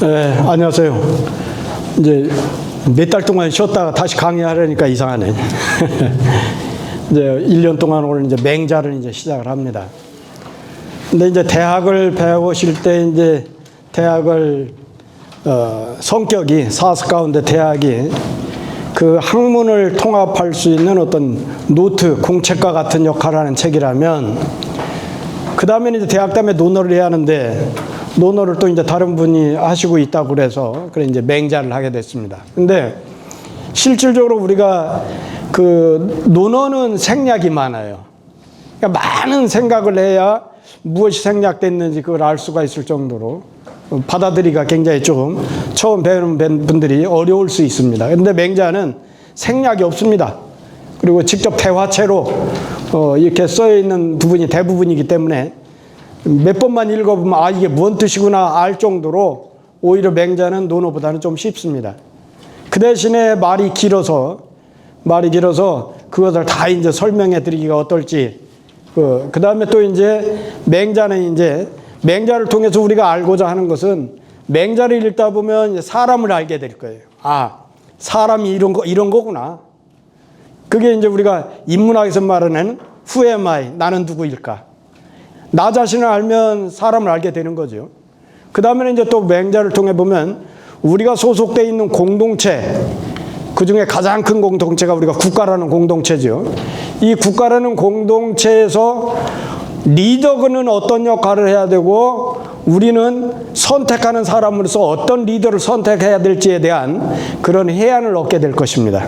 네, 안녕하세요. 이제 몇 달 동안 쉬었다가 다시 강의하려니까 이상하네. 이제 1년 동안 오늘 이제 맹자를 이제 시작을 합니다. 근데 이제 대학을 배우실 때 이제 대학을 성격이 사스 가운데 대학이 그 학문을 통합할 수 있는 어떤 노트, 공책과 같은 역할을 하는 책이라면 그 다음에 이제 대학 다음에 논어를 해야 하는데 논어를 또 이제 다른 분이 하시고 있다고 그래서 그래 이제 맹자를 하게 됐습니다. 근데 실질적으로 우리가 그 논어는 생략이 많아요. 그러니까 많은 생각을 해야 무엇이 생략됐는지 그걸 알 수가 있을 정도로 받아들이기가 굉장히 좀 처음 배우는 분들이 어려울 수 있습니다. 그런데 맹자는 생략이 없습니다. 그리고 직접 대화체로 이렇게 써 있는 부분이 대부분이기 때문에 몇 번만 읽어보면 아 이게 뭔 뜻이구나 알 정도로 오히려 맹자는 논어보다는 좀 쉽습니다. 그 대신에 말이 길어서 그것을 다 이제 설명해 드리기가 어떨지 그 다음에 또 이제 맹자는 이제 맹자를 통해서 우리가 알고자 하는 것은 맹자를 읽다 보면 사람을 알게 될 거예요. 아 사람이 이런 거구나. 그게 이제 우리가 인문학에서 말하는 Who am I? 나는 누구일까? 나 자신을 알면 사람을 알게 되는 거죠. 그 다음에는 이제 또 맹자를 통해 보면 우리가 소속되어 있는 공동체, 그 중에 가장 큰 공동체가 우리가 국가라는 공동체죠. 이 국가라는 공동체에서 리더는 어떤 역할을 해야 되고 우리는 선택하는 사람으로서 어떤 리더를 선택해야 될지에 대한 그런 해안을 얻게 될 것입니다.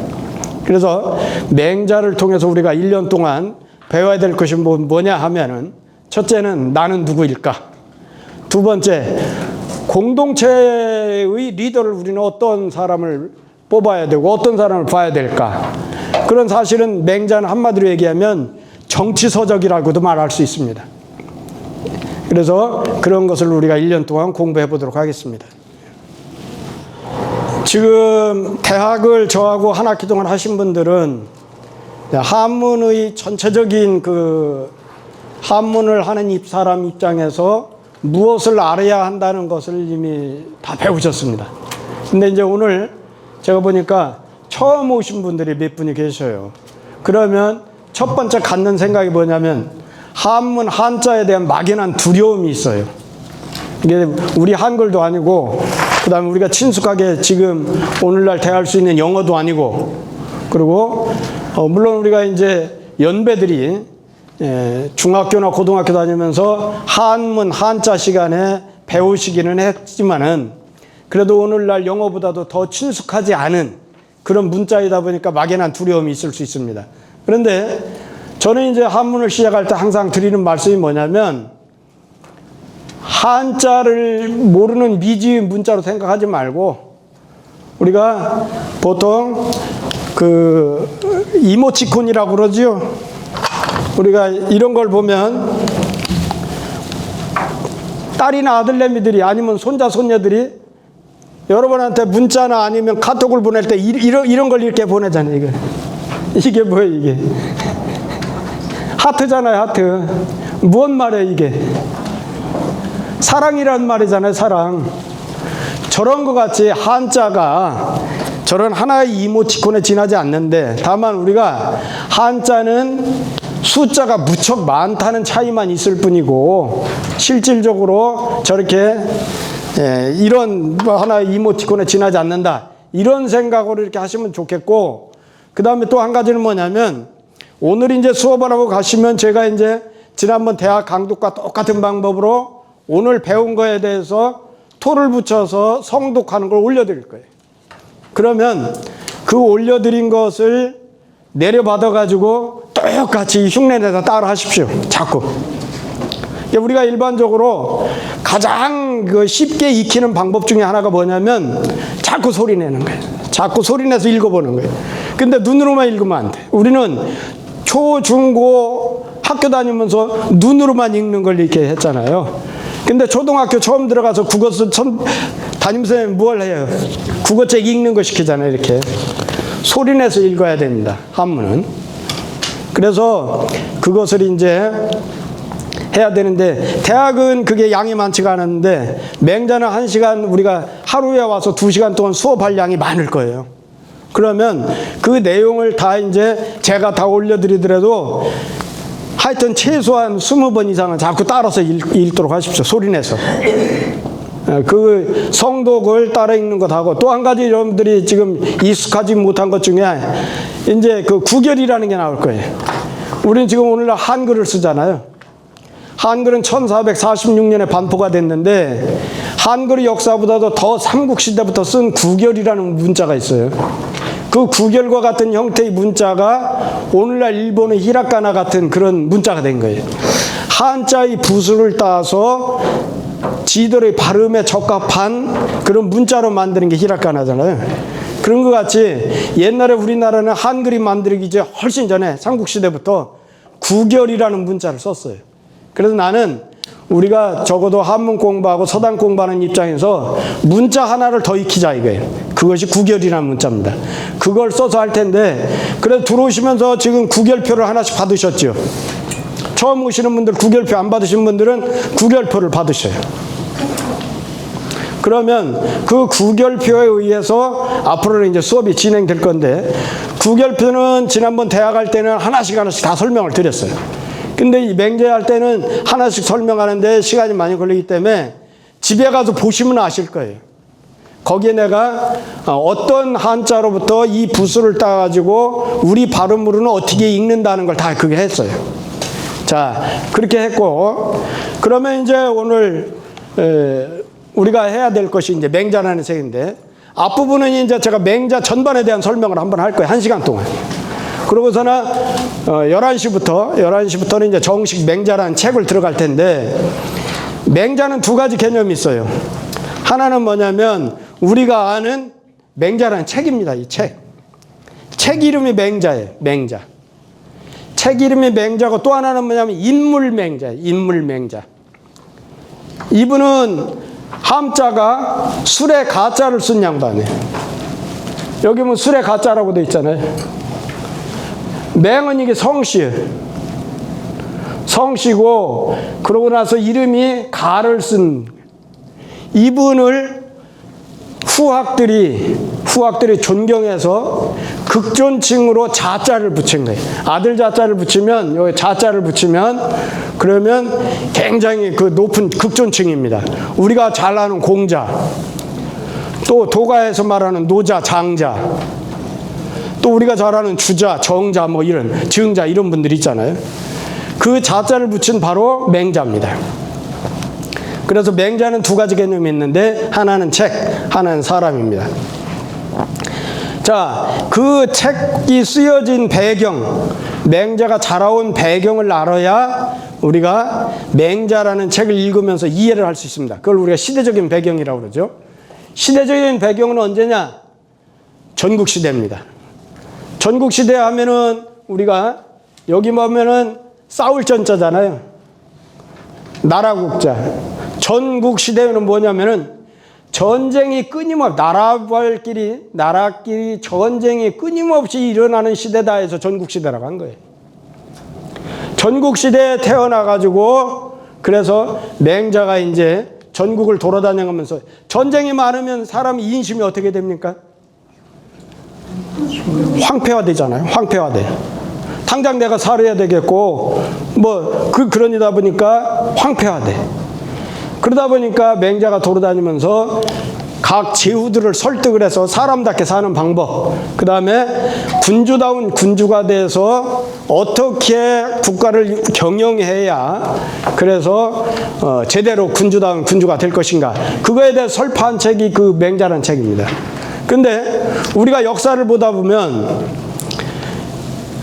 그래서 맹자를 통해서 우리가 1년 동안 배워야 될 것이 뭐냐 하면은 첫째는 나는 누구일까? 두 번째, 공동체의 리더를 우리는 어떤 사람을 뽑아야 되고 어떤 사람을 봐야 될까? 그런 사실은 맹자는 한마디로 얘기하면 정치서적이라고도 말할 수 있습니다. 그래서 그런 것을 우리가 1년 동안 공부해 보도록 하겠습니다. 지금 대학을 저하고 한 학기 동안 하신 분들은 한문의 전체적인 그 한문을 하는 사람 입장에서 무엇을 알아야 한다는 것을 이미 다 배우셨습니다. 근데 이제 오늘 제가 보니까 처음 오신 분들이 몇 분이 계셔요. 그러면 첫 번째 갖는 생각이 뭐냐면 한문 한자에 대한 막연한 두려움이 있어요. 이게 우리 한글도 아니고 그 다음에 우리가 친숙하게 지금 오늘날 대할 수 있는 영어도 아니고 그리고 물론 우리가 이제 연배들이 중학교나 고등학교 다니면서 한문 한자 시간에 배우시기는 했지만은 그래도 오늘날 영어보다도 더 친숙하지 않은 그런 문자이다 보니까 막연한 두려움이 있을 수 있습니다. 그런데 저는 이제 한문을 시작할 때 항상 드리는 말씀이 뭐냐면 한자를 모르는 미지의 문자로 생각하지 말고 우리가 보통 그 이모티콘이라고 그러죠. 우리가 이런 걸 보면 딸이나 아들내미들이 아니면 손자 손녀들이 여러분한테 문자나 아니면 카톡을 보낼 때 이런 걸 이렇게 보내잖아요. 이게 뭐예요 이게? 하트잖아요 하트. 무슨 말이에요 이게? 사랑이라는 말이잖아요 사랑. 저런 것 같이 한자가 저런 하나의 이모티콘에 지나지 않는데 다만 우리가 한자는 숫자가 무척 많다는 차이만 있을 뿐이고 실질적으로 저렇게 이런 하나의 이모티콘에 지나지 않는다 이런 생각으로 이렇게 하시면 좋겠고 그 다음에 또 한 가지는 뭐냐면 오늘 이제 수업을 하고 가시면 제가 이제 지난번 대학 강독과 똑같은 방법으로 오늘 배운 거에 대해서 토를 붙여서 성독하는 걸 올려드릴 거예요. 그러면 그 올려드린 것을 내려받아 가지고 똑같이 흉내내서 따라 하십시오. 자꾸. 우리가 일반적으로 가장 쉽게 익히는 방법 중에 하나가 뭐냐면 자꾸 소리 내는 거예요. 자꾸 소리 내서 읽어보는 거예요. 근데 눈으로만 읽으면 안 돼. 우리는 초, 중, 고 학교 다니면서 눈으로만 읽는 걸 이렇게 했잖아요. 근데 초등학교 처음 들어가서 국어서 담임선생님이 뭘 해요? 국어책 읽는 거 시키잖아요. 이렇게. 소리 내서 읽어야 됩니다. 한문은. 그래서 그것을 이제 해야 되는데 대학은 그게 양이 많지가 않았는데 맹자는 1시간 우리가 하루에 와서 2시간 동안 수업할 양이 많을 거예요. 그러면 그 내용을 다 이제 제가 다 올려드리더라도 하여튼 최소한 20번 이상은 자꾸 따라서 읽도록 하십시오. 소리내서. 그 성독을 따라 읽는 것하고 또 한 가지 여러분들이 지금 익숙하지 못한 것 중에 이제 그 구결이라는 게 나올 거예요. 우리는 지금 오늘날 한글을 쓰잖아요. 한글은 1446년에 반포가 됐는데 한글의 역사보다도 더 삼국시대부터 쓴 구결이라는 문자가 있어요. 그 구결과 같은 형태의 문자가 오늘날 일본의 히라카나 같은 그런 문자가 된 거예요. 한자의 부수를 따서 지들의 발음에 적합한 그런 문자로 만드는 게 히라카나잖아요. 그런 것 같이 옛날에 우리나라는 한글이 만들기 이제 훨씬 전에 삼국시대부터 구결이라는 문자를 썼어요. 그래서 나는 우리가 적어도 한문 공부하고 서당 공부하는 입장에서 문자 하나를 더 익히자 이거예요. 그것이 구결이라는 문자입니다. 그걸 써서 할 텐데 그래서 들어오시면서 지금 구결표를 하나씩 받으셨죠. 처음 오시는 분들 구결표 안 받으신 분들은 구결표를 받으셔요. 그러면 그 구결표에 의해서 앞으로는 이제 수업이 진행될 건데 구결표는 지난번 대학 할 때는 하나씩 다 설명을 드렸어요. 근데 이 맹자할 때는 하나씩 설명하는데 시간이 많이 걸리기 때문에 집에 가서 보시면 아실 거예요. 거기에 내가 어떤 한자로부터 이 부수를 따가지고 우리 발음으로는 어떻게 읽는다는 걸 다 그게 했어요. 자, 그렇게 했고, 그러면 이제 오늘, 우리가 해야 될 것이 이제 맹자라는 책인데, 앞부분은 이제 제가 맹자 전반에 대한 설명을 한번 할 거예요. 1시간 동안. 그러고서는 11시부터는 이제 정식 맹자라는 책을 들어갈 텐데, 맹자는 두 가지 개념이 있어요. 하나는 뭐냐면, 우리가 아는 맹자라는 책입니다. 이 책. 책 이름이 맹자예요. 맹자. 책 이름이 맹자고 또 하나는 뭐냐면 인물 맹자예요. 인물 맹자. 이분은 함자가 술에 가자를 쓴 양반이에요. 여기 보면 술에 가자라고 돼 있잖아요. 맹은 이게 성씨예요. 성씨고 그러고 나서 이름이 가를 쓴 이분을 후학들이 존경해서 극존칭으로 자자를 붙인 거예요. 아들 자자를 붙이면, 여기 자자를 붙이면, 그러면 굉장히 그 높은 극존칭입니다. 우리가 잘 아는 공자, 또 도가에서 말하는 노자, 장자, 또 우리가 잘 아는 주자, 정자, 뭐 이런, 증자, 이런 분들이 있잖아요. 그 자자를 붙인 바로 맹자입니다. 그래서 맹자는 두 가지 개념이 있는데 하나는 책, 하나는 사람입니다. 자, 그 책이 쓰여진 배경, 맹자가 자라온 배경을 알아야 우리가 맹자라는 책을 읽으면서 이해를 할 수 있습니다. 그걸 우리가 시대적인 배경이라고 그러죠. 시대적인 배경은 언제냐? 전국시대입니다. 전국시대 하면은 우리가 여기 보면은 싸울 전자잖아요. 나라국자. 전국 시대는 뭐냐면은 전쟁이 끊임없이 나라끼리 전쟁이 끊임없이 일어나는 시대다 해서 전국 시대라고 한 거예요. 전국 시대에 태어나 가지고 그래서 맹자가 이제 전국을 돌아다니면서 전쟁이 많으면 사람 인심이 어떻게 됩니까? 황폐화되잖아요. 황폐화돼. 당장 내가 살아야 되겠고 그러니다 보니까 황폐화돼. 그러다 보니까 맹자가 돌아다니면서 각 제후들을 설득을 해서 사람답게 사는 방법, 그 다음에 군주다운 군주가 돼서 어떻게 국가를 경영해야 그래서 제대로 군주다운 군주가 될 것인가, 그거에 대해 설파한 책이 그 맹자라는 책입니다. 근데 우리가 역사를 보다 보면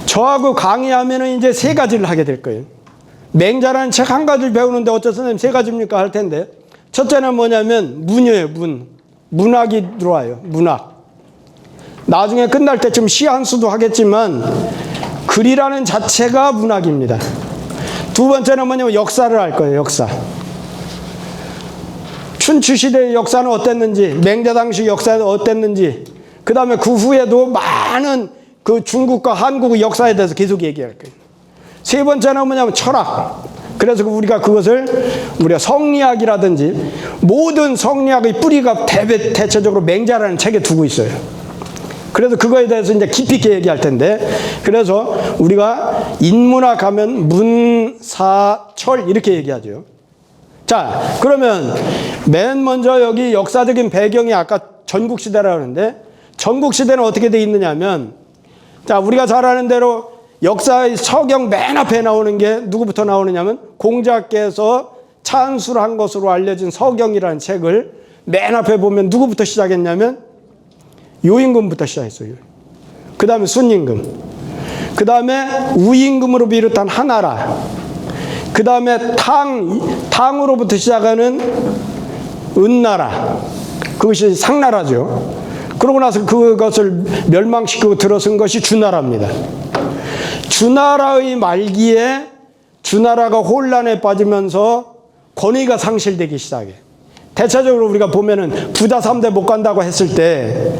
저하고 강의하면은 이제 세 가지를 하게 될 거예요. 맹자라는 책 한 가지를 배우는데 어째 선생님 세 가지입니까? 할 텐데, 첫째는 뭐냐면 문이에요. 문학이 들어와요. 문학. 나중에 끝날 때쯤 시 한 수도 하겠지만 글이라는 자체가 문학입니다. 두 번째는 뭐냐면 역사를 할 거예요. 역사. 춘추시대의 역사는 어땠는지, 맹자 당시 역사는 어땠는지, 그 다음에 그 후에도 많은 그 중국과 한국의 역사에 대해서 계속 얘기할 거예요. 세 번째는 뭐냐면 철학. 그래서 우리가 그것을 우리가 성리학이라든지 모든 성리학의 뿌리가 대체적으로 맹자라는 책에 두고 있어요. 그래서 그거에 대해서 이제 깊이 있게 얘기할 텐데, 그래서 우리가 인문학 가면 문사철 이렇게 얘기하죠. 자, 그러면 맨 먼저 여기 역사적인 배경이 아까 전국시대라고 하는데, 전국시대는 어떻게 돼 있느냐면, 자, 우리가 잘 아는 대로 역사의 서경 맨 앞에 나오는 게 누구부터 나오느냐면, 공자께서 찬술한 것으로 알려진 서경이라는 책을 맨 앞에 보면 누구부터 시작했냐면 요임금부터 시작했어요. 그 다음에 순임금, 그 다음에 우임금으로 비롯한 하나라, 그 다음에 탕으로부터 시작하는 은나라, 그것이 상나라죠. 그러고 나서 그것을 멸망시키고 들어선 것이 주나라입니다. 주나라의 말기에 주나라가 혼란에 빠지면서 권위가 상실되기 시작해. 대체적으로 우리가 보면은 부자 3대 못 간다고 했을 때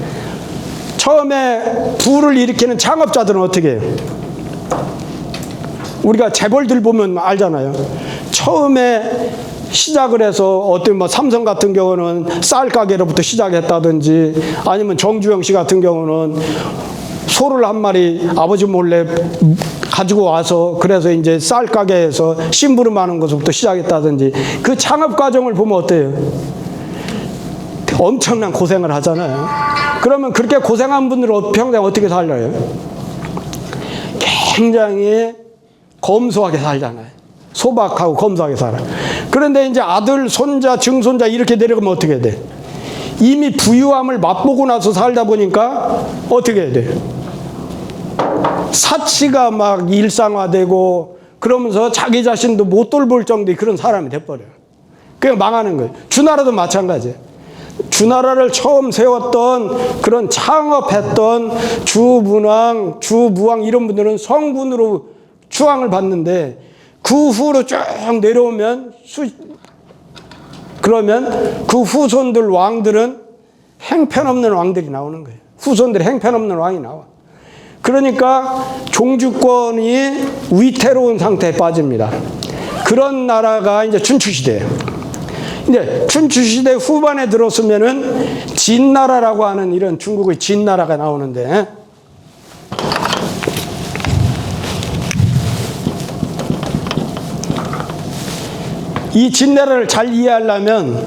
처음에 부를 일으키는 창업자들은 어떻게 해요? 우리가 재벌들 보면 알잖아요. 처음에 시작을 해서 어떤 뭐 삼성 같은 경우는 쌀 가게로부터 시작했다든지, 아니면 정주영 씨 같은 경우는 소를 한 마리 아버지 몰래 가지고 와서 그래서 이제 쌀 가게에서 심부름하는 것부터 시작했다든지, 그 창업 과정을 보면 어때요? 엄청난 고생을 하잖아요. 그러면 그렇게 고생한 분들은 평생 어떻게 살아요? 굉장히 검소하게 살잖아요. 소박하고 검소하게 살아. 그런데 이제 아들, 손자, 증손자 이렇게 내려가면 어떻게 돼? 이미 부유함을 맛보고 나서 살다 보니까 어떻게 해야 돼? 사치가 막 일상화되고 그러면서 자기 자신도 못 돌볼 정도의 그런 사람이 돼버려요. 그냥 망하는 거예요. 주나라도 마찬가지예요. 주나라를 처음 세웠던 그런 창업했던 주문왕, 주무왕 이런 분들은 성군으로 추앙을 받는데, 그 후로 쭉 내려오면 그러면 그 후손들 왕들은 행편없는 왕들이 나오는 거예요. 후손들이 행편없는 왕이 나와. 그러니까 종주권이 위태로운 상태에 빠집니다. 그런 나라가 이제 춘추시대예요. 이제 춘추시대 후반에 들었으면은 진나라라고 하는 이런 중국의 진나라가 나오는데, 이 진나라를 잘 이해하려면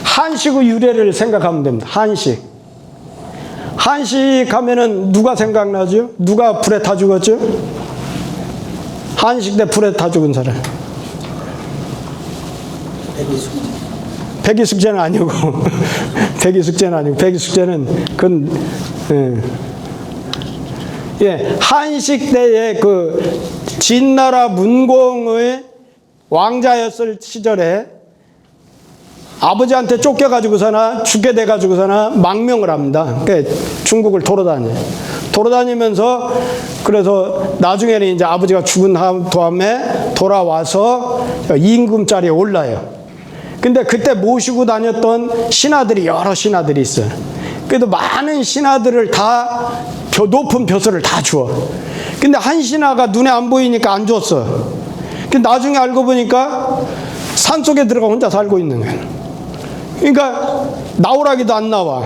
한식의 유래를 생각하면 됩니다. 한식 하면은 누가 생각나죠? 누가 불에 타 죽었죠? 한식 때 불에 타 죽은 사람. 백이숙제는 아니고 백이숙제는 아니고, 백이숙제는 그건 한식 때의 그 진나라 문공의 왕자였을 시절에 아버지한테 쫓겨가지고서나 죽게 돼가지고서나 망명을 합니다. 그러니까 중국을 돌아다니면서 그래서 나중에는 이제 아버지가 죽은 다음에 돌아와서 임금 자리에 올라요. 근데 그때 모시고 다녔던 신하들이 여러 신하들이 있어요. 그래도 많은 신하들을 다 높은 벼슬을 다 주어. 근데 한 신하가 눈에 안 보이니까 안 줬어. 근데 나중에 알고 보니까 산속에 들어가 혼자 살고 있는 거예요. 그러니까 나오라기도 안 나와.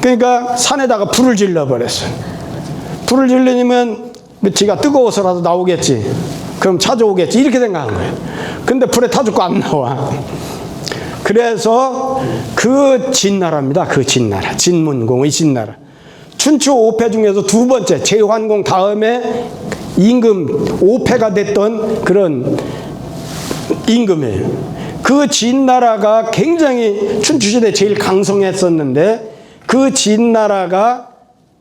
그러니까 산에다가 불을 질러버렸어. 불을 질르면 지가 뜨거워서라도 나오겠지. 그럼 찾아오겠지. 이렇게 생각한 거예요. 근데 불에 타 죽고 안 나와. 그래서 그 진나라입니다. 그 진나라. 진문공의 진나라. 춘추 5패 중에서 두 번째, 제환공 다음에 임금 5패가 됐던 그런 임금이에요. 그 진나라가 굉장히 춘추시대 제일 강성했었는데, 그 진나라가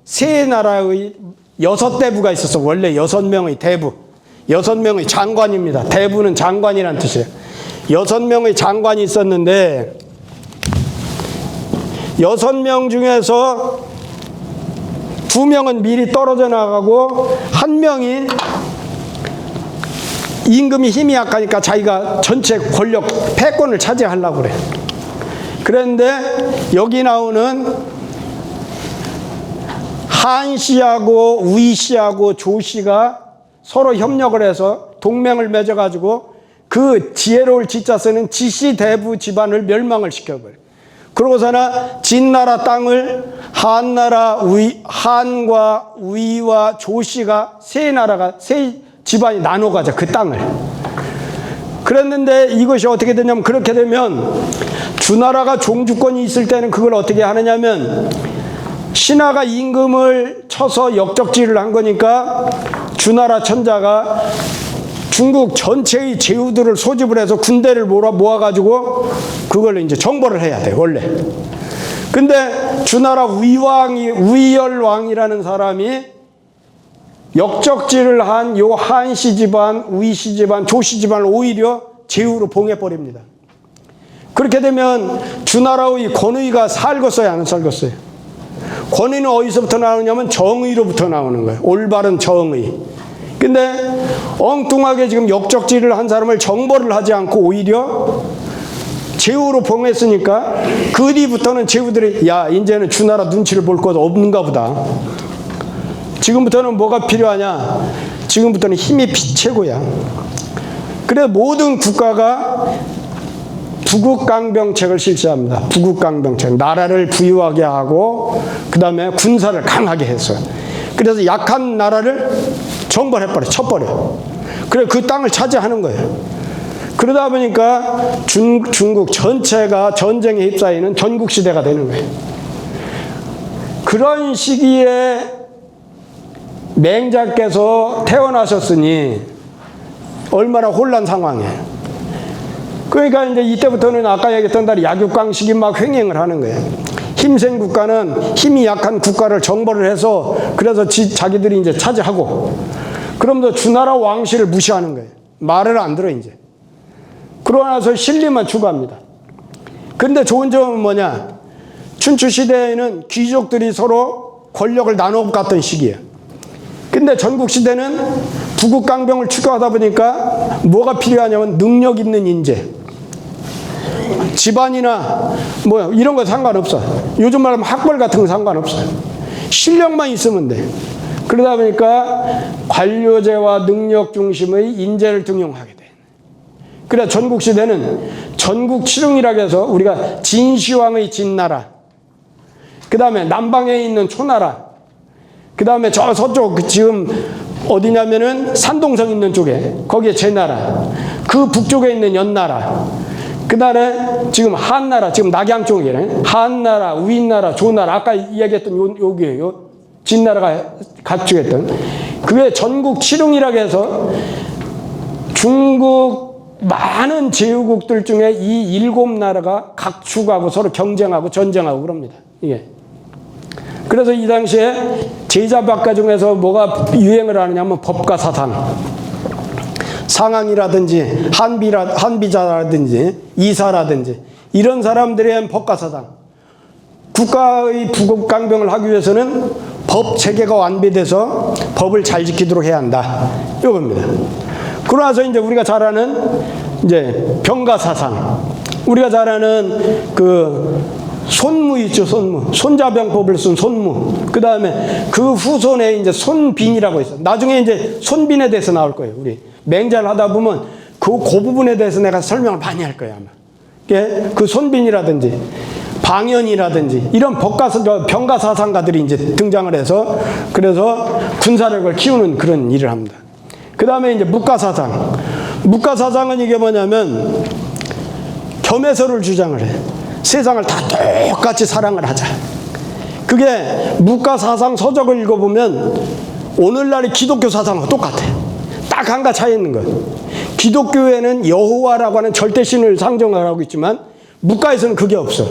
세 나라의 6대부가 있었어. 원래 6명의 대부, 6명의 장관입니다. 대부는 장관이란 뜻이에요. 6명의 장관이 있었는데, 6명 중에서 2명은 미리 떨어져 나가고, 1명이 임금이 힘이 약하니까 자기가 전체 권력, 패권을 차지하려고 그래. 그런데 여기 나오는 한씨하고 우이씨하고 조씨가 서로 협력을 해서 동맹을 맺어가지고 그 지혜로울 지자 쓰는 지시대부 집안을 멸망을 시켜버려. 그러고서나 진나라 땅을 한과 우이와 조씨가 세 나라가 세 집안이 나눠 가자, 그 땅을. 그랬는데 이것이 어떻게 되냐면, 그렇게 되면 주나라가 종주권이 있을 때는 그걸 어떻게 하느냐면, 신하가 임금을 쳐서 역적질을 한 거니까 주나라 천자가 중국 전체의 제후들을 소집을 해서 군대를 모아가지고 그걸 이제 정벌을 해야 돼, 원래. 근데 주나라 우이열왕이라는 사람이 역적질을 한 요 한씨 집안, 우이씨 집안, 조씨 집안을 오히려 제후로 봉해버립니다. 그렇게 되면 주나라의 권위가 살겠어요, 안 살겠어요? 권위는 어디서부터 나오냐면 정의로부터 나오는 거예요. 올바른 정의. 근데 엉뚱하게 지금 역적질을 한 사람을 정벌을 하지 않고 오히려 제후로 봉했으니까 그 뒤부터는 제후들이 야, 이제는 주나라 눈치를 볼 것 없는가 보다. 지금부터는 뭐가 필요하냐? 지금부터는 힘이 최고야. 그래서 모든 국가가 부국강병책을 실시합니다. 부국강병책. 나라를 부유하게 하고 그 다음에 군사를 강하게 해서. 그래서 약한 나라를 정벌해버려, 쳐버려. 그래 그 땅을 차지하는 거예요. 그러다 보니까 중국 전체가 전쟁에 휩싸이는 전국시대가 되는 거예요. 그런 시기에 맹자께서 태어나셨으니 얼마나 혼란 상황이에요. 그러니까 이제 이때부터는 아까 얘기했던 대로 약육강식이 막 횡행을 하는 거예요. 힘센 국가는 힘이 약한 국가를 정벌을 해서 그래서 자기들이 이제 차지하고, 그러면서 주나라 왕실을 무시하는 거예요. 말을 안 들어 이제. 그러고 나서 신리만 추구합니다. 그런데 좋은 점은 뭐냐? 춘추 시대에는 귀족들이 서로 권력을 나눠 갔던 시기예요. 근데 전국 시대는 부국강병을 추구하다 보니까 뭐가 필요하냐면 능력 있는 인재. 집안이나 뭐 이런 거 상관없어. 요즘 말하면 학벌 같은 거 상관없어요. 실력만 있으면 돼. 그러다 보니까 관료제와 능력 중심의 인재를 등용하게 돼. 그래서 전국 시대는 전국 칠흥이라고 해서 우리가 진시황의 진나라, 그 다음에 남방에 있는 초나라, 그 다음에 저 서쪽 지금 어디냐면은 산동성 있는 쪽에 거기에 제나라, 그 북쪽에 있는 연나라, 그 다음에 지금 한나라, 지금 낙양 쪽이네. 한나라, 우인나라, 조나라, 아까 이야기했던 여기에요. 진나라가 각주했던 그게 전국 칠흥이라고 해서 중국 많은 제후국들 중에 이 7나라가 각축하고 서로 경쟁하고 전쟁하고 그럽니다. 이게. 그래서 이 당시에 제자박가 중에서 뭐가 유행을 하느냐면 법가사상, 상황이라든지 한비자라든지 이사라든지 이런 이런 법가사상, 국가의 부국강병을 하기 위해서는 법 체계가 완비돼서 법을 잘 지키도록 해야 한다. 이겁니다. 그러고 나서 이제 우리가 잘 아는 이제 병가사상, 우리가 잘 아는 그 손무 있죠, 손무. 손자병법을 쓴 손무. 그 다음에 그 후손에 이제 손빈이라고 있어. 나중에 이제 손빈에 대해서 나올 거예요. 우리 맹자를 하다 보면 그 부분에 대해서 내가 설명을 많이 할 거예요, 아마. 그 손빈이라든지 방연이라든지 이런 병가사상가들이 이제 등장을 해서 그래서 군사력을 키우는 그런 일을 합니다. 그 다음에 이제 묵가사상. 묵가사상은 이게 뭐냐면 겸해서를 주장을 해. 세상을 다 똑같이 사랑을 하자. 그게 묵가사상 서적을 읽어보면 오늘날의 기독교 사상과 똑같아. 딱 한 가지 차이 있는 거예요. 기독교에는 여호와라고 하는 절대신을 상정을 하고 있지만 묵가에서는 그게 없어.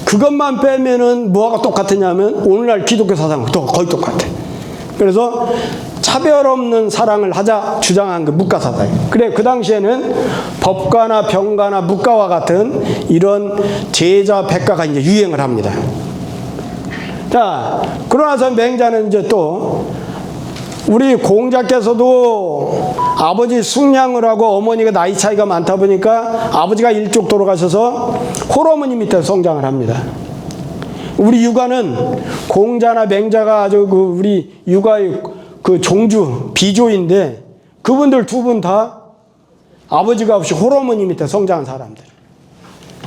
그것만 빼면은 뭐가 똑같으냐면 오늘날 기독교 사상은 거의 똑같아. 그래서 차별 없는 사랑을 하자 주장한 그 묵가사상. 그래 그 당시에는 법가나 병가나 묵가와 같은 이런 제자 백가가 이제 유행을 합니다. 자, 그러고 나서 맹자는 이제 또 우리 공자께서도 아버지 숙량을 하고 어머니가 나이 차이가 많다 보니까 아버지가 일찍 돌아가셔서 홀어머니 밑에 성장을 합니다. 우리 육아는 공자나 맹자가 아주 그 우리 육아의 그 종주, 비조인데 그분들 두 분 다 아버지가 없이 홀어머니 밑에 성장한 사람들.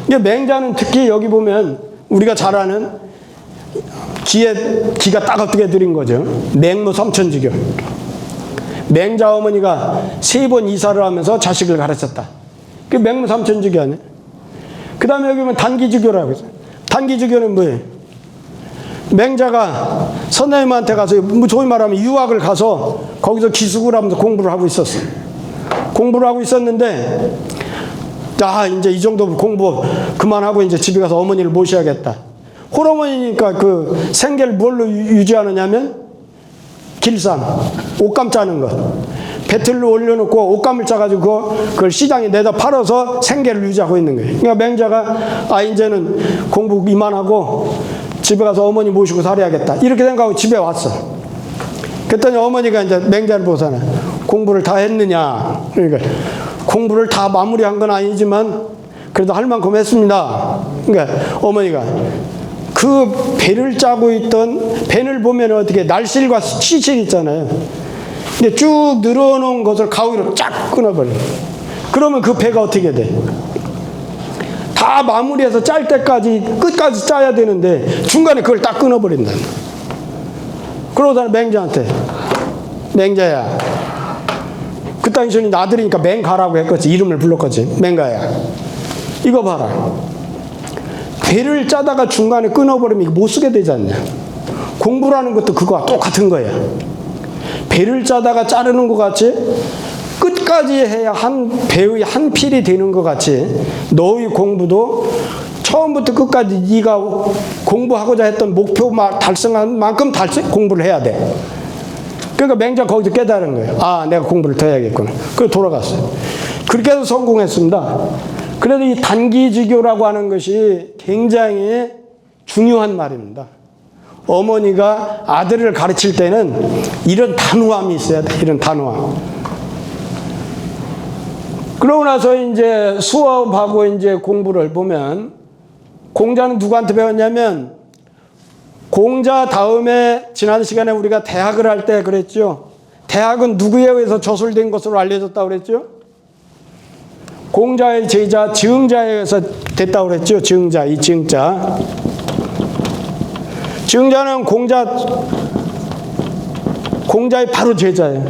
근데 맹자는 특히 여기 보면 우리가 잘 아는 기가 딱 어떻게 들인 거죠. 맹모 삼천주교. 맹자 어머니가 3번 이사를 하면서 자식을 가르쳤다. 그게 맹모 삼천주교 아니에요? 그 다음에 여기 보면 단기주교라고 했어요. 단기주교는 뭐예요? 맹자가 선생님한테 가서, 소위 말하면 유학을 가서 거기서 기숙을 하면서 공부를 하고 있었어요. 공부를 하고 있었는데, 이제 이 정도 공부 그만하고 이제 집에 가서 어머니를 모셔야겠다. 홀어머니니까 그 생계를 뭘로 유지하느냐면 길쌈, 옷감 짜는 것. 배틀로 올려놓고 옷감을 짜가지고 그걸 시장에 내다 팔아서 생계를 유지하고 있는 거예요. 그러니까 맹자가 이제는 공부 이만하고 집에 가서 어머니 모시고 살아야겠다. 이렇게 생각하고 집에 왔어. 그랬더니 어머니가 이제 맹자를 보잖아. 공부를 다 했느냐. 그러니까 공부를 다 마무리한 건 아니지만 그래도 할 만큼 했습니다. 그러니까 어머니가 그 배를 짜고 있던, 배를 보면 어떻게 날실과 치실 있잖아요. 근데 쭉 늘어놓은 것을 가위로 쫙 끊어버려. 그러면 그 배가 어떻게 돼? 다 마무리해서 짤 때까지 끝까지 짜야 되는데 중간에 그걸 딱 끊어버린다. 그러고서 맹자한테, 맹자야, 그 당시에는 아들이니까 맹가라고 했겠지. 이름을 불렀겠지. 맹가야, 이거 봐라. 배를 짜다가 중간에 끊어버리면 이거 못 쓰게 되지 않냐. 공부라는 것도 그거와 똑같은 거야. 배를 짜다가 자르는 것 같이 끝까지 해야 한 배의 한 필이 되는 것 같이 너의 공부도 처음부터 끝까지 네가 공부하고자 했던 목표 달성한 만큼 공부를 해야 돼. 그러니까 맹자 거기서 깨달은 거예요. 내가 공부를 더 해야겠구나. 그래서 돌아갔어요. 그렇게 해서 성공했습니다. 그래도 이 단기주교라고 하는 것이 굉장히 중요한 말입니다. 어머니가 아들을 가르칠 때는 이런 단호함이 있어야 돼. 이런 단호함. 그러고 나서 이제 수업하고 이제 공부를 보면, 공자는 누구한테 배웠냐면, 공자 다음에 지난 시간에 우리가 대학을 할 때 그랬죠. 대학은 누구에 의해서 저술된 것으로 알려졌다고 그랬죠. 공자의 제자 증자에 의해서 됐다고 그랬죠. 증자, 이 증자. 증자는 공자의 바로 제자예요.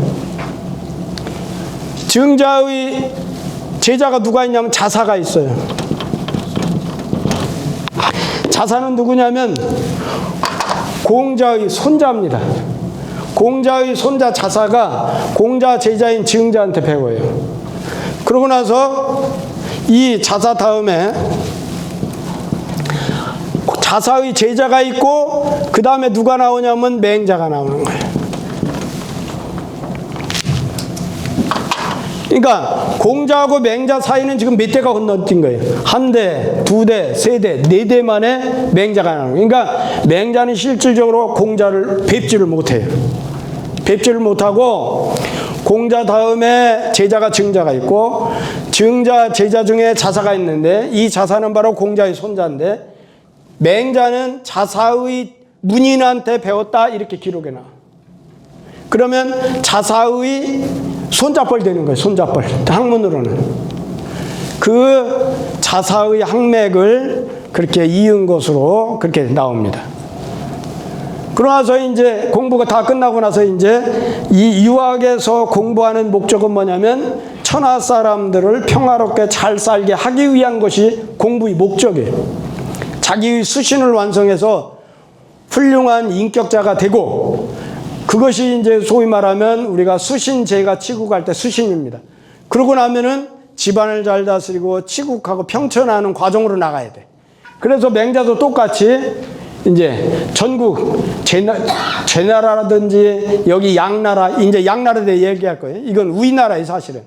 증자의 제자가 누가 있냐면 자사가 있어요. 자사는 누구냐면 공자의 손자입니다. 공자의 손자 자사가 공자 제자인 증자한테 배워요. 그러고 나서 이 자사 다음에 자사의 제자가 있고 그 다음에 누가 나오냐면 맹자가 나오는 거예요. 그러니까 공자하고 맹자 사이는 지금 몇 대가 건너뛴 거예요. 한 대, 두 대, 세 대, 네 대 만에 맹자가 나오는 거예요. 그러니까 맹자는 실질적으로 공자를 뵙지를 못해요. 뵙지를 못하고 공자 다음에 제자가 증자가 있고 증자 제자 중에 자사가 있는데 이 자사는 바로 공자의 손자인데 맹자는 자사의 문인한테 배웠다 이렇게 기록해 놔. 그러면 자사의 손자뻘 되는 거예요. 손자뻘. 학문으로는. 그 자사의 학맥을 그렇게 이은 것으로 그렇게 나옵니다. 그러나서 이제 공부가 다 끝나고 나서 이제 이 유학에서 공부하는 목적은 뭐냐면 천하 사람들을 평화롭게 잘 살게 하기 위한 것이 공부의 목적이에요. 자기의 수신을 완성해서 훌륭한 인격자가 되고 그것이 이제 소위 말하면 우리가 수신제가 치국할 때 수신입니다. 그러고 나면은 집안을 잘 다스리고 치국하고 평천하는 과정으로 나가야 돼. 그래서 맹자도 똑같이 이제 전국 제나라라든지 여기 양나라, 이제 양나라에 대해 얘기할 거예요. 이건 우리나라에 사실은.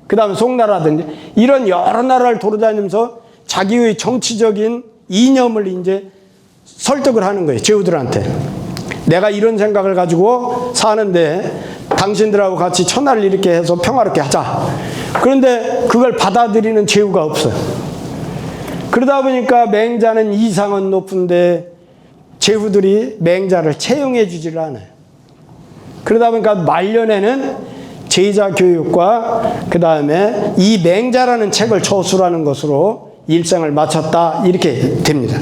그 다음에 송나라든지 이런 여러 나라를 돌아다니면서 자기의 정치적인 이념을 이제 설득을 하는 거예요. 제후들한테. 내가 이런 생각을 가지고 사는데 당신들하고 같이 천하를 이렇게 해서 평화롭게 하자. 그런데 그걸 받아들이는 제후가 없어요. 그러다 보니까 맹자는 이상은 높은데 제후들이 맹자를 채용해 주지를 않아요. 그러다 보니까 말년에는 제자 교육과 그 다음에 이 맹자라는 책을 저술하는 것으로 일생을 마쳤다 이렇게 됩니다.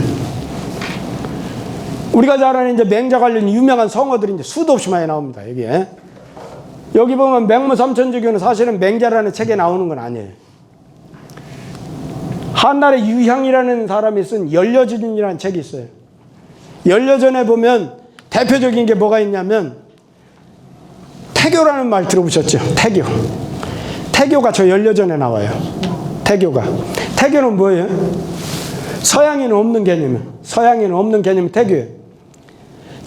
우리가 잘 아는 이제 맹자 관련 유명한 성어들이 이제 수도 없이 많이 나옵니다. 여기에. 여기 보면 맹모삼천지교는 사실은 맹자라는 책에 나오는 건 아니에요. 한날의 유향이라는 사람이 쓴 열려전이라는 책이 있어요. 열려전에 보면 대표적인 게 뭐가 있냐면 태교라는 말 들어보셨죠? 태교. 태교가 저 열려전에 나와요. 태교가. 태교는 뭐예요? 서양에는 없는 개념이에요. 서양에는 없는 개념이 태교예요.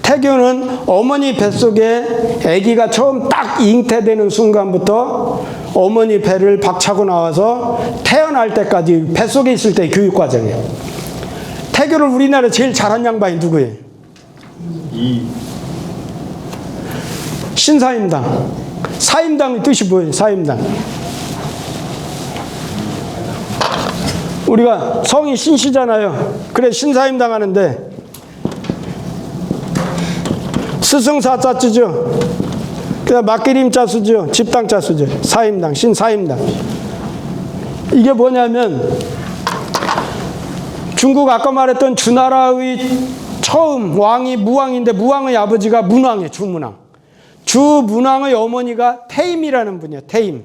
태교는 어머니 뱃속에 아기가 처음 딱 잉태되는 순간부터 어머니 배를 박차고 나와서 태어날 때까지 뱃속에 있을 때의 교육과정이에요. 태교를 우리나라에 제일 잘한 양반이 누구예요? 신사임당. 사임당의 뜻이 뭐예요? 사임당. 우리가 성이 신씨잖아요. 그래 신사임당 하는데 스승사자 쓰죠. 그다음 막기림자 쓰죠. 집당자 쓰죠. 사임당, 신사임당. 이게 뭐냐면 중국 아까 말했던 주나라의 처음 왕이 무왕인데 무왕의 아버지가 문왕이에요. 주문왕. 주문왕의 어머니가 태임이라는 분이에요. 태임.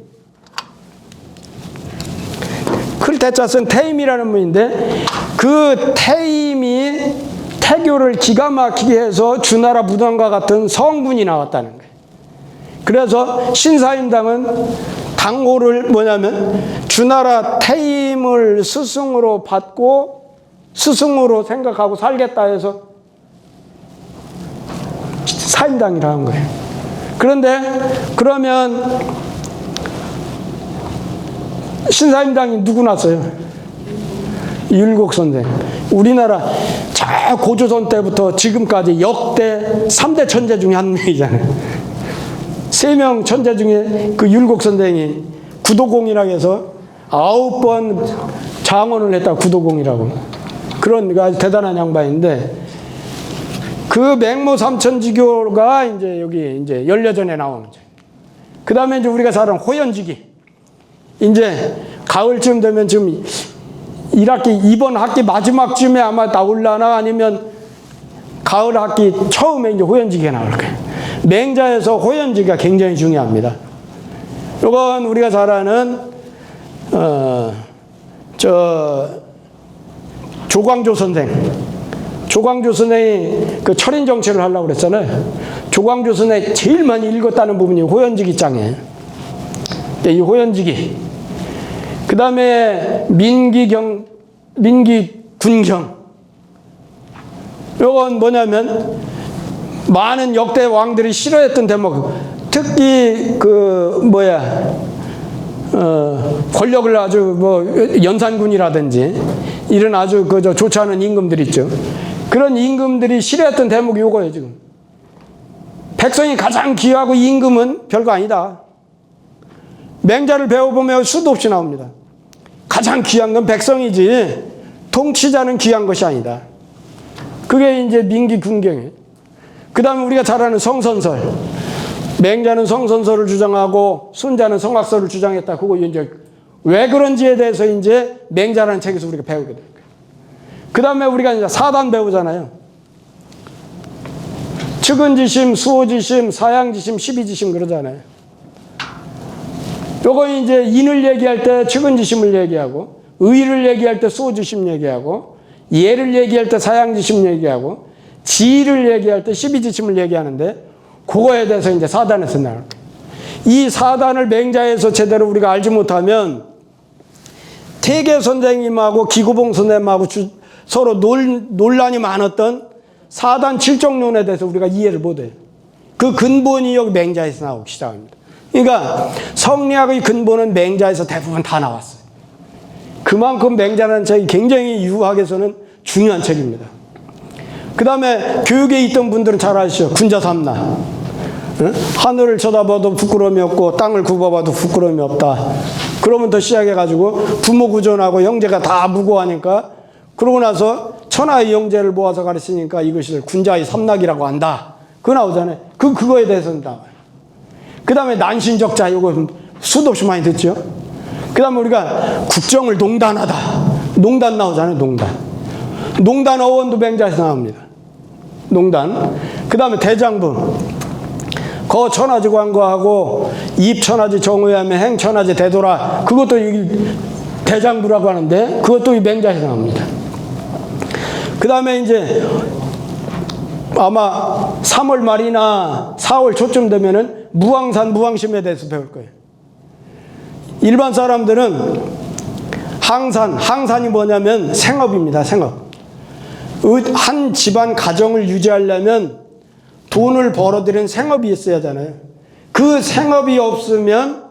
클태자 쓴 태임이라는 분인데 그 태임이 태교를 기가 막히게 해서 주나라 무당과 같은 성군이 나왔다는 거예요. 그래서 신사임당은 당호를 뭐냐면 주나라 태임을 스승으로 받고 스승으로 생각하고 살겠다 해서 사임당이라고 한 거예요. 그런데 그러면 신사임당이 누구 났어요? 율곡선생. 우리나라 저 고조선 때부터 지금까지 역대 3대 천재 중에 한 명이잖아요. 3명 천재 중에 그 율곡선생이 구도공이라고 해서 9번 장원을 했다. 구도공이라고. 그런 아주 대단한 양반인데 그 맹모삼천지교가 이제 여기 이제 열려전에 나오는 거죠. 그 다음에 이제 우리가 잘 아는 호연지기. 이제 가을쯤 되면 지금 1학기, 이번 학기 마지막쯤에 아마 나올라나 아니면 가을 학기 처음에 이제 호연지기가 나올 거예요. 맹자에서 호연지기가 굉장히 중요합니다. 이건 우리가 잘 아는, 조광조 선생. 조광조 선생이 그 철인 정치를 하려고 그랬잖아요. 조광조 선생이 제일 많이 읽었다는 부분이 호연지기 장이에요. 이 호연지기. 그 다음에 민기군경. 이건 뭐냐면 많은 역대 왕들이 싫어했던 대목. 특히 권력을 아주 연산군이라든지 이런 아주 좋지 않은 임금들 있죠. 그런 임금들이 싫어했던 대목이 이거예요 지금. 백성이 가장 귀하고 임금은 별거 아니다. 맹자를 배워보면 수도 없이 나옵니다. 가장 귀한 건 백성이지 통치자는 귀한 것이 아니다. 그게 이제 민기군경이에요. 그 다음에 우리가 잘 아는 성선설. 맹자는 성선설을 주장하고 순자는 성악설을 주장했다. 그거 이제 왜 그런지에 대해서 이제 맹자라는 책에서 우리가 배우게 될 거예요. 그 다음에 우리가 이제 사단 배우잖아요. 측은지심, 수호지심, 사양지심, 십이지심 그러잖아요. 요거 이제 인을 얘기할 때 측은지심을 얘기하고, 의를 얘기할 때 수호지심 얘기하고, 예를 얘기할 때 사양지심 얘기하고, 지를 얘기할 때 십이지심을 얘기하는데, 그거에 대해서 이제 사단에서 나올 거예요. 이 사단을 맹자에서 제대로 우리가 알지 못하면, 태계 선생님하고 기구봉 선생님하고 서로 논란이 많았던 사단 칠정론에 대해서 우리가 이해를 못해요. 그 근본이 여기 맹자에서 나오기 시작합니다. 그러니까 성리학의 근본은 맹자에서 대부분 다 나왔어요. 그만큼 맹자라는 책이 굉장히 유학에서는 중요한 책입니다. 그 다음에 교육에 있던 분들은 잘 아시죠? 군자삼나. 하늘을 쳐다봐도 부끄러움이 없고 땅을 굽어봐도 부끄러움이 없다. 그러면부터 시작해가지고 부모 구존하고 형제가 다 무고하니까 그러고 나서 천하의 형제를 모아서 가르치니까 이것을 군자의 삼락이라고 한다. 그거 나오잖아요. 그거에 대해서는 나와요. 그 그 다음에 난신적자, 이거 수도 없이 많이 듣죠. 그 다음에 우리가 국정을 농단하다. 농단 나오잖아요, 농단. 농단 어원도 맹자에서 나옵니다. 농단. 그 다음에 대장부. 거 천하지 관거하고 입 천하지 정의하며 행 천하지 되돌아. 그것도 대장부라고 하는데 그것도 이 맹자에서 나옵니다. 그 다음에 이제 아마 3월 말이나 4월 초쯤 되면은 무왕산, 무왕심에 대해서 배울 거예요. 일반 사람들은 항산이 뭐냐면 생업입니다. 생업. 한 집안 가정을 유지하려면 돈을 벌어들이는 생업이 있어야 하잖아요. 그 생업이 없으면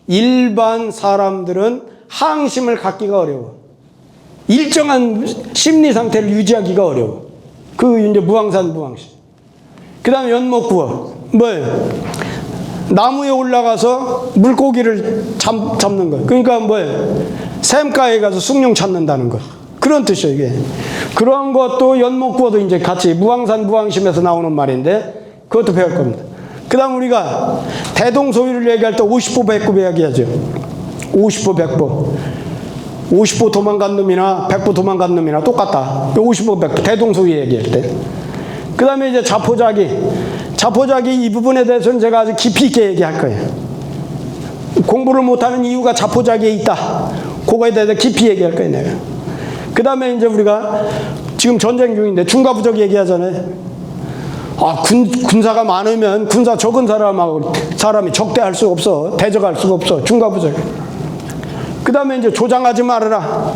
일반 사람들은 항심을 갖기가 어려워. 일정한 심리 상태를 유지하기가 어려워. 그 이제 무왕산, 무왕심. 그 다음에 연목구어. 뭐예요? 나무에 올라가서 물고기를 잡는 거. 그러니까 뭐예요? 샘가에 가서 숭늉 찾는다는 것. 그런 뜻이에요, 이게. 그런 것도 연목구어도 이제 같이 무왕산, 무왕심에서 나오는 말인데 그것도 배울 겁니다. 그 다음 우리가 대동소이를 얘기할 때 50보 100보 이야기하죠. 50보 100보. 50보 도망간 놈이나 100보 도망간 놈이나 똑같다. 50보 100보 대동소이 얘기할 때. 그 다음에 이제 자포자기. 자포자기 이 부분에 대해서는 제가 아주 깊이 있게 얘기할 거예요. 공부를 못하는 이유가 자포자기에 있다. 그거에 대해서 깊이 얘기할 거예요, 내가. 그 다음에 이제 우리가 지금 전쟁 중인데 중과부적 얘기하잖아요. 아, 군사가 많으면 군사 적은 사람이 적대할 수가 없어. 대적할 수가 없어. 중과부적. 그 다음에 이제 조장하지 말아라.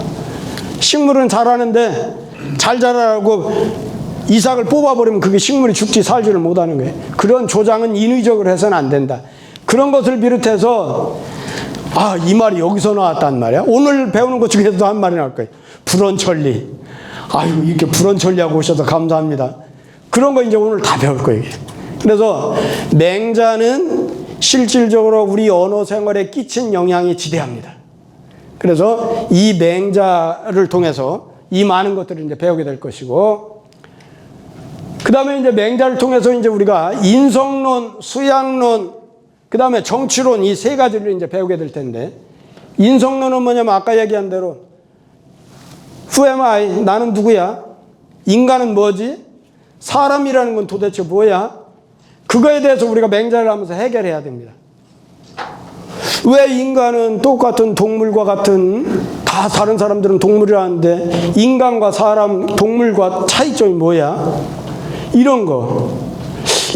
식물은 자라는데 잘 자라라고 이삭을 뽑아버리면 그게 식물이 죽지 살지를 못하는 거예요. 그런 조장은 인위적으로 해서는 안 된다. 그런 것을 비롯해서 이 말이 여기서 나왔단 말이야. 오늘 배우는 것 중에서도 한 말이 나올 거예요. 불언천리. 아유, 이렇게 불언천리하고 오셔서 감사합니다. 그런 거 이제 오늘 다 배울 거예요. 그래서 맹자는 실질적으로 우리 언어 생활에 끼친 영향이 지대합니다. 그래서 이 맹자를 통해서 이 많은 것들을 이제 배우게 될 것이고, 그 다음에 이제 맹자를 통해서 이제 우리가 인성론, 수양론, 그 다음에 정치론 이 세 가지를 이제 배우게 될 텐데, 인성론은 뭐냐면 아까 얘기한 대로 Who am I? 나는 누구야? 인간은 뭐지? 사람이라는 건 도대체 뭐야? 그거에 대해서 우리가 맹자를 하면서 해결해야 됩니다. 왜 인간은 똑같은 동물과 같은, 다 다른 사람들은 동물이라는데 인간과 사람, 동물과 차이점이 뭐야? 이런 거.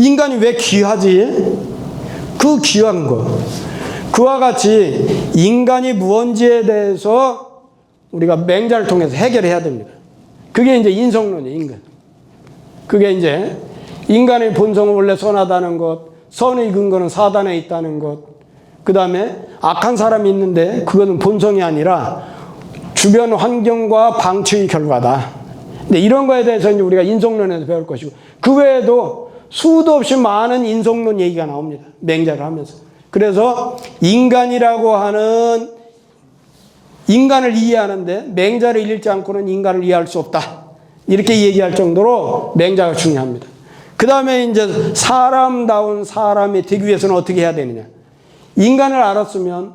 인간이 왜 귀하지? 그 귀한 거. 그와 같이 인간이 무언지에 대해서 우리가 맹자를 통해서 해결해야 됩니다. 그게 이제 인성론이에요, 인간. 그게 이제 인간의 본성은 원래 선하다는 것, 선의 근거는 사단에 있다는 것, 그 다음에 악한 사람이 있는데 그거는 본성이 아니라 주변 환경과 방치의 결과다. 근데 이런 거에 대해서 이제 우리가 인성론에서 배울 것이고, 그 외에도 수도 없이 많은 인성론 얘기가 나옵니다. 맹자를 하면서. 그래서 인간이라고 하는, 인간을 이해하는데 맹자를 읽지 않고는 인간을 이해할 수 없다. 이렇게 얘기할 정도로 맹자가 중요합니다. 그 다음에 이제 사람다운 사람이 되기 위해서는 어떻게 해야 되느냐. 인간을 알았으면,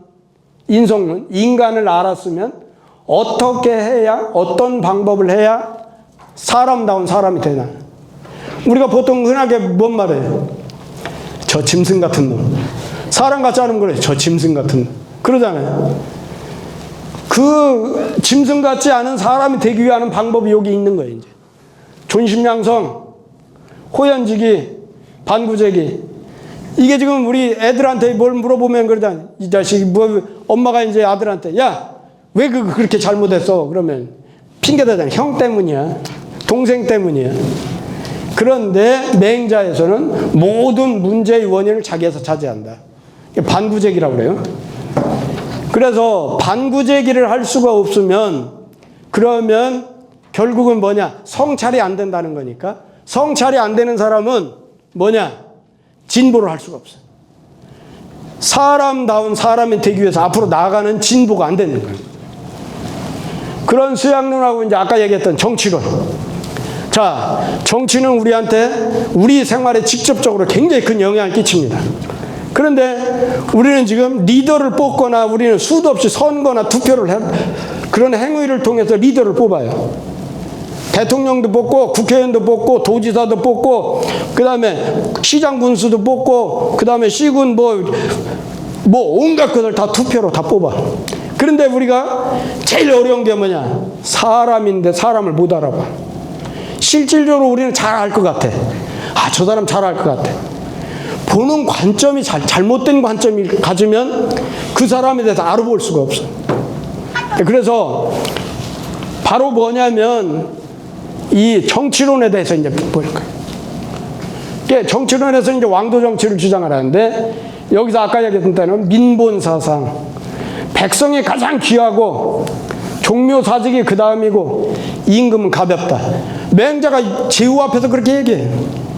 인성론, 인간을 알았으면 어떻게 해야, 어떤 방법을 해야 사람다운 사람이 되나. 우리가 보통 흔하게 뭔 말이에요? 저 짐승 같은 놈. 사람 같지 않은 거래. 저 짐승 같은 놈. 그러잖아요. 그 짐승 같지 않은 사람이 되기 위한 방법이 여기 있는 거예요, 이제. 존심양성, 호연지기, 반구제기. 이게 지금 우리 애들한테 뭘 물어보면 그러잖아. 이 자식이 엄마가 이제 아들한테, 야, 왜 그렇게 잘못했어? 그러면 핑계대잖아. 형 때문이야. 동생 때문이야. 그런데 맹자에서는 모든 문제의 원인을 자기에서 차지한다. 반구제기라고 그래요. 그래서 반구제기를 할 수가 없으면, 그러면 결국은 뭐냐? 성찰이 안 된다는 거니까. 성찰이 안 되는 사람은 뭐냐? 진보를 할 수가 없어요. 사람다운 사람이 되기 위해서 앞으로 나아가는 진보가 안 되는 거예요. 그런 수양론하고 이제 아까 얘기했던 정치론. 자, 정치는 우리한테 우리 생활에 직접적으로 굉장히 큰 영향을 끼칩니다. 그런데 우리는 지금 리더를 뽑거나 우리는 수도 없이 선거나 투표를 그런 행위를 통해서 리더를 뽑아요. 대통령도 뽑고 국회의원도 뽑고 도지사도 뽑고 그다음에 시장 군수도 뽑고 그다음에 시군 뭐 온갖 것을 다 투표로 다 뽑아. 그런데 우리가 제일 어려운 게 뭐냐? 사람인데 사람을 못 알아봐. 실질적으로 우리는 잘 알 것 같아. 아, 저 사람 잘 알 것 같아. 보는 관점이 잘못된 관점을 가지면 그 사람에 대해서 알아볼 수가 없어. 그래서 바로 뭐냐면 이 정치론에 대해서 이제 볼 거예요. 정치론에서 이제 왕도 정치를 주장을 하는데 여기서 아까 얘기했던 때는 민본 사상, 백성이 가장 귀하고 종묘 사직이 그 다음이고 임금은 가볍다. 맹자가 제후 앞에서 그렇게 얘기해요.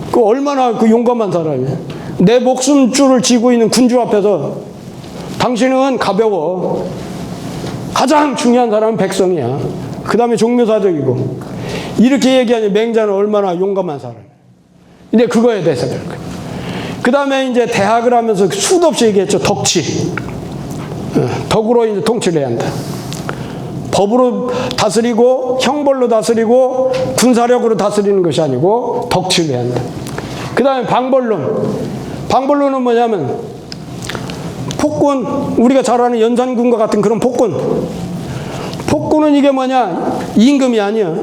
그 얼마나 그 용감한 사람이에요. 내 목숨줄을 쥐고 있는 군주 앞에서 당신은 가벼워. 가장 중요한 사람은 백성이야. 그 다음에 종묘사직이고. 이렇게 얘기하니 맹자는 얼마나 용감한 사람이에요. 근데 그거에 대해서 그럴 거예요. 그 다음에 이제 대학을 하면서 수도 없이 얘기했죠. 덕치. 덕으로 이제 통치를 해야 한다. 법으로 다스리고 형벌로 다스리고 군사력으로 다스리는 것이 아니고 덕치를 해야 한다. 그 다음에 방벌론. 방벌론은 뭐냐면 폭군, 우리가 잘 아는 연산군과 같은 그런 폭군. 폭군은 이게 뭐냐? 임금이 아니야.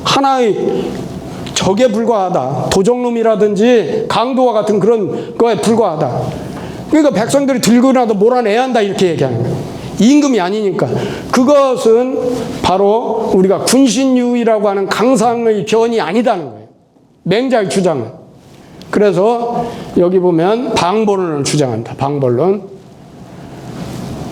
하나의 적에 불과하다. 도적놈이라든지 강도와 같은 그런 거에 불과하다. 그러니까 백성들이 들고 나도 몰아내야 한다 이렇게 얘기하는 거예요. 임금이 아니니까. 그것은 바로 우리가 군신유의라고 하는 강상의 견이 아니다는 거예요. 맹자의 주장은. 그래서 여기 보면 방벌론을 주장한다. 방벌론.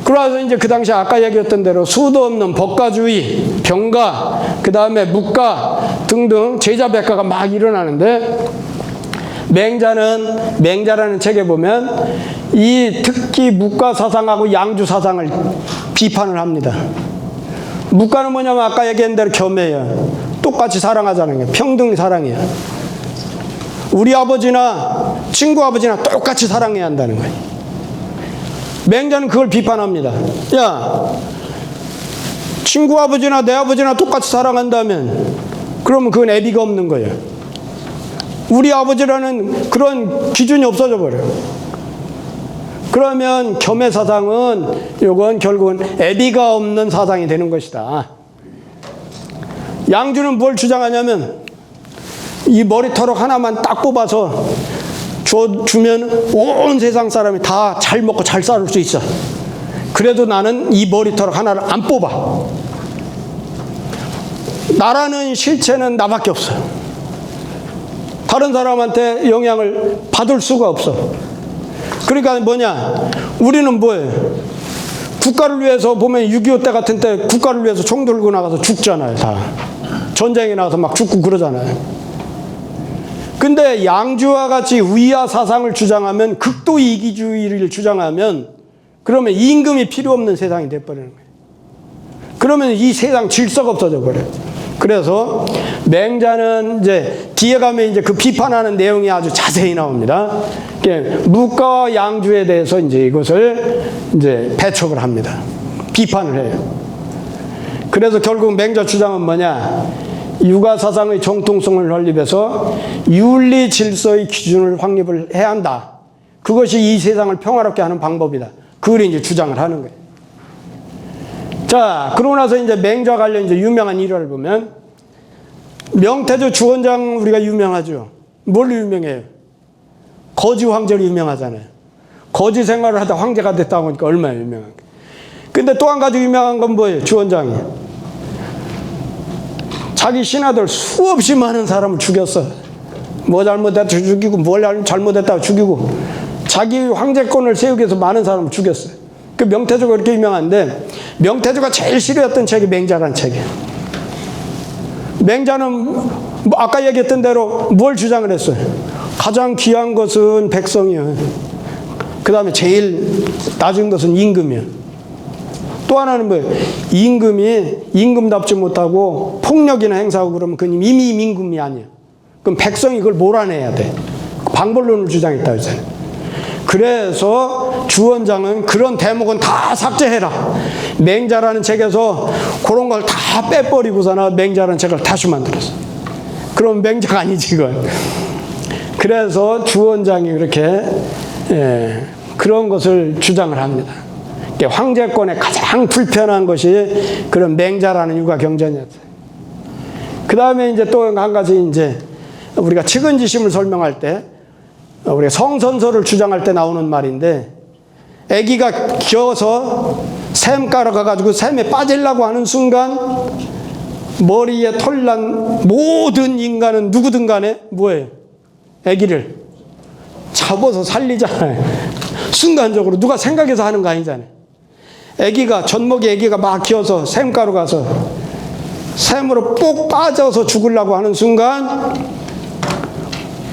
그래서 이제 그 당시 아까 얘기했던 대로 수도 없는 법가주의, 병가, 그 다음에 묵가 등등 제자백가가 막 일어나는데 맹자라는 책에 보면 이 특히 묵가 사상하고 양주 사상을 비판을 합니다. 묵가는 뭐냐면 아까 얘기한 대로 겸해요. 똑같이 사랑하자는 거예요. 평등 사랑이에요. 우리 아버지나 친구 아버지나 똑같이 사랑해야 한다는 거예요. 맹자는 그걸 비판합니다. 야, 친구 아버지나 내 아버지나 똑같이 사랑한다면 그러면 그건 애비가 없는 거예요. 우리 아버지라는 그런 기준이 없어져 버려요. 그러면 겸해 사상은 이건 결국은 애비가 없는 사상이 되는 것이다. 양주는 뭘 주장하냐면 이 머리털 하나만 딱 뽑아서 주면 온 세상 사람이 다 잘 먹고 잘 살 수 있어. 그래도 나는 이 머리털 하나를 안 뽑아. 나라는 실체는 나밖에 없어. 다른 사람한테 영향을 받을 수가 없어. 그러니까 뭐냐? 우리는 뭐예요? 국가를 위해서 보면 6.25 때 같은 때 국가를 위해서 총 들고 나가서 죽잖아요. 다. 전쟁에 나가서 막 죽고 그러잖아요. 근데 양주와 같이 위야 사상을 주장하면 극도 이기주의를 주장하면 그러면 임금이 필요 없는 세상이 돼버리는 거예요. 그러면 이 세상 질서가 없어져 버려요. 그래서 맹자는 이제 뒤에 가면 이제 그 비판하는 내용이 아주 자세히 나옵니다. 묵가와 양주에 대해서 이제 이것을 이제 배척을 합니다. 비판을 해요. 그래서 결국 맹자 주장은 뭐냐? 육아 사상의 정통성을 확립해서 윤리 질서의 기준을 확립을 해야 한다. 그것이 이 세상을 평화롭게 하는 방법이다. 그걸 이제 주장을 하는 거예요. 자, 그러고 나서 이제 맹자 관련 이제 유명한 일화를 보면 명태조 주원장 우리가 유명하죠. 뭘로 유명해요? 거지 황제로 유명하잖아요. 거지 생활을 하다 황제가 됐다고 하니까 얼마나 유명한 거예요. 근데 또 한 가지 유명한 건 뭐예요? 주원장이. 자기 신하들 수없이 많은 사람을 죽였어. 뭐 잘못했다 죽이고 뭘 잘못했다고 죽이고 자기 황제권을 세우기 위해서 많은 사람을 죽였어요. 그 명태조가 그렇게 유명한데 명태조가 제일 싫어했던 책이 맹자라는 책이에요. 맹자는 뭐 아까 얘기했던 대로 뭘 주장을 했어요? 가장 귀한 것은 백성이요. 그 다음에 제일 낮은 것은 임금이요. 또 하나는 뭐예요? 임금이 임금답지 못하고 폭력이나 행사하고 그러면 그건 이미 임금이 아니에요. 그럼 백성이 그걸 몰아내야 돼. 방벌론을 주장했다 했잖아요. 그래서 주원장은 그런 대목은 다 삭제해라. 맹자라는 책에서 그런 걸 다 빼버리고서나 맹자라는 책을 다시 만들었어. 그럼 맹자가 아니지 이건. 그래서 주원장이 그렇게 그런 것을 주장을 합니다. 황제권의 가장 불편한 것이 그런 맹자라는 육아 경전이었어요. 그 다음에 이제 또 한 가지 이제 우리가 측은지심을 설명할 때 우리가 성선설을 주장할 때 나오는 말인데, 아기가 기어서 샘 깔아 가가지고 샘에 빠지려고 하는 순간 머리에 털난 모든 인간은 누구든 간에 뭐예요? 아기를 잡아서 살리잖아요. 순간적으로 누가 생각해서 하는 거 아니잖아요. 아기가 젖먹이 아기가 막 기어서 샘가루 가서 샘으로 뽁 빠져서 죽으려고 하는 순간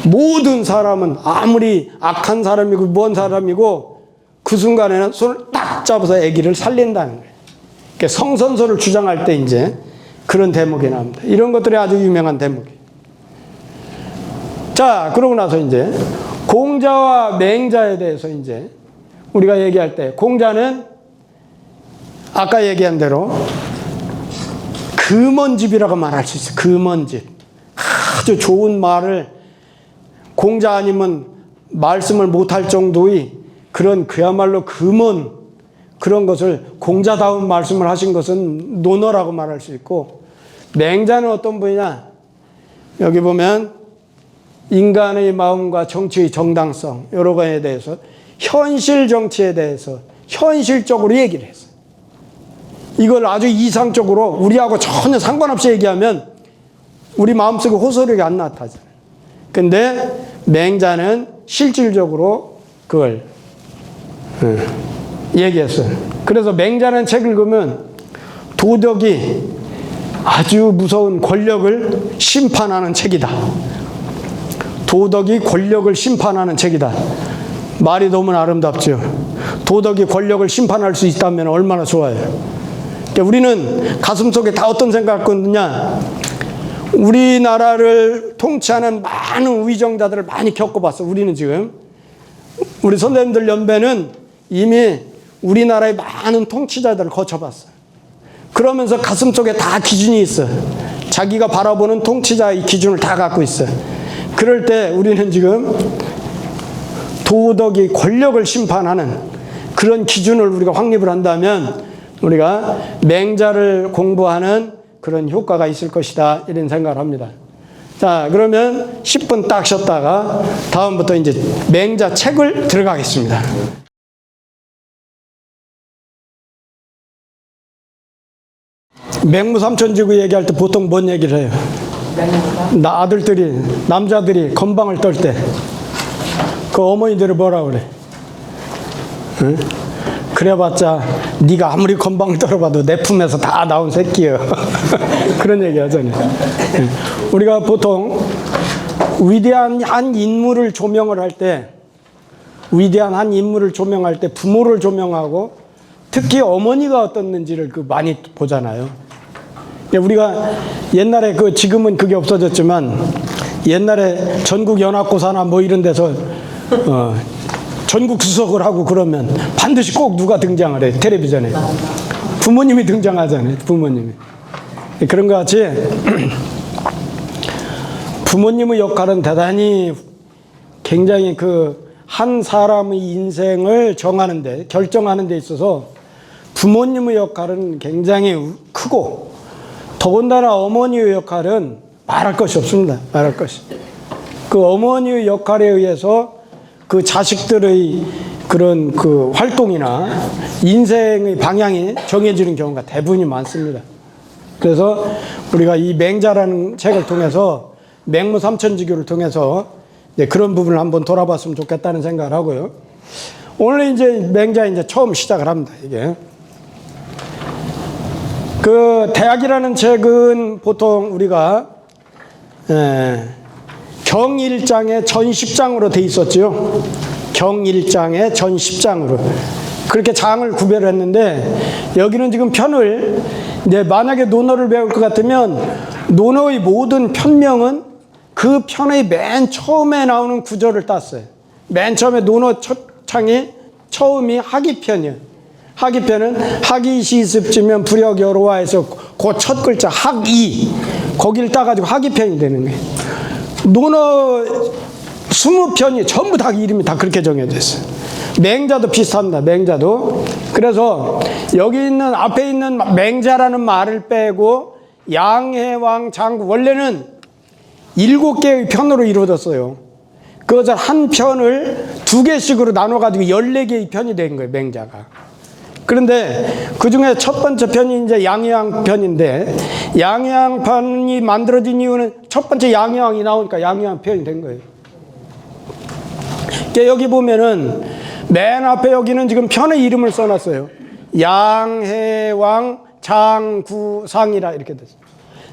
모든 사람은 아무리 악한 사람이고 뭔 사람이고 그 순간에는 손을 딱 잡아서 아기를 살린다는 거예요. 그러니까 성선설을 주장할 때 이제 그런 대목이 나옵니다. 이런 것들이 아주 유명한 대목이에요. 자, 그러고 나서 이제 공자와 맹자에 대해서 이제 우리가 얘기할 때, 공자는 아까 얘기한 대로 금언집이라고 말할 수 있어요. 금언집. 아주 좋은 말을 공자 아니면 말씀을 못할 정도의 그런 그야말로 금언, 그런 것을 공자다운 말씀을 하신 것은 논어라고 말할 수 있고, 맹자는 어떤 분이냐, 여기 보면 인간의 마음과 정치의 정당성 여러 가지에 대해서 현실 정치에 대해서 현실적으로 얘기를 했어요. 이걸 아주 이상적으로 우리하고 전혀 상관없이 얘기하면 우리 마음속에 호소력이 안 나타나잖아요. 근데 맹자는 실질적으로 그걸 얘기했어요. 그래서 맹자는 책을 읽으면 도덕이 아주 무서운 권력을 심판하는 책이다. 도덕이 권력을 심판하는 책이다. 말이 너무 아름답죠. 도덕이 권력을 심판할 수 있다면 얼마나 좋아요. 그러니까 우리는 가슴속에 다 어떤 생각을 갖느냐, 우리나라를 통치하는 많은 위정자들을 많이 겪어봤어. 우리는 지금 우리 선생님들 연배는 이미 우리나라의 많은 통치자들을 거쳐봤어요. 그러면서 가슴속에 다 기준이 있어. 자기가 바라보는 통치자의 기준을 다 갖고 있어요. 그럴 때 우리는 지금 도덕이 권력을 심판하는 그런 기준을 우리가 확립을 한다면 우리가 맹자를 공부하는 그런 효과가 있을 것이다, 이런 생각을 합니다. 자, 그러면 10분 딱 쉬었다가 다음부터 이제 맹자 책을 들어가겠습니다. 맹무삼천지구 얘기할 때 보통 뭔 얘기를 해요? 아들들이, 남자들이 건방을 떨 때 그 어머니들이 뭐라 그래? 응? 그래봤자 네가 아무리 건방을 떨어봐도 내 품에서 다 나온 새끼여. 그런 얘기 하잖아요. 우리가 보통 위대한 한 인물을 조명을 할 때, 위대한 한 인물을 조명할 때 부모를 조명하고 특히 어머니가 어떻는지를 많이 보잖아요. 우리가 옛날에 지금은 그게 없어졌지만 옛날에 전국연합고사나 뭐 이런 데서 전국 수석을 하고 그러면 반드시 꼭 누가 등장을 해, 텔레비전에. 부모님이 등장하잖아요, 부모님이. 그런 것 같이 부모님의 역할은 대단히 굉장히 한 사람의 인생을 정하는데, 결정하는 데 있어서 부모님의 역할은 굉장히 크고, 더군다나 어머니의 역할은 말할 것이 없습니다. 말할 것이. 그 어머니의 역할에 의해서 그 자식들의 그런 활동이나 인생의 방향이 정해지는 경우가 대부분이 많습니다. 그래서 우리가 이 맹자라는 책을 통해서, 맹무삼천지교를 통해서 그런 부분을 한번 돌아봤으면 좋겠다는 생각을 하고요. 오늘 이제 맹자 이제 처음 시작을 합니다. 이게 대학이라는 책은 보통 우리가 경1장에 전 10장으로 돼 있었죠. 경1장에 전 10장으로 그렇게 장을 구별했는데, 여기는 지금 편을 만약에 논어를 배울 것 같으면 논어의 모든 편명은 그 편의 맨 처음에 나오는 구절을 땄어요. 맨 처음에 논어 첫 창이 처음이 하기편이에요. 하기편은 하기 시습지면 불역 여로와에서 그 첫 글자 학이 거기를 따가지고 하기편이 되는 거예요. 논어 20편이 전부 다 이름이 다 그렇게 정해져 있어요. 맹자도 비슷합니다. 맹자도. 그래서 여기 있는 앞에 있는 맹자라는 말을 빼고 양해왕 장구 원래는 7개의 편으로 이루어졌어요. 그것을 한 편을 2개씩으로 나눠가지고 14개의 편이 된 거예요. 맹자가. 그런데 그 중에 첫 번째 편이 이제 양해왕 편인데 양해왕 편이 만들어진 이유는 첫 번째 양해왕이 나오니까 양해왕 편이 된 거예요. 여기 보면은 맨 앞에 여기는 지금 편의 이름을 써놨어요. 양해왕 장구상이라 이렇게 됐어요.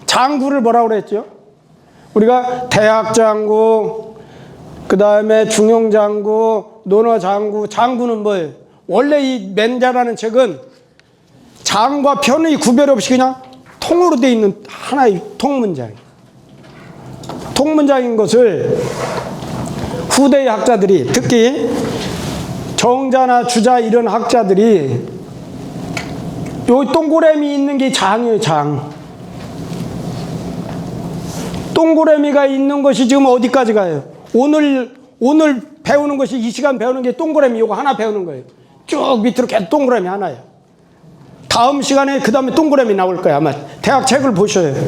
장구를 뭐라고 그랬죠? 우리가 대학장구, 그 다음에 중용장구, 논어장구, 장구는 뭐예요? 원래 이 맹자라는 책은 장과 편의 구별 없이 그냥 통으로 되어 있는 하나의 통문장이에요. 통문장인 것을 후대의 학자들이 특히 정자나 주자 이런 학자들이 요 동그라미 있는 게 장이에요. 장. 동그라미가 있는 것이 지금 어디까지 가요? 오늘 배우는 것이 이 시간 배우는 게 동그라미 요거 하나 배우는 거예요. 쭉 밑으로 계속 동그라미 하나예요. 다음 시간에 그 다음에 동그라미 나올 거예요. 아마 대학 책을 보셔야 해요.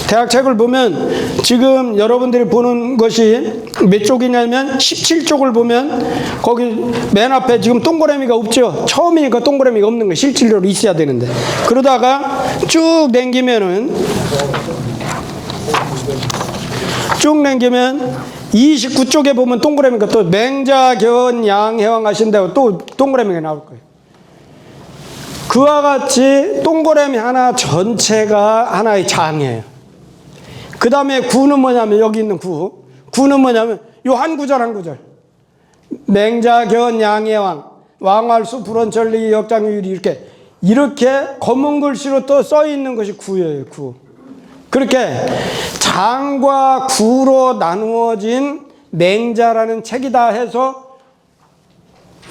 대학 책을 보면 지금 여러분들이 보는 것이 몇 쪽이냐면 17쪽을 보면 거기 맨 앞에 지금 동그라미가 없죠. 처음이니까 동그라미가 없는 거예요. 실질적으로 있어야 되는데. 그러다가 쭉 당기면 29쪽에 보면 동그라미가 또 맹자, 견, 양해왕 하신다고 또 동그라미가 나올 거예요. 그와 같이 동그라미 하나 전체가 하나의 장이에요. 그 다음에 구는 뭐냐면 여기 있는 구는 뭐냐면 요 한 구절 한 구절. 맹자, 견, 양해왕, 왕활수, 불원천리, 역장유리 이렇게 검은 글씨로 또 써 있는 것이 구예요. 구. 그렇게 장과 구로 나누어진 맹자라는 책이다 해서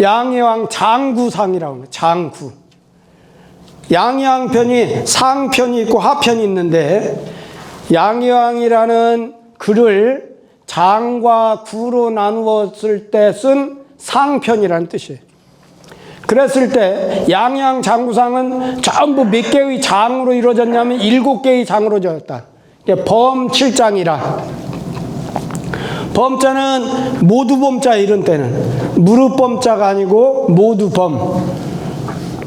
양해왕 장구상이라고 합니다. 장구. 양해왕 편이 상편이 있고 하편이 있는데 양해왕이라는 글을 장과 구로 나누었을 때 쓴 상편이라는 뜻이에요. 그랬을 때 양해왕 장구상은 전부 몇 개의 장으로 이루어졌냐면 7개의 장으로 이루어졌다. 범칠장이라. 범자는 모두 범자 이런 때는 무릎 범자가 아니고 모두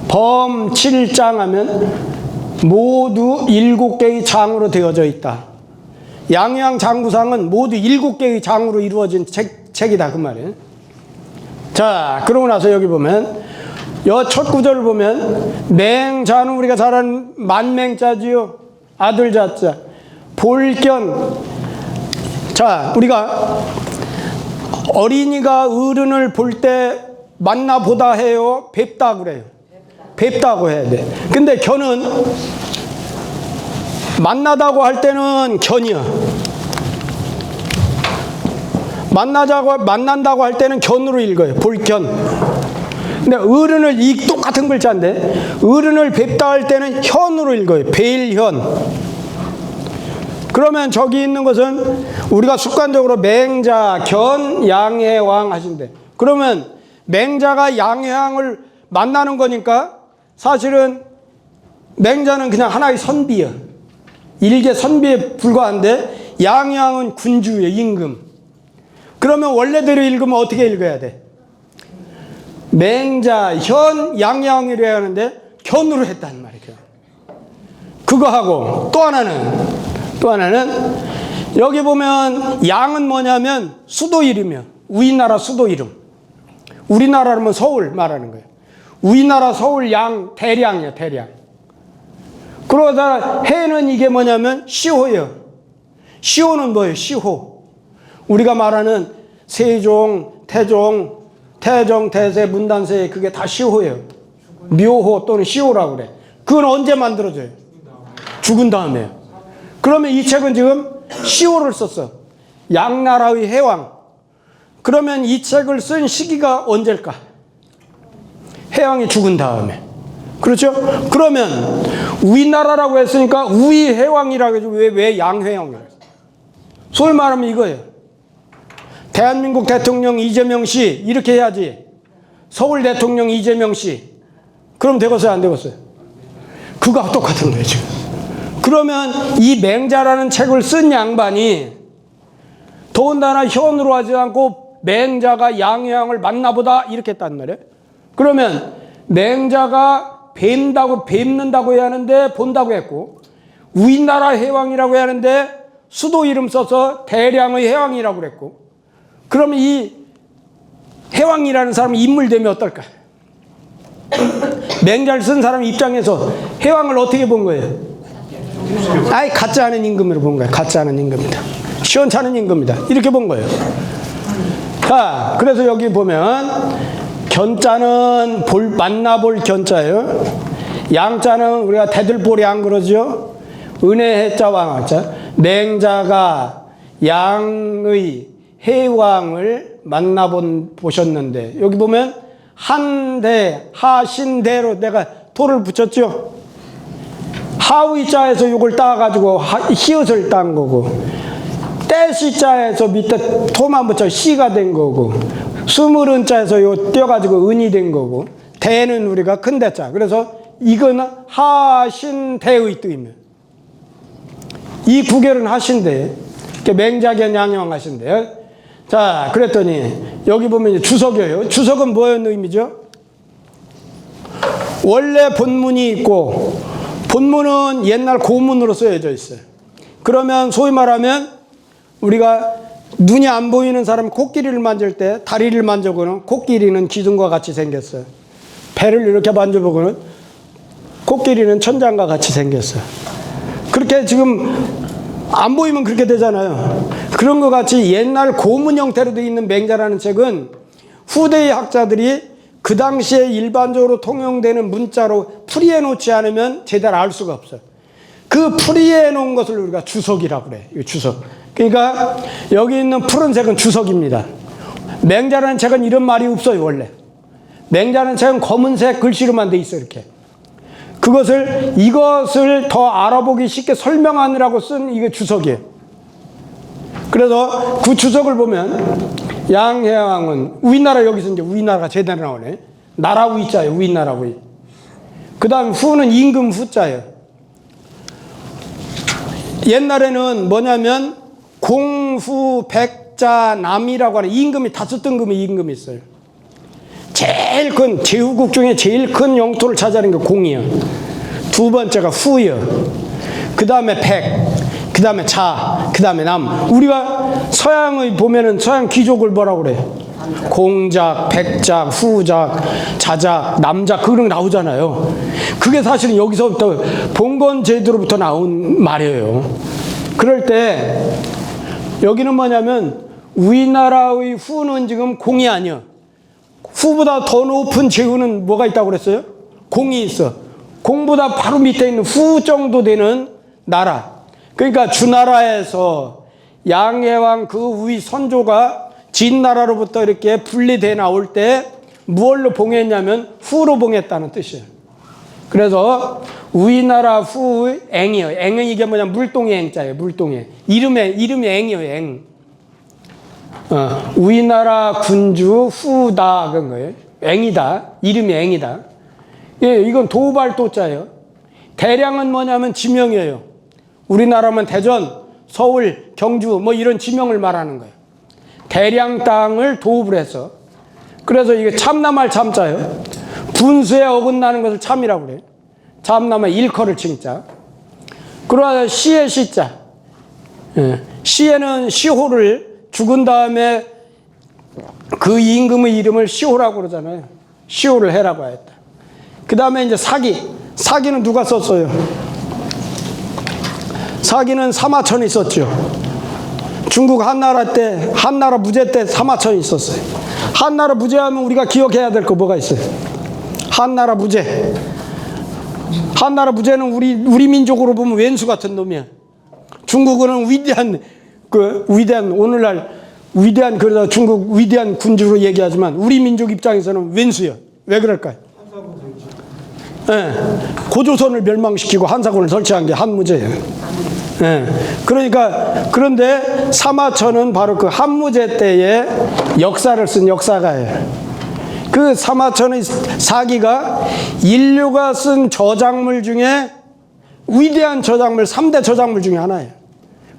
범칠장 하면 모두 7개의 장으로 되어져 있다. 양해왕 장구상은 모두 7개의 장으로 이루어진 책이다 그 말이에요. 자, 그러고 나서 여기 보면 여 첫 구절을 보면 맹자는 우리가 잘 아는 만맹자지요. 아들 자자. 볼견. 자, 우리가 어린이가 어른을 볼 때 만나보다 해요? 뵙다 그래요. 뵙다고 해야 돼. 근데 견은 만나다고 할 때는 견이야. 만난다고 할 때는 견으로 읽어요. 볼견. 근데 어른을 이 똑같은 글자인데 어른을 뵙다 할 때는 현으로 읽어요. 벨현. 그러면 저기 있는 것은 우리가 습관적으로 맹자, 견, 양해왕 하신대. 그러면 맹자가 양해왕을 만나는 거니까 사실은 맹자는 그냥 하나의 선비야. 일개 선비에 불과한데 양해왕은 군주예요. 임금. 그러면 원래대로 읽으면 어떻게 읽어야 돼? 맹자, 현, 양해왕이래야 하는데 견으로 했단 말이에요. 그거 하고 또 하나는 여기 보면 양은 뭐냐면 수도 이름이요. 우리나라 수도 이름. 우리나라라면 서울 말하는 거예요. 우리나라 서울 양 대량이에요. 대량. 그러다 해는 이게 뭐냐면 시호예요. 시호는 뭐예요? 시호. 우리가 말하는 세종, 태종, 태세, 문단세 그게 다 시호예요. 묘호 또는 시호라고 그래. 그건 언제 만들어져요? 죽은 다음에요. 그러면 이 책은 지금 시호를 썼어. 양나라의 해왕. 그러면 이 책을 쓴 시기가 언제일까? 해왕이 죽은 다음에. 그렇죠? 그러면 우리나라라고 했으니까 우리해왕이라고 해서 왜 양해왕이라고 했어요? 소위 말하면 이거예요. 대한민국 대통령 이재명 씨 이렇게 해야지. 서울 대통령 이재명 씨. 그럼 되겠어요? 안 되겠어요? 그거하고 똑같은 거예요 지금. 그러면 이 맹자라는 책을 쓴 양반이 더군다나 현으로 하지 않고 맹자가 양해왕을 만나보다 이렇게 했단 말이에요. 그러면 맹자가 뵙는다고 해야 하는데 본다고 했고, 우리나라 해왕이라고 해야 하는데 수도 이름 써서 대량의 해왕이라고 그랬고, 그러면 이 해왕이라는 사람이 인물되면 어떨까? 맹자를 쓴 사람 입장에서 해왕을 어떻게 본 거예요? 아예 같지 않은 임금으로 본 거예요. 같지 않은 임금이다. 시원찮은 임금이다. 이렇게 본 거예요. 자, 그래서 여기 보면 견자는 만나볼 견자예요. 양자는 우리가 대들보량 그러죠. 은혜해자 왕자. 맹자가 양의 해왕을 만나보셨는데, 여기 보면 한대, 하신대로 내가 도를 붙였죠. 하의자에서 요걸 따가지고 히읗을 딴 거고, 떼시자에서 밑에 토만 붙여 시가 된 거고, 스물은자에서 요 떼어가지고 은이 된 거고, 대는 우리가 큰 대자. 그래서 이거는 하신대의 뜻이면 이 구결은 하신대. 맹자견 양해왕 하신대. 자, 그랬더니 여기 보면 이제 주석이에요. 주석은 뭐의 의미죠? 원래 본문이 있고, 본문은 옛날 고문으로 쓰여져 있어요. 그러면 소위 말하면 우리가 눈이 안 보이는 사람이 코끼리를 만질 때 다리를 만져보고는 코끼리는 기둥과 같이 생겼어요. 배를 이렇게 만져보고는 코끼리는 천장과 같이 생겼어요. 그렇게 지금 안 보이면 그렇게 되잖아요. 그런 것 같이 옛날 고문 형태로 되어 있는 맹자라는 책은 후대의 학자들이 그 당시에 일반적으로 통용되는 문자로 풀이해 놓지 않으면 제대로 알 수가 없어요. 그 풀이해 놓은 것을 우리가 주석이라고 그래요. 주석. 그러니까 여기 있는 푸른색은 주석입니다. 맹자라는 책은 이런 말이 없어요, 원래. 맹자라는 책은 검은색 글씨로만 돼 있어요, 이렇게. 이것을 더 알아보기 쉽게 설명하느라고 쓴 이게 주석이에요. 그래서 그 주석을 보면 양해왕은 우리나라, 여기서 이제 우리나라가 제대로 나오네. 나라 우자예요, 우리나라 우. 그 다음 후는 임금 후자예요. 옛날에는 뭐냐면 공후 백자 남이라고 하는 임금이 5등급의 임금이 있어요. 제일 큰 제후국 중에 제일 큰 영토를 차지하는 게 공이요. 두 번째가 후요. 그 다음에 백, 그 다음에 자, 그 다음에 남. 우리가 서양의 보면은 서양 귀족을 뭐라고 그래요? 공작, 백작, 후작, 자작, 남작 그런 거 나오잖아요. 그게 사실은 여기서부터 봉건 제도로부터 나온 말이에요. 그럴 때 여기는 뭐냐면 우리나라의 후는 지금 공이 아니야. 후보다 더 높은 제후는 뭐가 있다고 그랬어요? 공이 있어. 공보다 바로 밑에 있는 후 정도 되는 나라. 그러니까 주나라에서 양해왕 그 위 선조가 진나라로부터 이렇게 분리돼 나올 때 무얼로 봉했냐면 후로 봉했다는 뜻이에요. 그래서 우리나라 후 앵이요. 앵은 이게 뭐냐면 물동의 앵자예요. 물동의. 이름이 앵이요. 앵. 우리나라 군주 후다 그런 거예요. 앵이다. 이름이 앵이다. 예, 이건 도발도자예요. 대량은 뭐냐면 지명이에요. 우리나라면 대전, 서울, 경주 뭐 이런 지명을 말하는 거예요. 대량 땅을 도읍을 해서. 그래서 이게 참남할 참자예요. 분수에 어긋나는 것을 참이라고 그래요. 참남의 일컬을 칭자. 그러나 시의 시자. 예, 시에는 시호를 죽은 다음에 그 임금의 이름을 시호라고 그러잖아요. 시호를 해라고 했다. 그 다음에 이제 사기. 사기는 누가 썼어요? 사기는 사마천이 썼죠. 중국 한나라 때, 한나라 무제 때 사마천이 있었어요. 한나라 무제하면 우리가 기억해야 될 거 뭐가 있어요? 한나라 무제. 한나라 무제는 우리 민족으로 보면 왼수 같은 놈이야. 중국어는 위대한 오늘날 위대한, 그러다 중국 위대한 군주로 얘기하지만 우리 민족 입장에서는 왼수요. 왜 그럴까요? 예, 고조선을 멸망시키고 한사군을 설치한 게 한무제예요. 예, 그러니까 그런데 사마천은 바로 그 한무제 때의 역사를 쓴 역사가예요. 그 사마천의 사기가 인류가 쓴 저작물 중에 위대한 저작물 3대 저작물 중에 하나예요.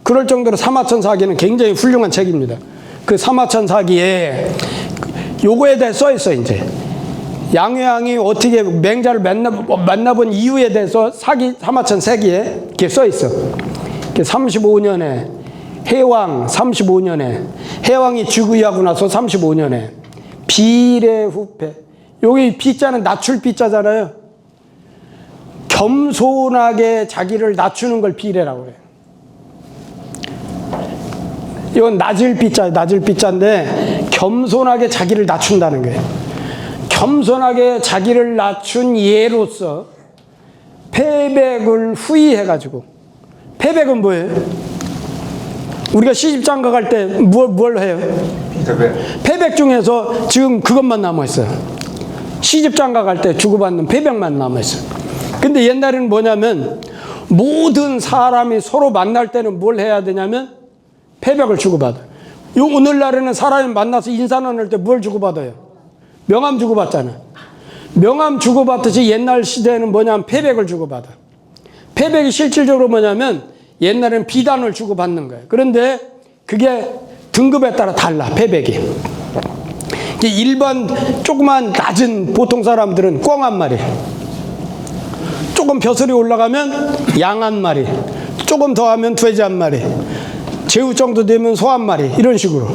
그럴 정도로 사마천 사기는 굉장히 훌륭한 책입니다. 그 사마천 사기에 요거에 대해 써 있어요. 이제 양회왕이 어떻게 맹자를 만나본 이유에 대해서 사마천 사기에 이렇게 써 있어. 35년에 해왕 35년에 해왕이 즉위하고 나서 35년에 비례후패, 여기 비자는 낮출 비자잖아요. 겸손하게 자기를 낮추는 걸 비례라고 그래요. 이건 낮을 비자인데 겸손하게 자기를 낮춘다는 거예요. 겸손하게 자기를 낮춘 예로서 패백을 후의해가지고, 패백은 뭐예요? 우리가 시집장가 갈 때 뭘 해요? 패백 중에서 지금 그것만 남아있어요. 시집장가 갈 때 주고받는 패백만 남아있어요. 근데 옛날에는 뭐냐면 모든 사람이 서로 만날 때는 뭘 해야 되냐면 패백을 주고받아요. 오늘날에는 사람이 만나서 인사 나눌 때 뭘 주고받아요? 명함 주고받잖아요. 명함 주고받듯이 옛날 시대에는 뭐냐면 패백을 주고받아요. 패백이 실질적으로 뭐냐면 옛날에는 비단을 주고받는 거예요. 그런데 그게 등급에 따라 달라, 패백이. 일반 조그만 낮은 보통 사람들은 꿩 한 마리, 조금 벼슬이 올라가면 양 한 마리, 조금 더 하면 돼지 한 마리, 제후 정도 되면 소 한 마리, 이런 식으로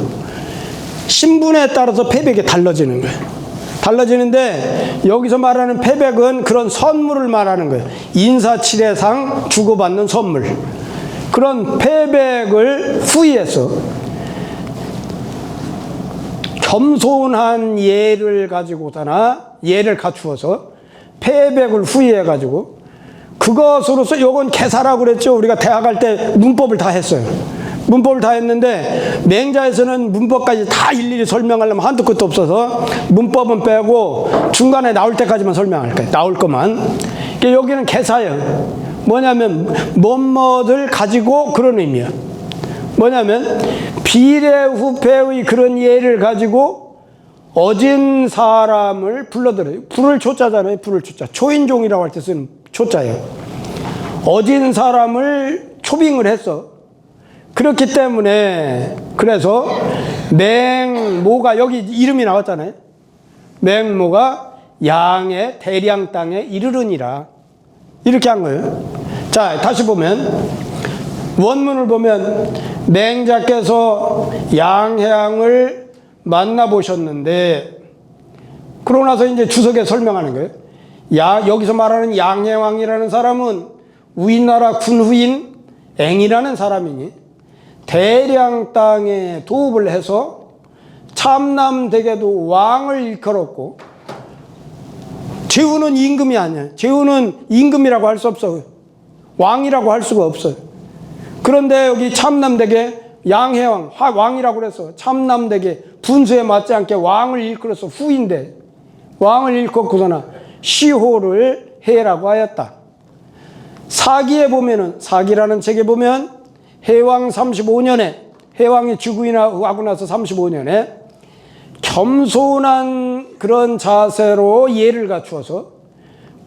신분에 따라서 패백이 달라지는 거예요. 달라지는데 여기서 말하는 패백은 그런 선물을 말하는 거예요. 인사치레상 주고받는 선물. 그런 패백을 후의해서 겸손한 예를 가지고서나 예를 갖추어서 패백을 후의해가지고 그것으로서 요건 개사라고 그랬죠. 우리가 대학 갈 때 문법을 다 했어요. 문법을 다 했는데 맹자에서는 문법까지 다 일일이 설명하려면 한두 끝도 없어서 문법은 빼고 중간에 나올 때까지만 설명할 거예요. 나올 것만. 여기는 개사예요. 뭐냐면 뭐뭐를 가지고 그런 의미야. 뭐냐면 비례후패의 그런 예를 가지고 어진 사람을 불러들어요. 불을 초자잖아요. 불을 초자. 초인종이라고 할 때 쓰는 초자예요. 어진 사람을 초빙을 했어. 그렇기 때문에 그래서 맹모가 여기 이름이 나왔잖아요. 맹모가 양의 대량 땅에 이르르니라. 이렇게 한 거예요. 자, 다시 보면 원문을 보면 맹자께서 양해왕을 만나보셨는데 그러고 나서 이제 주석에 설명하는 거예요. 여기서 말하는 양해왕이라는 사람은 우리나라 군후인 앵이라는 사람이니 대량 땅에 도읍을 해서 참남대계도 왕을 일컬었고, 제후는 임금이 아니에요. 제후는 임금이라고 할 수 없어요. 왕이라고 할 수가 없어요. 그런데 여기 참남대계 양해왕, 왕이라고 그래서 참남대계 분수에 맞지 않게 왕을 일컬어서 후인데 왕을 일컬고서나 시호를 해라고 하였다. 사기에 보면은, 사기라는 책에 보면 해왕 35년에 해왕이 즉위하고 나서 35년에 겸손한 그런 자세로 예를 갖추어서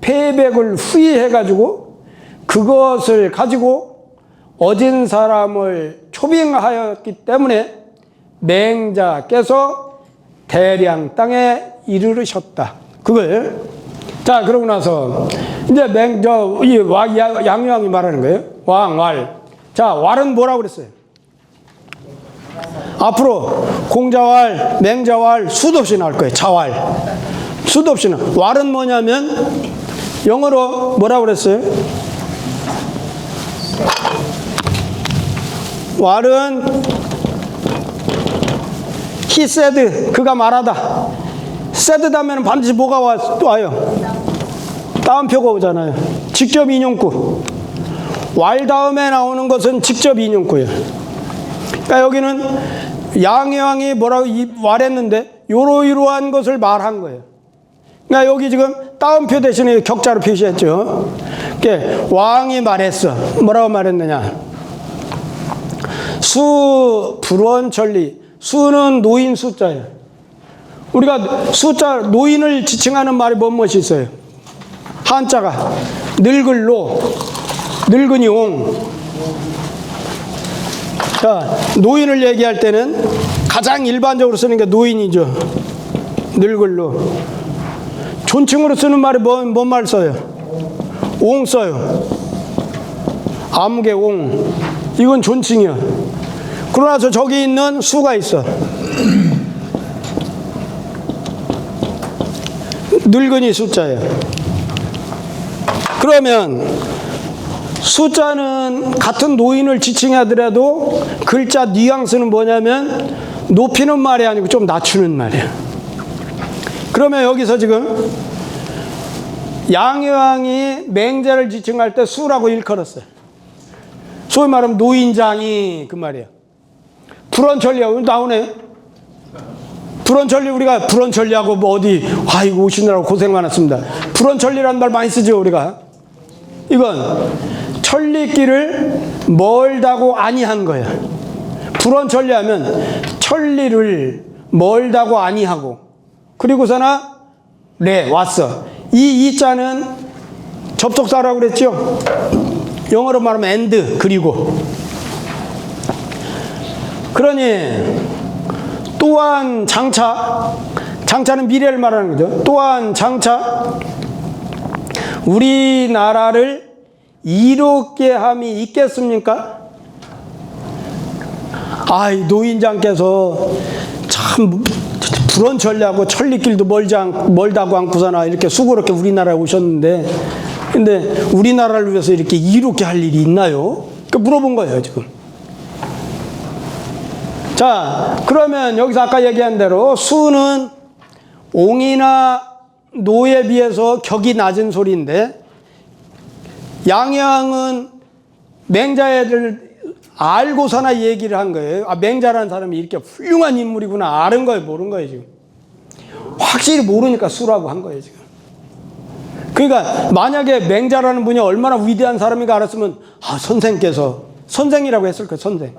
패백을 후의해가지고 그것을 가지고 어진 사람을 초빙하였기 때문에 맹자께서 대량 땅에 이르르셨다. 그걸. 자, 그러고 나서 이제 양유왕이 말하는 거예요. 왕. 자, 왈은 뭐라고 그랬어요? 앞으로 공자왈, 맹자왈 수도 없이 나올 거예요. 자왈. 수도 없이 나올. 왈은 뭐냐면 영어로 뭐라고 그랬어요? 왈은 he said, 그가 말하다. said 다음에는 반드시 뭐가 와요? 따옴표가 오잖아요. 직접 인용구. 왈 다음에 나오는 것은 직접 인용구예요. 그러니까 여기는 양왕이 뭐라고 말했는데 이러이러한 것을 말한 거예요. 그러니까 여기 지금 따옴표 대신에 격자로 표시했죠. 왕이 말했어. 뭐라고 말했느냐? 수 불원천리. 수는 노인 수자예요. 우리가 숫자 노인을 지칭하는 말이 무엇이 있어요? 한자가 늙을 노, 늙은이 옹. 자, 노인을 얘기할 때는 가장 일반적으로 쓰는 게 노인이죠. 늙을 노. 존칭으로 쓰는 말이 뭔 말 써요? 옹 써요. 아무개 옹. 이건 존칭이야. 그러나서 저기 있는 수가 있어. 늙은이 숫자예요. 그러면 숫자는 같은 노인을 지칭하더라도 글자 뉘앙스는 뭐냐면 높이는 말이 아니고 좀 낮추는 말이에요. 그러면 여기서 지금 양의왕이 맹자를 지칭할 때 수라고 일컬었어요. 소위 말하면 노인장이 그 말이에요. 불원천리하고 나오네. 불원천리 우리가 불원천리하고 뭐 어디 아이고 오시느라고 고생 많았습니다. 불원천리라는 말 많이 쓰죠 우리가. 이건 천리길을 멀다고 아니한 거예요. 불원천리하면 천리를 멀다고 아니하고 그리고서나 네 왔어. 이 자는 접속사라고 그랬죠. 영어로 말하면 and 그리고. 그러니 또한 장차는 미래를 말하는 거죠. 또한 장차 우리나라를 이롭게 함이 있겠습니까? 아이 노인장께서 참 불원천리하고 천리길도 멀다고 않고서나 이렇게 수고롭게 우리나라에 오셨는데 근데 우리나라를 위해서 이렇게 이롭게 할 일이 있나요? 물어본 거예요 지금. 자, 그러면 여기서 아까 얘기한 대로 수는 옹이나 노에 비해서 격이 낮은 소리인데 양양은 맹자애들 알고서나 얘기를 한 거예요. 아, 맹자라는 사람이 이렇게 훌륭한 인물이구나. 아는 거예요, 모르는 거예요, 지금. 확실히 모르니까 수라고 한 거예요, 지금. 그러니까 만약에 맹자라는 분이 얼마나 위대한 사람인가 알았으면 아, 선생께서 선생이라고 했을 거예요, 선생.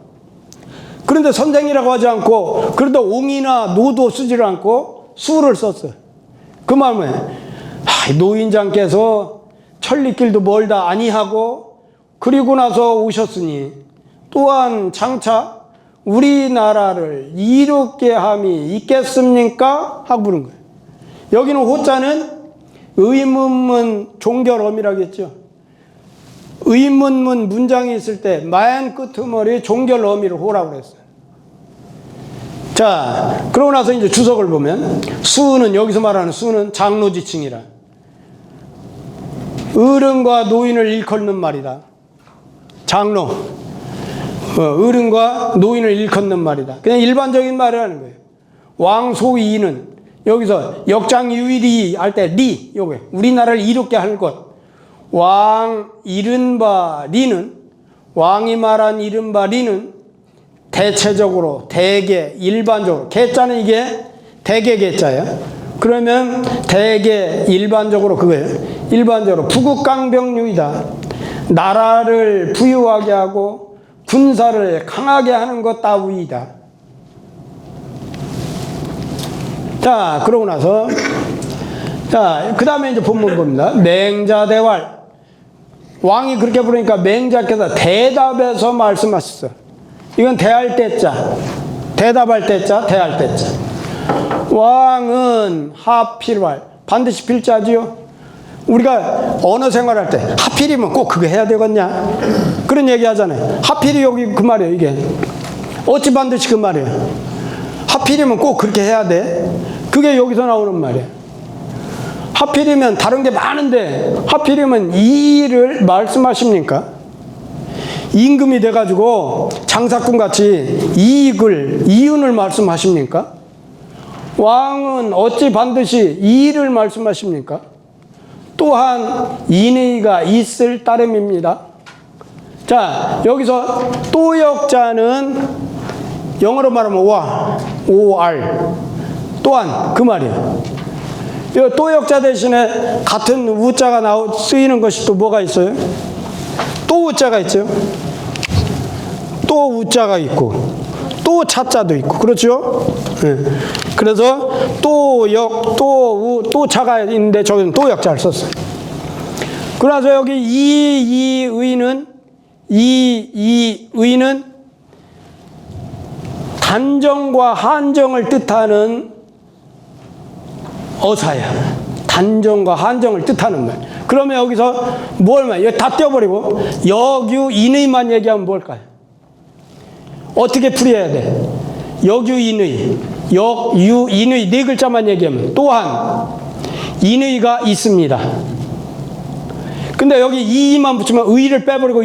그런데 선생이라고 하지 않고 그런데 옹이나 노도 쓰지를 않고 수를 썼어요. 그 마음에 노인장께서 천리길도 멀다 아니하고 그리고 나서 오셨으니 또한 장차 우리나라를 이롭게 함이 있겠습니까? 하고 부른 거예요. 여기는 호자는 의문문 종결어미라고 했죠. 의문문 문장이 있을 때 맨 끄트머리 종결어미를 호라고 그랬어요. 자, 그러고 나서 이제 주석을 보면 수는 여기서 말하는 수는 장로지칭이라 어른과 노인을 일컫는 말이다. 장로, 어른과 노인을 일컫는 말이다. 그냥 일반적인 말을 하는 거예요. 왕소이는 여기서 역장유일이 할 때 리, 요게 우리나라를 이롭게 할 것. 왕 이른바 리는 왕이 말한 이른바 리는 대체적으로 대개 일반적으로 개자는 이게 대개 개자예요. 그러면 대개 일반적으로 그거예요. 일반적으로 부국강병류이다. 나라를 부유하게 하고 군사를 강하게 하는 것 따위이다. 자, 그러고 나서 자, 그 다음에 이제 본문 봅니다. 맹자대활. 왕이 그렇게 부르니까 맹자께서 대답해서 말씀하셨어. 이건 대할 때자. 대답할 때자, 대할 때자. 왕은 하필왈. 반드시 필자지요. 우리가 언어 생활할 때 하필이면 꼭 그거 해야 되겠냐? 그런 얘기 하잖아요. 하필이 여기 그 말이에요, 이게. 어찌 반드시 그 말이에요. 하필이면 꼭 그렇게 해야 돼. 그게 여기서 나오는 말이에요. 하필이면 다른 게 많은데 하필이면 이 일을 말씀하십니까? 임금이 돼가지고 장사꾼 같이 이윤을 말씀하십니까? 왕은 어찌 반드시 이 일을 말씀하십니까? 또한 인의가 있을 따름입니다. 자, 여기서 또역자는 영어로 말하면 OR. 또한 그 말이에요. 이 또역자 대신에 같은 우자가 쓰이는 것이 또 뭐가 있어요? 또 우자가 있죠. 또 우자가 있고 또 차자도 있고 그렇죠? 네. 그래서 또역, 또우, 또 자가 있는데 저기는 또역자를 썼어요. 그래서 여기 의는 단정과 한정을 뜻하는 어사야. 단정과 한정을 뜻하는 말. 그러면 여기서 뭘 말? 이거 다 떼어버리고 역유인의만 얘기하면 뭘까요? 어떻게 풀이해야 돼? 역유인의, 역유인의 네 글자만 얘기하면 또한 인의가 있습니다. 근데 여기 이만 붙이면 의를 빼버리고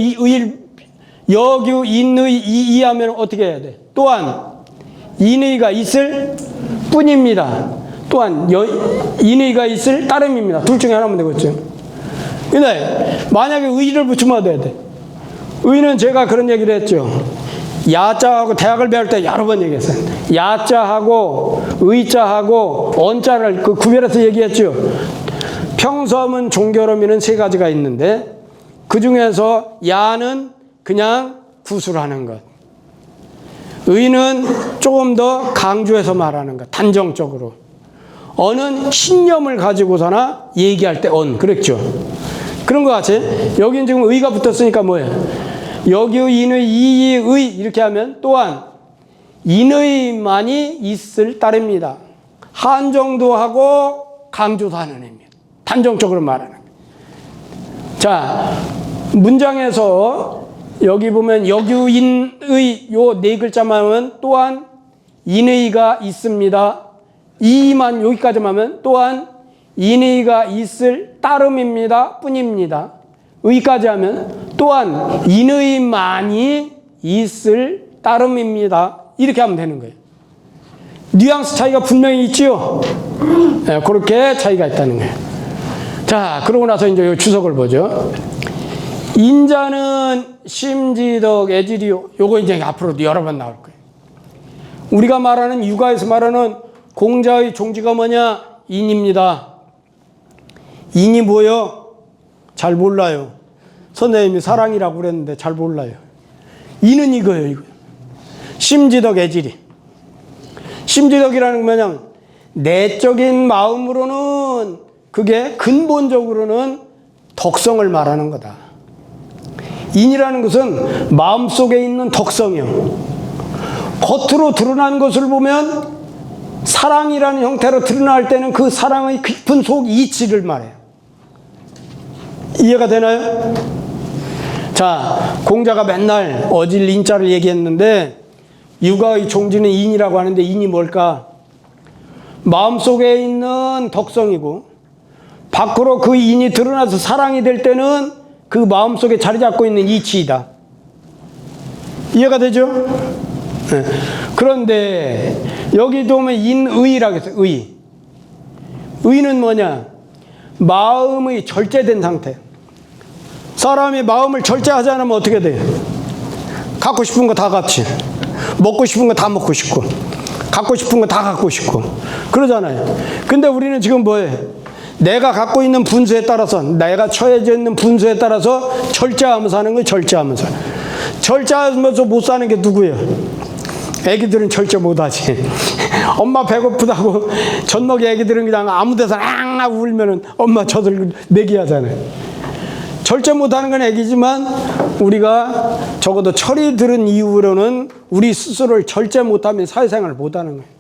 역유인의 이하면 어떻게 해야 돼? 또한 인의가 있을 뿐입니다. 또한 인의가 있을 따름입니다. 둘 중에 하나면 되겠죠. 근데 만약에 의를 붙이면 어떻게 해야 돼? 의는 제가 그런 얘기를 했죠. 야자하고 대학을 배울 때 여러 번 얘기했어요. 야자하고 의자하고 언자를 구별해서 얘기했죠. 평서문, 종결어미는 세 가지가 있는데 그 중에서 야는 그냥 구술하는 것. 의는 조금 더 강조해서 말하는 것. 단정적으로. 언은 신념을 가지고서나 얘기할 때 언. 그랬죠. 그런 것 같이 여긴 지금 의가 붙었으니까 뭐예요? 역유인의 이의 이렇게 하면 또한 인의만이 있을 따릅니다. 한정도 하고 강조도 하는 의미입니다. 단정적으로 말하는 거예요. 자, 문장에서 여기 보면 역유인의 요 네 글자만 하면 또한 인의가 있습니다. 이만 여기까지만 하면 또한 인의가 있을 따름입니다. 뿐입니다. 의까지 하면 또한 인의만이 있을 따름입니다. 이렇게 하면 되는 거예요. 뉘앙스 차이가 분명히 있지요. 네, 그렇게 차이가 있다는 거예요. 자, 그러고 나서 이제 주석을 보죠. 인자는 심지덕 애지리요. 요거 이제 앞으로도 여러 번 나올 거예요. 우리가 말하는 육아에서 말하는 공자의 종지가 뭐냐? 인입니다. 인이 뭐요? 잘 몰라요. 선생님이 사랑이라고 그랬는데 잘 몰라요. 인은 이거예요, 이거. 심지덕 애지리. 심지덕이라는 건 뭐냐면 내적인 마음으로는 그게 근본적으로는 덕성을 말하는 거다. 인이라는 것은 마음속에 있는 덕성이요. 겉으로 드러나는 것을 보면 사랑이라는 형태로 드러날 때는 그 사랑의 깊은 속 이치를 말해요. 이해가 되나요? 자, 공자가 맨날 어질 인자를 얘기했는데 육아의 종지는 인이라고 하는데 인이 뭘까? 마음속에 있는 덕성이고 밖으로 그 인이 드러나서 사랑이 될 때는 그 마음속에 자리 잡고 있는 이치이다. 이해가 되죠? 네. 그런데 여기도 보면 인의라고 했어요. 의. 의는 뭐냐? 마음의 절제된 상태. 사람이 마음을 절제하지 않으면 어떻게 돼요? 갖고 싶은 거 다 갖지. 먹고 싶은 거 다 먹고 싶고. 갖고 싶은 거 다 갖고 싶고. 그러잖아요. 근데 우리는 지금 뭐예요? 내가 갖고 있는 분수에 따라서, 내가 처해져 있는 분수에 따라서 절제하면서 사는 거예요. 절제하면서. 절제하면서 못 사는 게 누구예요? 애기들은 절제 못하지. 엄마 배고프다고 젖먹이 애기들은 그냥 아무 데서 앙 울면은 엄마 저들 내기하잖아요. 절제 못하는 건 애기지만 우리가 적어도 철이 들은 이후로는 우리 스스로를 절제 못하면 사회생활을 못하는 거예요.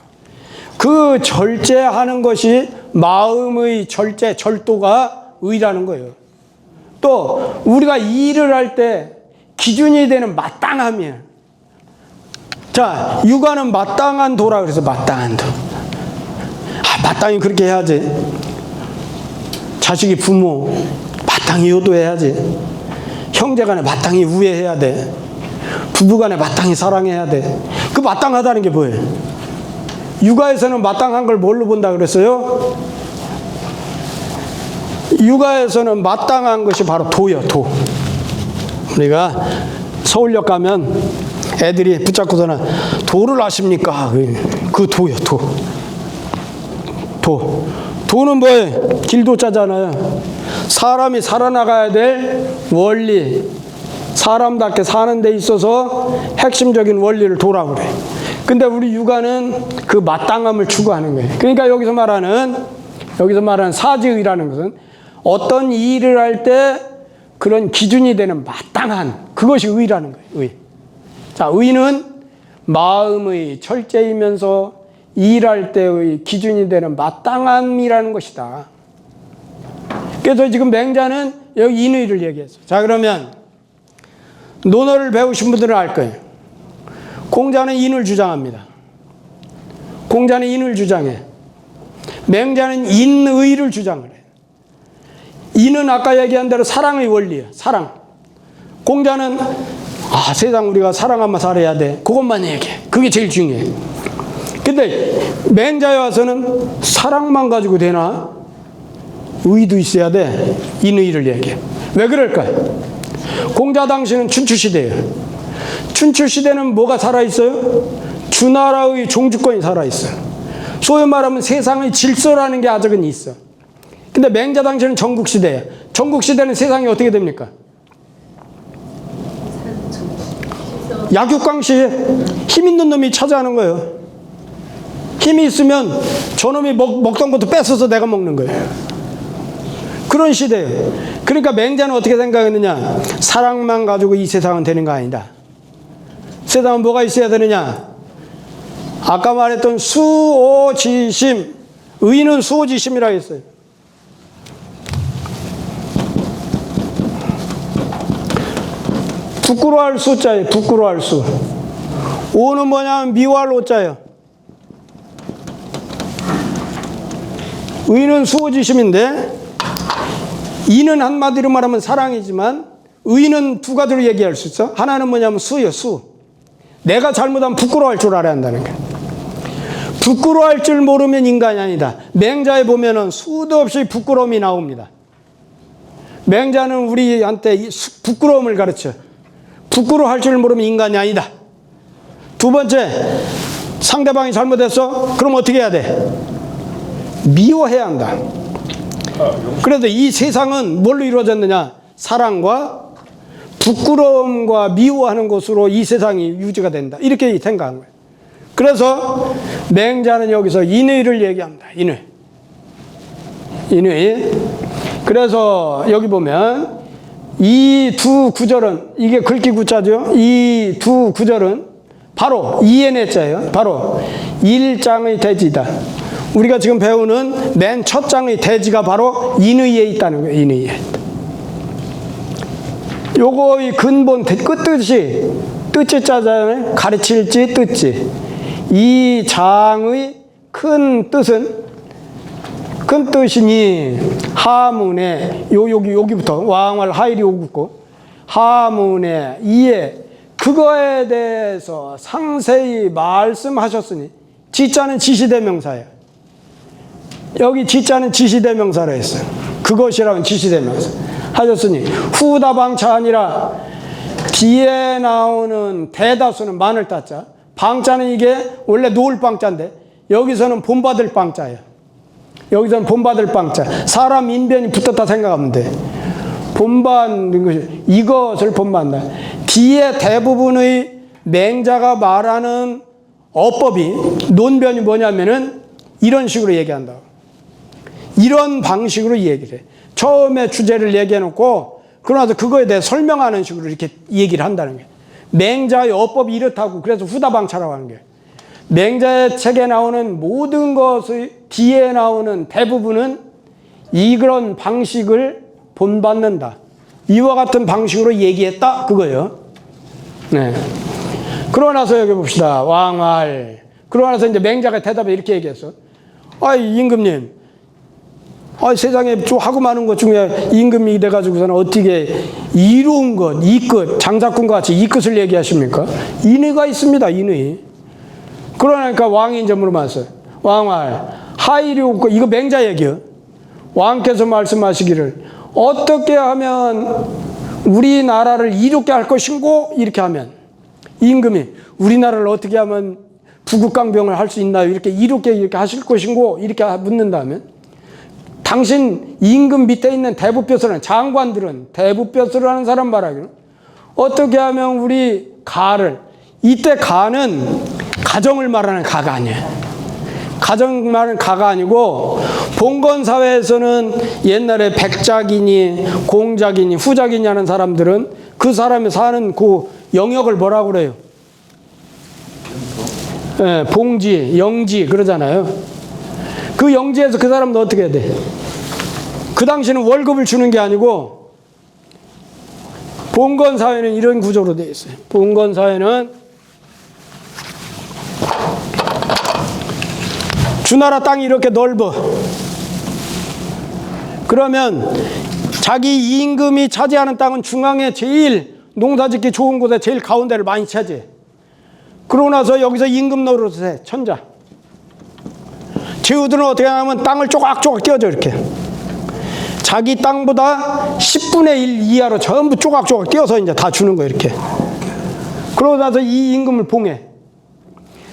그 절제하는 것이 마음의 절제, 절도가 의라는 거예요. 또 우리가 일을 할 때 기준이 되는 마땅함이에요. 자, 육아는 마땅한 도라 그래서 마땅한 도. 마땅히 그렇게 해야지. 자식이 부모 마땅히 효도해야지. 형제간에 마땅히 우애해야 돼. 부부간에 마땅히 사랑해야 돼. 그 마땅하다는 게 뭐예요? 육아에서는 마땅한 걸 뭘로 본다 그랬어요? 육아에서는 마땅한 것이 바로 도요, 도. 우리가 서울역 가면 애들이 붙잡고서는 도를 아십니까? 그 도요, 도. 도는 뭐예요? 길도자잖아요. 사람이 살아나가야 될 원리, 사람답게 사는 데 있어서 핵심적인 원리를 도라고 그래. 근데 우리 육아는 그 마땅함을 추구하는 거예요. 그러니까 여기서 말하는 사지의라는 것은 어떤 일을 할 때 그런 기준이 되는 마땅한, 그것이 의라는 거예요. 의. 자, 의는 마음의 철저이면서 일할 때의 기준이 되는 마땅함이라는 것이다. 그래서 지금 맹자는 여기 인의를 얘기했어요. 자, 그러면 논어를 배우신 분들은 알 거예요. 공자는 인을 주장합니다. 공자는 인을 주장해. 맹자는 인의를 주장을 해요. 인은 아까 얘기한 대로 사랑의 원리예요. 사랑. 공자는 세상 우리가 사랑하면 살아야 돼. 그것만 얘기해. 그게 제일 중요해. 근데 맹자에 와서는 사랑만 가지고 되나? 의도 있어야 돼. 인의를 얘기해. 왜 그럴까요? 공자 당시는 춘추시대예요. 춘추시대는 뭐가 살아있어요? 주나라의 종주권이 살아있어요. 소위 말하면 세상의 질서라는 게 아직은 있어. 근데 맹자 당시는 전국시대예요. 전국시대는 세상이 어떻게 됩니까? 약육강시에 힘 있는 놈이 차지하는 거예요. 힘이 있으면 저놈이 먹던 것도 뺏어서 내가 먹는 거예요. 그런 시대예요. 그러니까 맹자는 어떻게 생각했느냐? 사랑만 가지고 이 세상은 되는 거 아니다. 세상은 뭐가 있어야 되느냐? 아까 말했던 수오지심. 의는 수오지심이라고 했어요. 부끄러워할 수자예요. 부끄러워할 수. 오는 뭐냐면 미워할 오자예요. 의는 수오지심인데 이는 한마디로 말하면 사랑이지만 의는 두 가지로 얘기할 수 있어. 하나는 뭐냐면 수예요. 수. 내가 잘못하면 부끄러워할 줄 알아야 한다는 거예요. 부끄러워할 줄 모르면 인간이 아니다. 맹자에 보면은 수도 없이 부끄러움이 나옵니다. 맹자는 우리한테 부끄러움을 가르쳐. 부끄러워할 줄 모르면 인간이 아니다. 두 번째, 상대방이 잘못했어? 그럼 어떻게 해야 돼? 미워해야 한다. 그래서 이 세상은 뭘로 이루어졌느냐? 사랑과 부끄러움과 미워하는 것으로 이 세상이 유지가 된다. 이렇게 생각한 거예요. 그래서 맹자는 여기서 인의를 얘기합니다. 인의. 그래서 여기 보면 이 두 구절은, 이게 글귀 구자죠. 이 두 구절은 바로 이해내자예요. 바로 1장의 대지다. 우리가 지금 배우는 맨 첫 장의 대지가 바로 인의에 있다는 거예요. 인의에. 요거의 근본 끝뜻이 뜻지 짜잖아요. 가르칠지 뜻지. 이 장의 큰 뜻이니 하문에 여기부터 왕활 하일이 오고 하문에 이에 그거에 대해서 상세히 말씀하셨으니 지자는 지시대명사예요. 여기 지자는 지시대명사라 했어요. 그것이라면 지시대명사 하셨으니 후다방차 아니라 뒤에 나오는 대다수는 많을 따자. 방자는 이게 원래 놓을 방자인데 여기서는 본받을 방자예요. 여기서는 본받을 방자. 사람 인변이 붙었다 생각하면 돼. 본받는 것이 이것을 본받는다. 뒤에 대부분의 맹자가 말하는 어법이 논변이 뭐냐면은 이런 식으로 얘기한다. 이런 방식으로 얘기를 해. 처음에 주제를 얘기해놓고 그러나서 그거에 대해 설명하는 식으로 이렇게 얘기를 한다는 거예요. 맹자의 어법이 이렇다고 그래서 후다방차라고 하는 거예요. 맹자의 책에 나오는 모든 것의 뒤에 나오는 대부분은 이런 방식을 본받는다. 이와 같은 방식으로 얘기했다. 그거예요. 네. 그러고 나서 여기 봅시다. 왕활. 그러고 나서 이제 맹자가 대답에 이렇게 얘기했어. 임금님. 세상에 좀 하고 많은 것 중에 임금이 돼가지고서는 어떻게 이로운 것, 이끝, 장사꾼과 같이 이끝을 얘기하십니까? 인의가 있습니다. 인의. 그러니까 왕이 이제 물어봤어요. 왕활, 하일이 없고, 이거 맹자 얘기요. 왕께서 말씀하시기를 어떻게 하면 우리나라를 이롭게 할 것인고 이렇게 하면 임금이 우리나라를 어떻게 하면 부국강병을 할 수 있나요? 이렇게 하실 것인고 이렇게 묻는다면 당신 임금 밑에 있는 대부뼈스라는 장관들은 대부뼈스라는 사람 말하기는 어떻게 하면 우리 가를 이때 가는 가정을 말하는 가가 아니에요. 가정 말하는 가가 아니고 봉건사회에서는 옛날에 백작이니 공작이니 후작이니 하는 사람들은 그 사람이 사는 그 영역을 뭐라고 그래요? 예, 봉지, 영지 그러잖아요. 그 영지에서 그 사람도 어떻게 해야 돼? 그 당시는 월급을 주는 게 아니고 봉건사회는 이런 구조로 되어 있어요. 봉건사회는 주나라 땅이 이렇게 넓어. 그러면 자기 임금이 차지하는 땅은 중앙에 제일 농사짓기 좋은 곳에 제일 가운데를 많이 차지해. 그러고 나서 여기서 임금 노릇을 해. 천자. 제후들은 어떻게 하냐면 땅을 조각조각 띄워줘 이렇게. 자기 땅보다 10분의 1 이하로 전부 조각조각 띄워서 이제 다 주는 거예요 이렇게. 그러고 나서 이 임금을 봉해.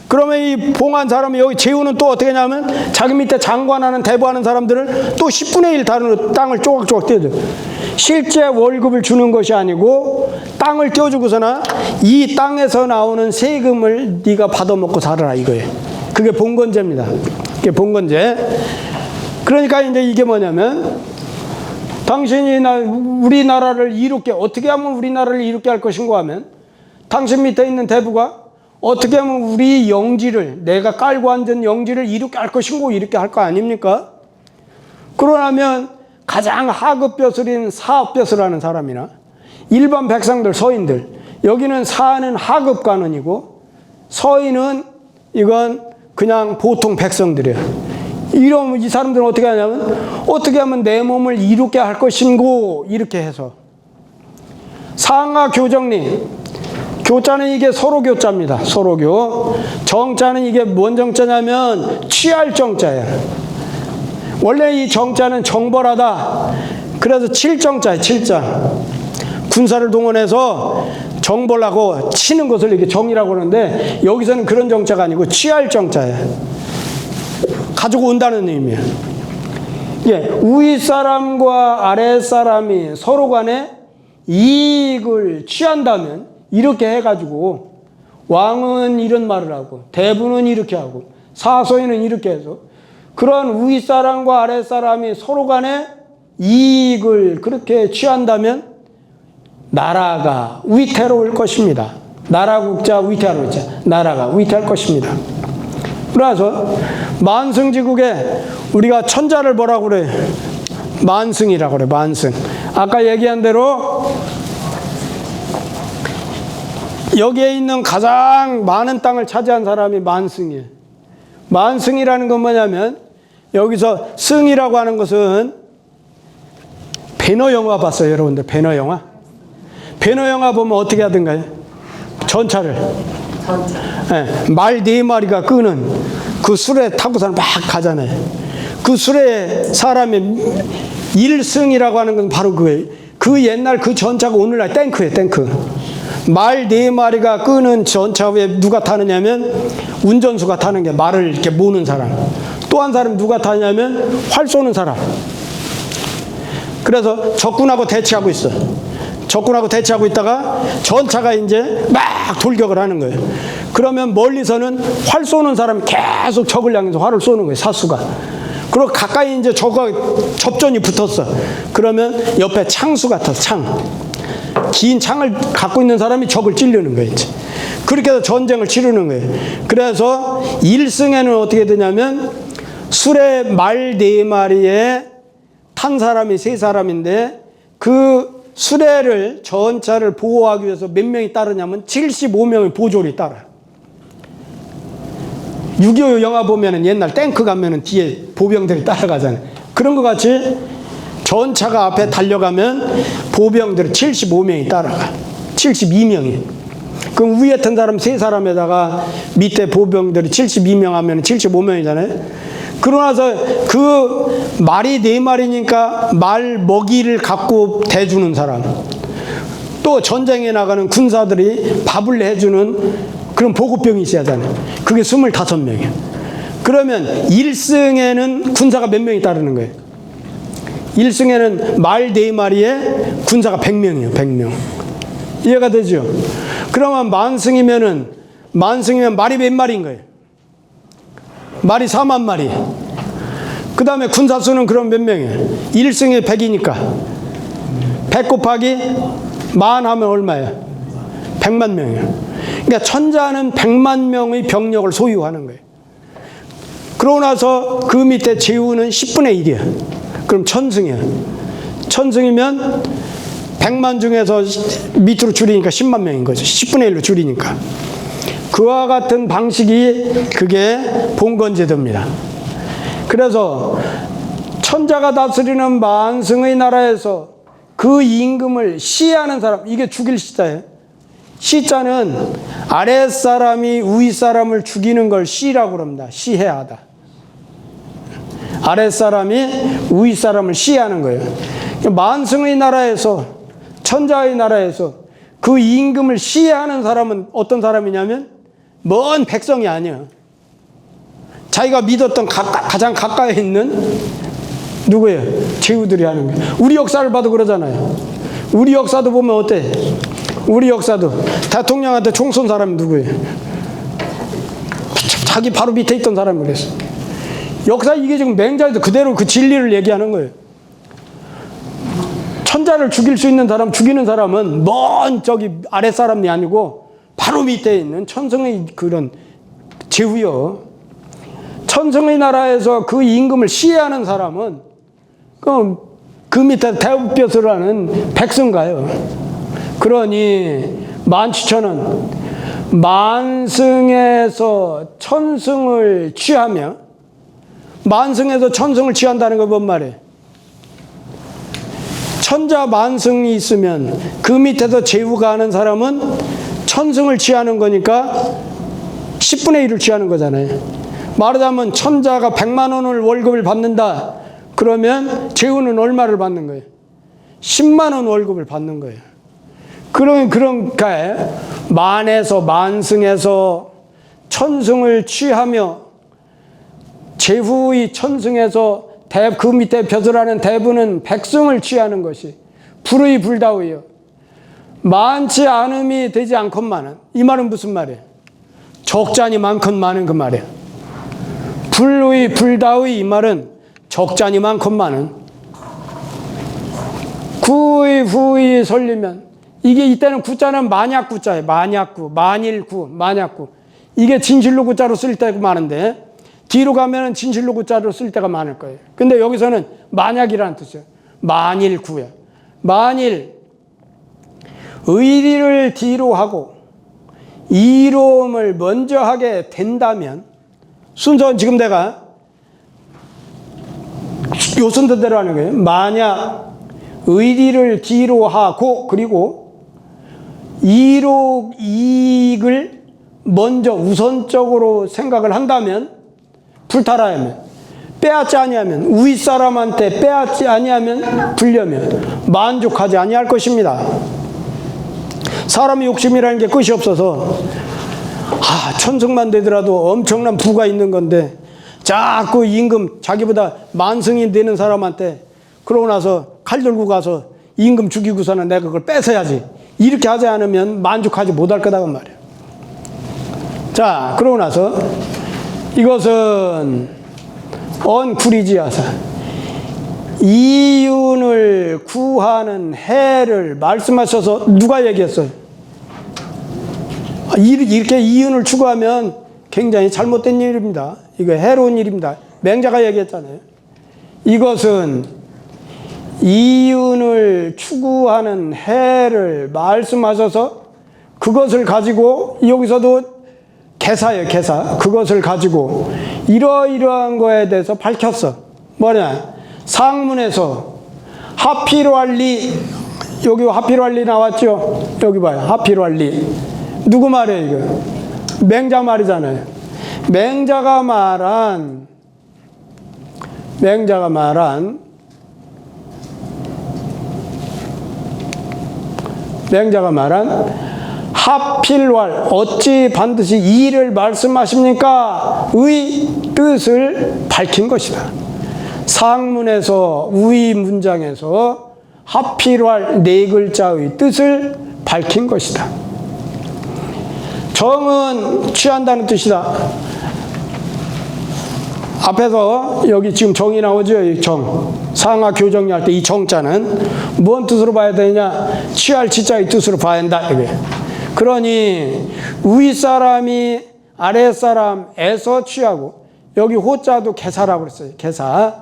그러면 이 봉한 사람이 여기 제후는 또 어떻게 하냐면 자기 밑에 장관하는 대부하는 사람들을 또 10분의 1 다른 땅을 조각조각 띄워줘. 실제 월급을 주는 것이 아니고 땅을 띄워주고서나 이 땅에서 나오는 세금을 네가 받아먹고 살아라 이거예요. 그게 봉건제입니다. 그게 봉건제. 그러니까 이제 이게 뭐냐면 당신이 우리나라를 이롭게 어떻게 하면 우리나라를 이롭게 할 것인가 하면 당신 밑에 있는 대부가 어떻게 하면 우리 영지를 내가 깔고 앉은 영지를 이롭게 할 것인고 이렇게 할 거 아닙니까? 그러면 가장 하급 벼슬인 사업 벼슬하는 사람이나 일반 백성들 서인들 여기는 사는 하급 관원이고 서인은 이건 그냥 보통 백성들이에요. 이러면 이 사람들은 어떻게 하냐면 어떻게 하면 내 몸을 이롭게 할 것인고 이렇게 해서 상하 교정리 교자는 이게 서로교자입니다. 서로교. 정자는 이게 뭔 정자냐면 취할 정자예요. 원래 이 정자는 정벌하다. 그래서 칠정자예요. 칠자. 군사를 동원해서 정벌하고 치는 것을 이렇게 정이라고 하는데 여기서는 그런 정자가 아니고 취할 정자예요. 가지고 온다는 의미예요. 예, 위 사람과 아래 사람이 서로 간에 이익을 취한다면 이렇게 해가지고 왕은 이런 말을 하고 대부는 이렇게 하고 사소인은 이렇게 해서 그런 윗사람과 아랫사람이 서로 간에 이익을 그렇게 취한다면 나라가 위태로울 것입니다. 나라국자 위태로울 자 나라가 위태할 것입니다. 그래서 만승지국에 우리가 천자를 뭐라고 그래? 만승이라고 그래. 만승. 아까 얘기한 대로 여기에 있는 가장 많은 땅을 차지한 사람이 만승이에요. 만승이라는 건 뭐냐면 여기서 승이라고 하는 것은 배너 영화 봤어요, 여러분들? 배너 영화? 배너 영화 보면 어떻게 하던가요? 전차를. 네, 말 4마리가 끄는 그 수레 타고서 막 가잖아요. 그 수레에 사람이 일승이라고 하는 건 바로 그거예요. 그 옛날 그 전차가 오늘날 탱크예요, 탱크. 말 4마리가 끄는 전차 위에 누가 타느냐면 운전수가 타는 게 말을 이렇게 모는 사람. 또 한 사람 누가 타냐면 활 쏘는 사람. 그래서 적군하고 대치하고 있어. 적군하고 대치하고 있다가 전차가 이제 막 돌격을 하는 거예요. 그러면 멀리서는 활 쏘는 사람이 계속 적을 향해서 활을 쏘는 거예요, 사수가. 그리고 가까이 이제 접전이 붙었어. 그러면 옆에 창수가 터 창. 긴 창을 갖고 있는 사람이 적을 찌르는 거예요. 이제. 그렇게 해서 전쟁을 치르는 거예요. 그래서 1승에는 어떻게 되냐면 수레 말 4마리에 탄 사람이 3사람인데 그 수레를 전차를 보호하기 위해서 몇 명이 따르냐면 75명의 보졸이 따라요. 6.25 영화 보면은 옛날 탱크 가면은 뒤에 보병들이 따라가잖아요. 그런 것 같이 전차가 앞에 달려가면 보병들이 75명이 따라가. 72명이. 그럼 위에 탄 사람 3사람에다가 밑에 보병들이 72명 하면 75명이잖아요. 그러고 나서 그 말이 4마리니까 말 먹이를 갖고 대주는 사람. 또 전쟁에 나가는 군사들이 밥을 해주는 그런 보급병이 있어야 하잖아요. 그게 25명이에요. 그러면 1승에는 군사가 몇 명이 따르는 거예요? 1승에는 말 4마리에 군사가 100명이에요. 100명. 이해가 되죠? 그러면 만승이면 말이 몇 마리인 거예요? 말이 4만 마리. 그 다음에 군사 수는 그럼 몇 명이에요? 1승에 100이니까 100 곱하기 만 하면 얼마예요? 100만 명이에요. 그러니까 천자는 100만 명의 병력을 소유하는 거예요. 그러고 나서 그 밑에 제후는 10분의 1이야. 그럼 천승이야. 천승이면 100만 중에서 밑으로 줄이니까 10만 명인 거죠. 10분의 1로 줄이니까. 그와 같은 방식이 그게 봉건제도입니다. 그래서 천자가 다스리는 만승의 나라에서 그 임금을 시해하는 사람, 이게 죽일 시자예요. 시자는 아랫사람이 윗사람을 죽이는 걸 시라고 그럽니다. 시해하다. 아랫사람이 윗사람을 시해하는 거예요. 만승의 나라에서, 천자의 나라에서 그 임금을 시해하는 사람은 어떤 사람이냐면 먼 백성이 아니에요. 자기가 믿었던 가장 가까이 있는 누구예요? 제후들이 하는 거예요. 우리 역사를 봐도 그러잖아요. 우리 역사도 보면 어때? 우리 역사도 대통령한테 총 쏜 사람이 누구예요? 자기 바로 밑에 있던 사람이 그랬어. 역사 이게 지금 맹자에도 그대로 그 진리를 얘기하는 거예요. 천자를 죽일 수 있는 사람, 죽이는 사람은 먼 저기 아랫사람이 아니고 바로 밑에 있는 천성의 그런 제후요. 천성의 나라에서 그 임금을 시해하는 사람은 그 밑에 대우볕을 하는 백성가요. 그러니 만추천은 만승에서 천승을 취하며, 만승에서 천승을 취한다는 건 뭔 말이에요? 천자 만승이 있으면 그 밑에서 제후가 하는 사람은 천승을 취하는 거니까 10분의 1을 취하는 거잖아요. 말하자면 천자가 100만 원을 월급을 받는다. 그러면 제후는 얼마를 받는 거예요? 10만 원 월급을 받는 거예요. 그러니까 만에서 만승에서 천승을 취하며 제후의 천승에서 그 밑에 벼슬하는 대부는 백승을 취하는 것이 불의 불다위요. 많지 않음이 되지 않건만은, 이 말은 무슨 말이에요? 적잖이 많건만은 그 말이에요. 불의 불다위, 이 말은 적잖이 많건만은 구의 후의 설리면, 이게 이때는 구자는 만약구자예요. 만약구, 만일구, 만약구. 이게 진실로 구자로 쓸 때가 많은데 뒤로 가면은 진실로 구자로 쓸 때가 많을 거예요. 근데 여기서는 만약이라는 뜻이에요. 만일구야. 만일 의리를 뒤로 하고 이로움을 먼저 하게 된다면, 순서는 지금 내가 요 순서대로 하는 거예요. 만약 의리를 뒤로 하고 그리고 이익을 먼저 우선적으로 생각을 한다면, 불탈하면, 빼앗지 아니하면, 윗사람한테 빼앗지 아니하면, 불려면 만족하지 아니할 것입니다. 사람의 욕심이라는 게 끝이 없어서 천승만 되더라도 엄청난 부가 있는 건데 자꾸 임금, 자기보다 만승이 되는 사람한테 그러고 나서 칼 들고 가서 임금 죽이고서는 내가 그걸 뺏어야지, 이렇게 하지 않으면 만족하지 못할 거다고 말이에요. 자, 그러고 나서 이것은 언구리지야사, 이윤을 구하는 해를 말씀하셔서 누가 얘기했어요? 이렇게 이윤을 추구하면 굉장히 잘못된 일입니다. 이거 해로운 일입니다. 맹자가 얘기했잖아요. 이것은 이윤을 추구하는 해를 말씀하셔서 그것을 가지고, 여기서도 개사예요, 개사. 그것을 가지고 이러이러한 거에 대해서 밝혔어. 뭐냐? 상문에서 하피로알리, 여기 하피로알리 나왔죠? 여기 봐요. 하피로알리. 누구 말이에요, 이거? 맹자 말이잖아요. 맹자가 말한 맹자가 말한 하필왈 어찌 반드시 이를 말씀하십니까? 의 뜻을 밝힌 것이다. 상문에서 의 문장에서 하필왈 네 글자의 뜻을 밝힌 것이다. 정은 취한다는 뜻이다. 앞에서 여기 지금 정이 나오죠? 이 정. 상하 교정리할 때 이 정자는 뭔 뜻으로 봐야 되냐? 취할 지자의 뜻으로 봐야 한다. 이게. 그러니 윗사람이 아랫사람에서 취하고, 여기 호자도 개사라고 그랬어요. 개사.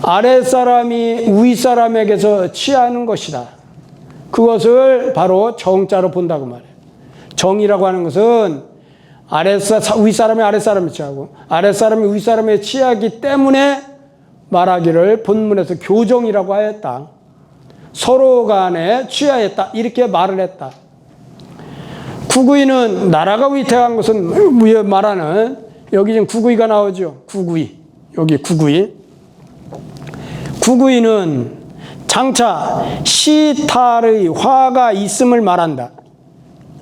아랫사람이 윗사람에게서 취하는 것이다. 그것을 바로 정자로 본다고 말해요. 정이라고 하는 것은 윗사람이 아랫사람에 취하고 아랫사람이 윗사람에 취하기 때문에 말하기를 본문에서 교정이라고 하였다. 서로 간에 취하였다. 이렇게 말을 했다. 구구이는 나라가 위태한 것은 말하는, 여기 지금 구구이가 나오죠. 구구이. 여기 구구이. 구구이는 장차 시탈의 화가 있음을 말한다.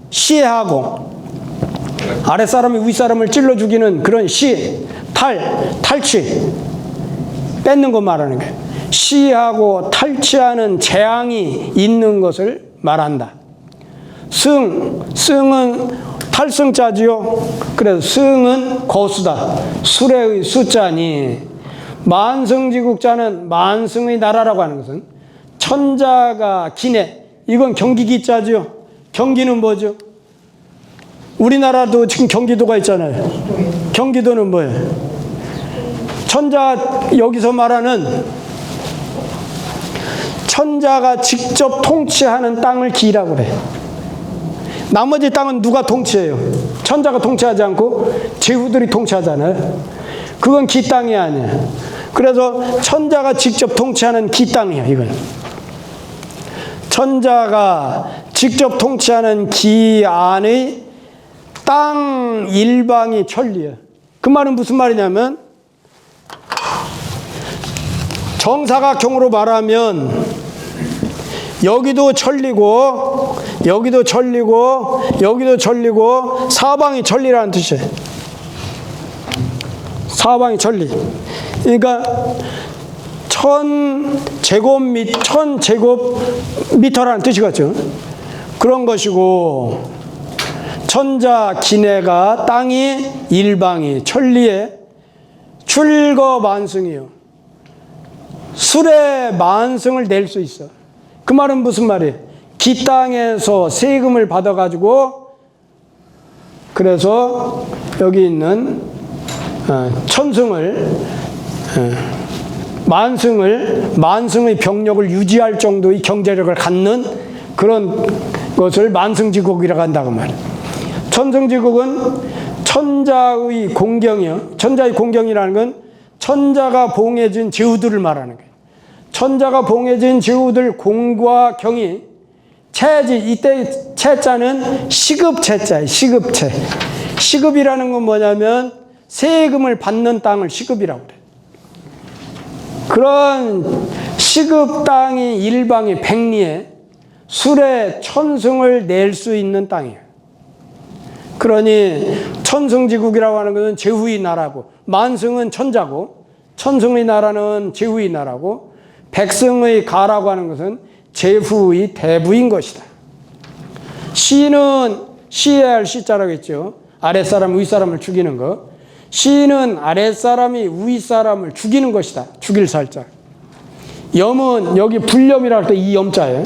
시하고 아랫사람이 윗사람을 찔러 죽이는 그런 탈취, 뺏는 거 말하는 거예요. 시하고 탈취하는 재앙이 있는 것을 말한다. 승은 탈승자지요. 그래서 승은 거수다. 수레의 수자니, 만승지국자는 만승의 나라라고 하는 것은 천자가 기내, 이건 경기기자지요. 경기는 뭐죠? 우리나라도 지금 경기도가 있잖아요. 경기도는 뭐예요? 천자, 여기서 말하는 천자가 직접 통치하는 땅을 기라고 그래. 나머지 땅은 누가 통치해요? 천자가 통치하지 않고 제후들이 통치하잖아요. 그건 기 땅이 아니에요. 그래서 천자가 직접 통치하는 기 땅이에요. 이건 천자가 직접 통치하는 기 안의 땅 일방이 천리예요. 그 말은 무슨 말이냐면, 정사각형으로 말하면 여기도 천리고 여기도 천리고 여기도 천리고 사방이 천리라는 뜻이에요. 사방이 천리. 그러니까 1000제곱미터라는 뜻이겠죠. 그런 것이고, 천자 기내가 땅이 일방이 천리에 출거 만승이요. 술에 만승을 낼 수 있어. 그 말은 무슨 말이에요? 기 땅에서 세금을 받아가지고, 그래서 여기 있는 천승을, 만승의 병력을 유지할 정도의 경제력을 갖는 그런 것을 만승지국이라고 한다고 말이에요. 천승지국은 천자의 공경이요. 천자의 공경이라는 건 천자가 봉해진 제후들을 말하는 거예요. 천자가 봉해진 제후들 공과 경이 체지, 이때 체자는 시급체자예요. 시급체. 시급이라는 건 뭐냐면 세금을 받는 땅을 시급이라고 그래요. 그런 시급 땅이 일방이 백리에 술에 천승을 낼 수 있는 땅이에요. 그러니 천승지국이라고 하는 것은 제후의 나라고, 만승은 천자고, 천승의 나라는 제후의 나라고, 백승의 가라고 하는 것은 제후의 대부인 것이다. 시는 시해야 할 시자라고 했죠. 아랫사람 윗사람을 죽이는 것. 시는 아랫사람이 윗사람을 죽이는 것이다. 죽일 살자. 염은 여기 불염이라고 할 때 이 염자예요.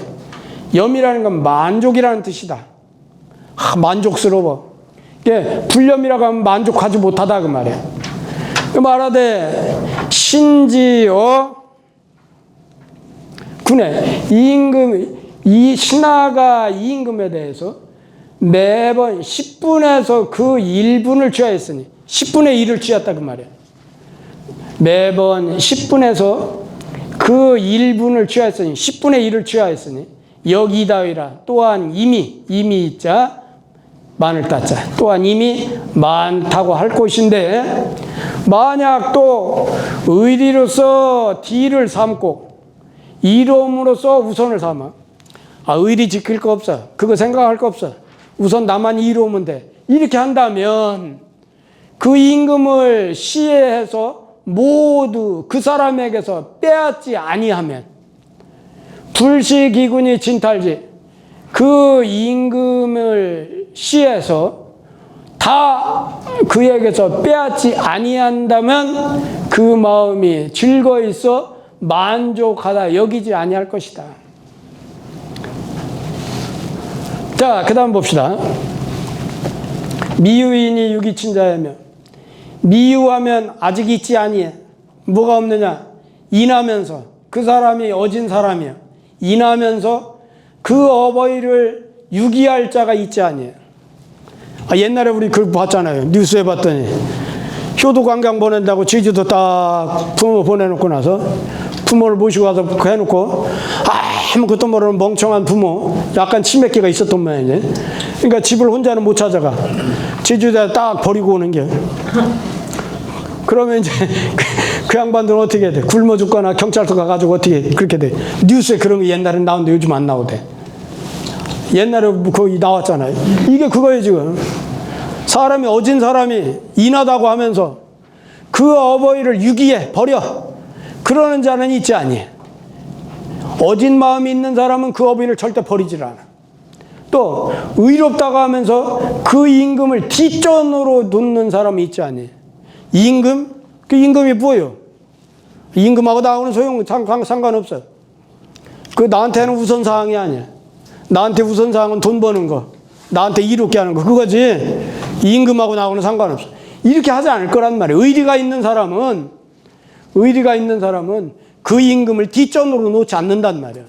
염이라는 건 만족이라는 뜻이다. 만족스러워. 이게 불염이라고 하면 만족하지 못하다 그 말이에요. 그 말하되 신지어 군에 이 신하가 이 임금에 대해서 매번 10분에서 그 1분을 취하였으니 10분의 1을 취했다 그 말이에요. 매번 10분에서 그 1분을 취하였으니 10분의 1을 취하였으니 여기다위라 또한 이미 자 많을 따자 또한 이미 많다고 할 것인데, 만약 또 의리로서 뒤를 삼고 이름으로써 우선을 삼아 아, 의리 지킬 거 없어. 그거 생각할 거 없어. 우선 나만 이로우면 돼. 이렇게 한다면 그 임금을 시해해서 모두 그 사람에게서 빼앗지 아니하면 불시기근이 진탈지 그 임금을 시해서 다 그에게서 빼앗지 아니한다면 그 마음이 즐거이 있어 만족하다 여기지 아니할 것이다. 자, 그 다음 봅시다. 미유인이 유기친자이며 미유하면 아직 있지 아니해. 뭐가 없느냐? 인하면서 그 사람이 어진 사람이야. 인하면서 그 어버이를 유기할 자가 있지 아니해. 아, 옛날에 우리 그걸 봤잖아요. 뉴스에 봤더니 효도 관광 보낸다고 제주도 딱 부모 보내놓고 나서 부모를 모시고 가서 해놓고 아무것도 모르는 멍청한 부모, 약간 치매기가 있었던 모양이지. 그러니까 집을 혼자는 못 찾아가. 제주도에 딱 버리고 오는 게. 그러면 이제 그 양반들은 어떻게 돼? 굶어 죽거나 경찰서 가가지고 어떻게 그렇게 돼? 뉴스에 그런 거 옛날에 나오는데 요즘 안 나오대. 옛날에 거기 나왔잖아요. 이게 그거예요 지금. 사람이 어진 사람이 인하다고 하면서 그 어버이를 유기해 버려. 그러는 자는 있지 아니. 어진 마음이 있는 사람은 그 어버이를 절대 버리질 않아. 또 의롭다고 하면서 그 임금을 뒷전으로 놓는 사람이 있지 아니. 임금? 그 임금이 뭐예요? 임금하고 나하고는 상관없어요. 그 나한테는 우선사항이 아니야. 나한테 우선사항은 돈 버는 거, 나한테 이롭게 하는 거, 그거지. 임금하고 나하고는 상관없어. 이렇게 하지 않을 거란 말이에요. 의리가 있는 사람은 그 임금을 뒷전으로 놓지 않는단 말이에요.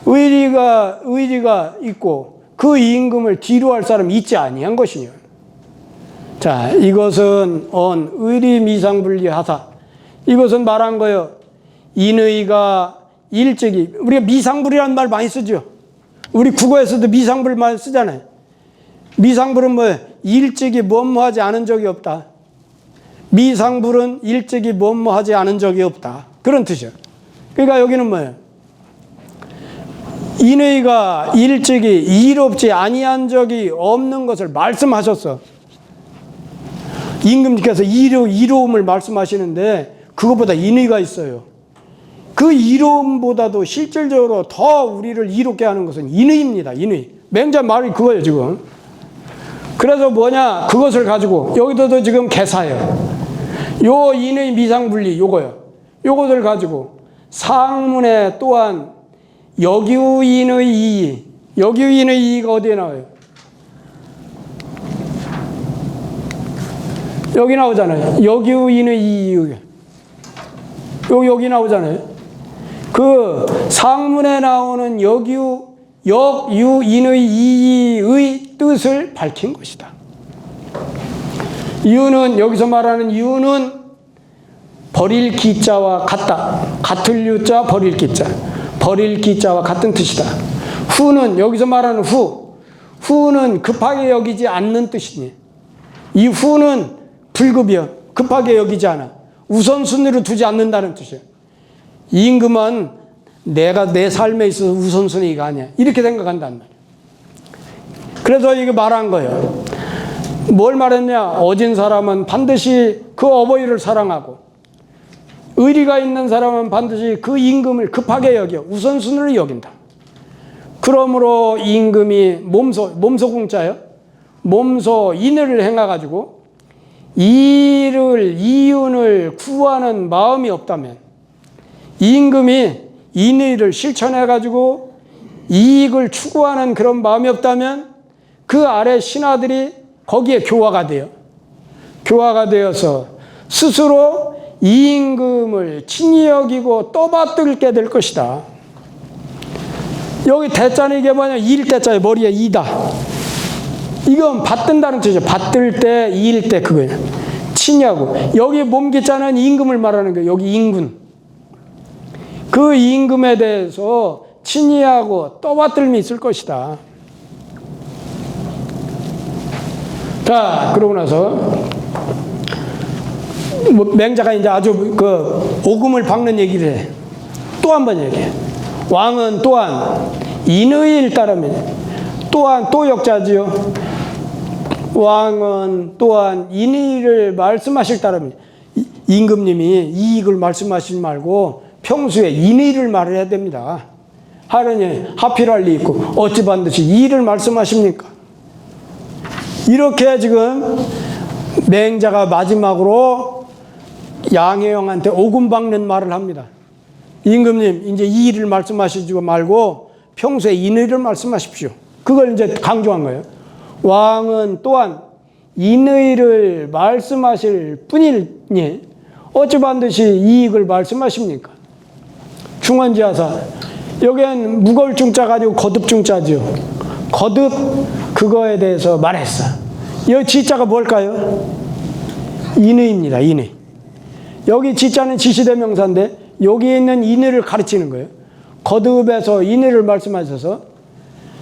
의리가 있고 그 임금을 뒤로 할 사람이 있지 아니한 것이요. 자, 이것은 의리미상분리하사. 이것은 말한 거예요. 인의가 일찍이, 우리가 미상불이라는 말 많이 쓰죠. 우리 국어에서도 미상불 말 쓰잖아요. 미상불은 뭐예요? 일찍이 뭐뭐하지 않은 적이 없다. 미상불은 일찍이 뭐뭐하지 않은 적이 없다. 그런 뜻이에요. 그러니까 여기는 뭐예요? 인의가 일찍이 이롭지 아니한 적이 없는 것을 말씀하셨어. 임금님께서 이로움을 말씀하시는데 그것보다 인의가 있어요. 그 이로움보다도 실질적으로 더 우리를 이롭게 하는 것은 인의입니다. 인의. 맹자 말이 그거예요 지금. 그래서 뭐냐, 그것을 가지고 여기서도 지금 개사예요. 요 인의 미상분리 요거요. 요것을 가지고 상문에 또한 역유인의 이의. 역유인의 이의가 어디에 나와요? 여기 나오잖아요. 역유인의 이의. 여기 나오잖아요. 그 상문에 나오는 역유인의 이의의 뜻을 밝힌 것이다. 이유는, 여기서 말하는 이유는 버릴 기자와 같다. 같을 유자, 버릴 기자. 버릴 기자와 같은 뜻이다. 후는, 여기서 말하는 후는 급하게 여기지 않는 뜻이니. 이 후는 불급이요. 급하게 여기지 않아. 우선순위로 두지 않는다는 뜻이에요. 임금은 내가 내 삶에 있어서 우선순위가 아니야. 이렇게 생각한단 말이에요. 그래서 이게 말한 거예요. 뭘 말했냐? 어진 사람은 반드시 그 어버이를 사랑하고 의리가 있는 사람은 반드시 그 임금을 급하게 여겨 우선순위를 여긴다. 그러므로 임금이 몸소공자요. 몸소 인을 행해가지고 이윤을 구하는 마음이 없다면, 임금이 인의를 실천해가지고 이익을 추구하는 그런 마음이 없다면 그 아래 신하들이 거기에 교화가 돼요. 교화가 되어서 스스로 이 임금을 친히 여기고 떠받들게 될 것이다. 여기 대자는 이게 뭐냐? 이일 대자에 머리에 이다. 이건 받든다는 뜻이죠. 받들 때, 이일 때 그거예요. 친히하고. 여기 몸기자는 임금을 말하는 거예요. 여기 임금. 그 임금에 대해서 친히하고 떠받들미 있을 것이다. 자, 그러고 나서 맹자가 이제 아주 그 오금을 박는 얘기를 해. 또 한 번 얘기해. 왕은 또한 인의를 따르면 또한 또 역자지요. 왕은 또한 인의를 말씀하실 따르면 임금님이 이익을 말씀하시지 말고 평소에 인의를 말해야 됩니다. 하느니 하필할 리 있고 어찌 반드시 이의를 말씀하십니까? 이렇게 지금 맹자가 마지막으로 양혜영한테 오금 박는 말을 합니다. 임금님 이제 이의를 말씀하시지 말고 평소에 인의를 말씀하십시오. 그걸 이제 강조한 거예요. 왕은 또한 인의를 말씀하실 뿐이니 어찌 반드시 이익을 말씀하십니까? 중언지하사 여기엔 무거울 중자 가지고 거듭 중자죠. 거듭 그거에 대해서 말했어. 이 지자가 뭘까요? 인의입니다. 인의. 여기 지자는 지시대명사인데 여기 있는 인의를 가르치는 거예요. 거듭에서 인의를 말씀하셔서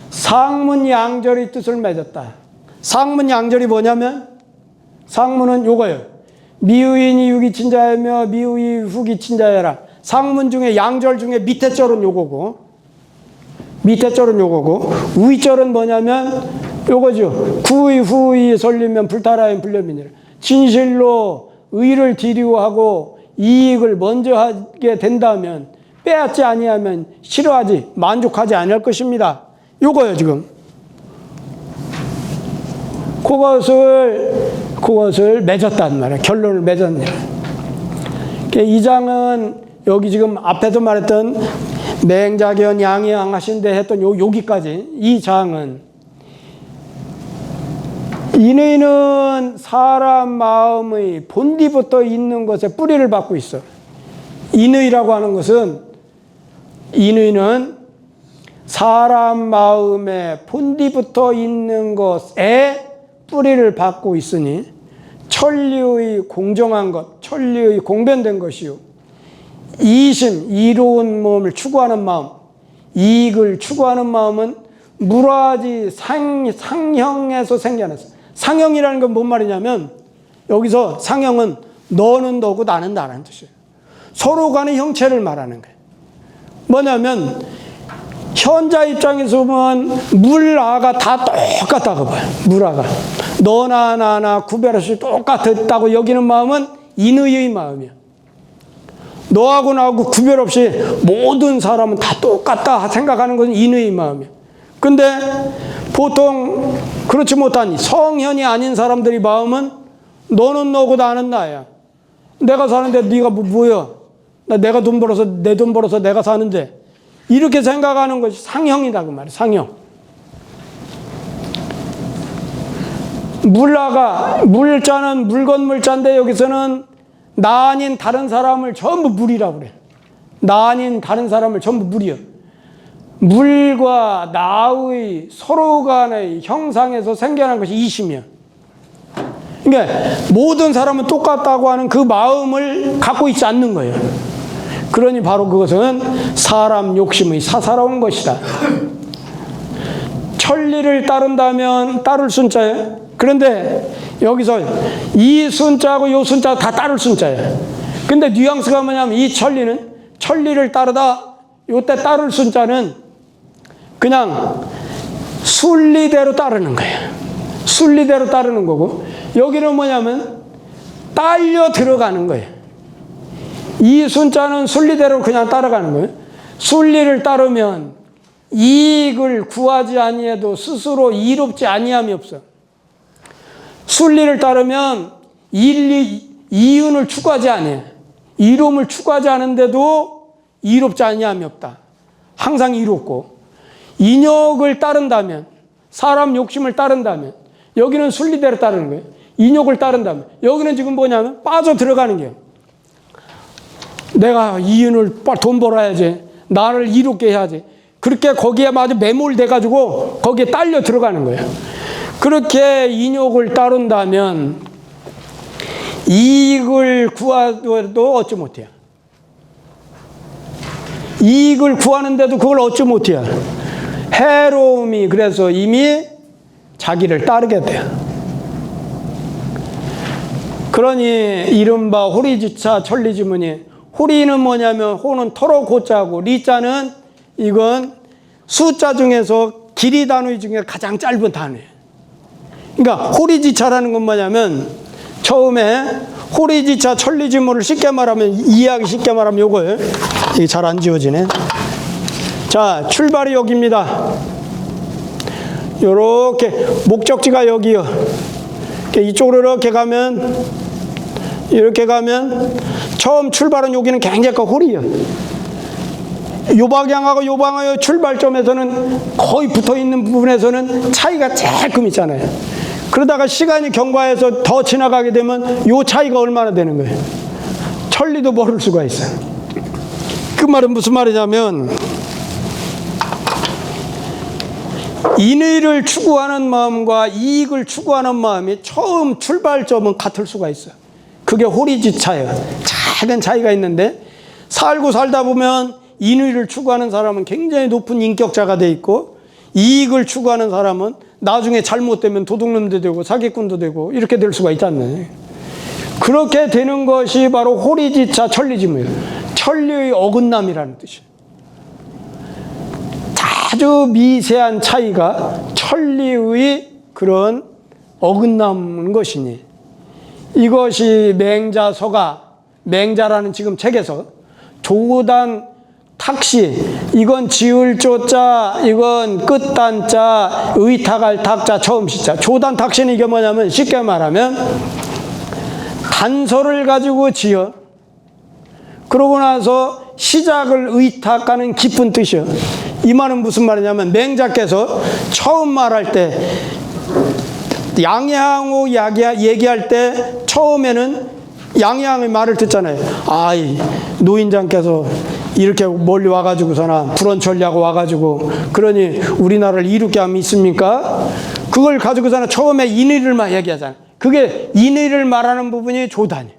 상문양절의 뜻을 맺었다. 상문양절이 뭐냐면 상문은 요거예요. 미의인이 유기친자이며 미의 후기친자여라. 상문 중에 양절 중에 밑에 절은 요거고 밑에 절은 요거고 위절은 뭐냐면 요거죠. 구의 후의 설리면 불타라인 불념이니라. 진실로 의를 뒤리고 하고 이익을 먼저 하게 된다면 빼앗지 아니하면 싫어하지 만족하지 않을 것입니다. 요거요 지금. 그것을 맺었단 말이에요. 결론을 맺었네. 이 장은 여기 지금 앞에서 말했던 맹자견 양양하신데 했던 여기까지 이 장은 인의는 사람 마음의 본디부터 있는 것에 뿌리를 받고 있어. 인의라고 하는 것은 인의는 사람 마음의 본디부터 있는 것에 뿌리를 받고 있으니 천리의 공정한 것, 천리의 공변된 것이요. 이심, 이로운 몸을 추구하는 마음, 이익을 추구하는 마음은 무라지 상형에서 생겨났어. 상형이라는 건 뭔 말이냐면 여기서 상형은 너는 너고 나는 나라는 뜻이에요. 서로 간의 형체를 말하는 거예요. 뭐냐면 현자 입장에서 보면 물아가 다 똑같다고 봐요. 물아가. 너나 나나 구별 없이 똑같았다고 여기는 마음은 인의의 마음이야. 너하고 나하고 구별 없이 모든 사람은 다 똑같다 생각하는 것은 인의의 마음이야. 근데 보통 그렇지 못한 성현이 아닌 사람들의 마음은 너는 너고 나는 나야. 내가 사는데 네가 뭐야? 내가 돈 벌어서 내 돈 벌어서 내가 사는데 이렇게 생각하는 것이 상형이다 그 말이야. 상형. 물라가 물자는 물건 물자인데 여기서는 나 아닌 다른 사람을 전부 물이라고 그래. 나 아닌 다른 사람을 전부 물이야. 물과 나의 서로 간의 형상에서 생겨난 것이 이심이야. 그러니까 모든 사람은 똑같다고 하는 그 마음을 갖고 있지 않는 거예요. 그러니 바로 그것은 사람 욕심의 사사로운 것이다. 천리를 따른다면 따를 순자예요. 그런데 여기서 이 순자하고 요 순자 다 따를 순자예요. 근데 뉘앙스가 뭐냐면 이 천리는 천리를 따르다 요때 따를 순자는 그냥 순리대로 따르는 거예요. 순리대로 따르는 거고 여기는 뭐냐면 딸려 들어가는 거예요. 이 순자는 순리대로 그냥 따라가는 거예요. 순리를 따르면 이익을 구하지 아니해도 스스로 이롭지 아니함이 없어. 순리를 따르면 이윤을 추구하지 않아요. 이로움을 추구하지 않은데도 이롭지 아니함이 없다. 항상 이롭고 인욕을 따른다면 사람 욕심을 따른다면 여기는 순리대로 따르는 거예요. 인욕을 따른다면 여기는 지금 뭐냐면 빠져 들어가는 거예요. 내가 이윤을 돈 벌어야지. 나를 이롭게 해야지. 그렇게 거기에 마저 매몰돼 가지고 거기에 딸려 들어가는 거예요. 그렇게 인욕을 따른다면 이익을 구하도 얻지 못해요. 이익을 구하는데도 그걸 얻지 못해요. 해로움이 그래서 이미 자기를 따르게 돼요. 그러니 이른바 호리지차 천리지문이 호리는 뭐냐면 호는 터로 고자고 리자는 이건 숫자 중에서 길이 단위 중에 가장 짧은 단위예요. 그러니까 호리지차라는 건 뭐냐면 처음에 호리지차 천리지모를 쉽게 말하면 이해하기 쉽게 말하면 요거예요. 이게 잘 안 지워지네. 자, 출발이 여기입니다. 요렇게 목적지가 여기요. 이쪽으로 이렇게 가면 처음 출발은 여기는 굉장히 호리요. 요 방향하고 요 방향의 출발점에서는 거의 붙어 있는 부분에서는 차이가 조금 있잖아요. 그러다가 시간이 경과해서 더 지나가게 되면 요 차이가 얼마나 되는 거예요. 천리도 모를 수가 있어요. 그 말은 무슨 말이냐면 인의를 추구하는 마음과 이익을 추구하는 마음이 처음 출발점은 같을 수가 있어요. 그게 호리지차예요. 작은 차이가 있는데 살고 살다 보면 인의를 추구하는 사람은 굉장히 높은 인격자가 돼 있고 이익을 추구하는 사람은 나중에 잘못되면 도둑놈도 되고 사기꾼도 되고 이렇게 될 수가 있잖아요. 그렇게 되는 것이 바로 호리지차 천리지무예요. 천리의 어긋남이라는 뜻이에요. 아주 미세한 차이가 천리의 그런 어긋남인 것이니 이것이 맹자서가 맹자라는 지금 책에서 조단 탁시 이건 지을 조자 이건 끝단자 의탁할 탁자 처음 시자 조단 탁시는 이게 뭐냐면 쉽게 말하면 단서를 가지고 지어 그러고 나서 시작을 의탁하는 깊은 뜻이요. 이 말은 무슨 말이냐면 맹자께서 처음 말할 때 양양호 얘기할 때 처음에는 양양의 말을 듣잖아요. 아이 노인장께서 이렇게 멀리 와가지고서나 불원천리하고 와가지고 그러니 우리나라를 이롭게 하면 있습니까? 그걸 가지고서는 처음에 인의를 막 얘기하잖아요. 그게 인의를 말하는 부분이 조단이에요.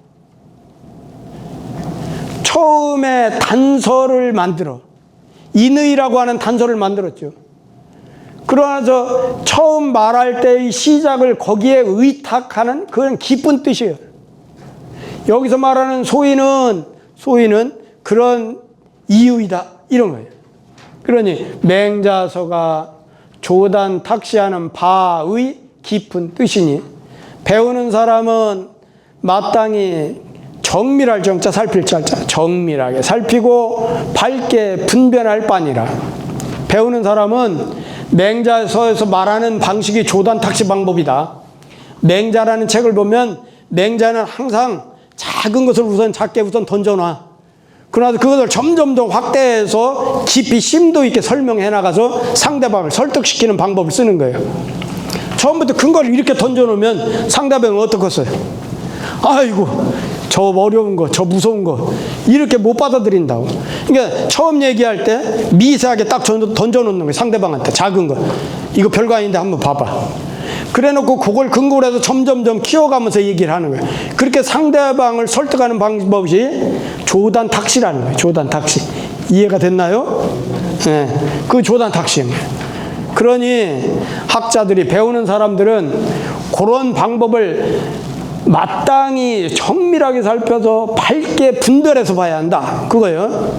처음에 단서를 만들어 인의라고 하는 단서를 만들었죠. 그러나서 처음 말할 때의 시작을 거기에 의탁하는 그런 깊은 뜻이에요. 여기서 말하는 소위는 그런 이유이다 이런 거예요. 그러니 맹자서가 조단 탁시하는 바의 깊은 뜻이니 배우는 사람은 마땅히 정밀할 정자 살필 자자 정밀하게 살피고 밝게 분별할 바니라. 배우는 사람은 맹자서에서 말하는 방식이 조단 탁시 방법이다. 맹자라는 책을 보면 맹자는 항상 작은 것을 작게 던져놔. 그러나 그것을 점점 더 확대해서 깊이 심도 있게 설명해 나가서 상대방을 설득시키는 방법을 쓰는 거예요. 처음부터 큰 걸 이렇게 던져놓으면 상대방은 어떻겠어요? 아이고 저 어려운 거, 저 무서운 거 이렇게 못 받아들인다고. 그러니까 처음 얘기할 때 미세하게 딱 던져놓는 거예요. 상대방한테 작은 거. 이거 별거 아닌데 한번 봐봐. 그래놓고 그걸 근거로 해서 점점점 키워가면서 얘기를 하는 거예요. 그렇게 상대방을 설득하는 방법이 조단 탁시라는 거예요. 조단 탁시. 이해가 됐나요? 네, 그 조단 탁시입니다. 그러니 학자들이 배우는 사람들은 그런 방법을 마땅히 정밀하게 살펴서 밝게 분별해서 봐야 한다. 그거예요.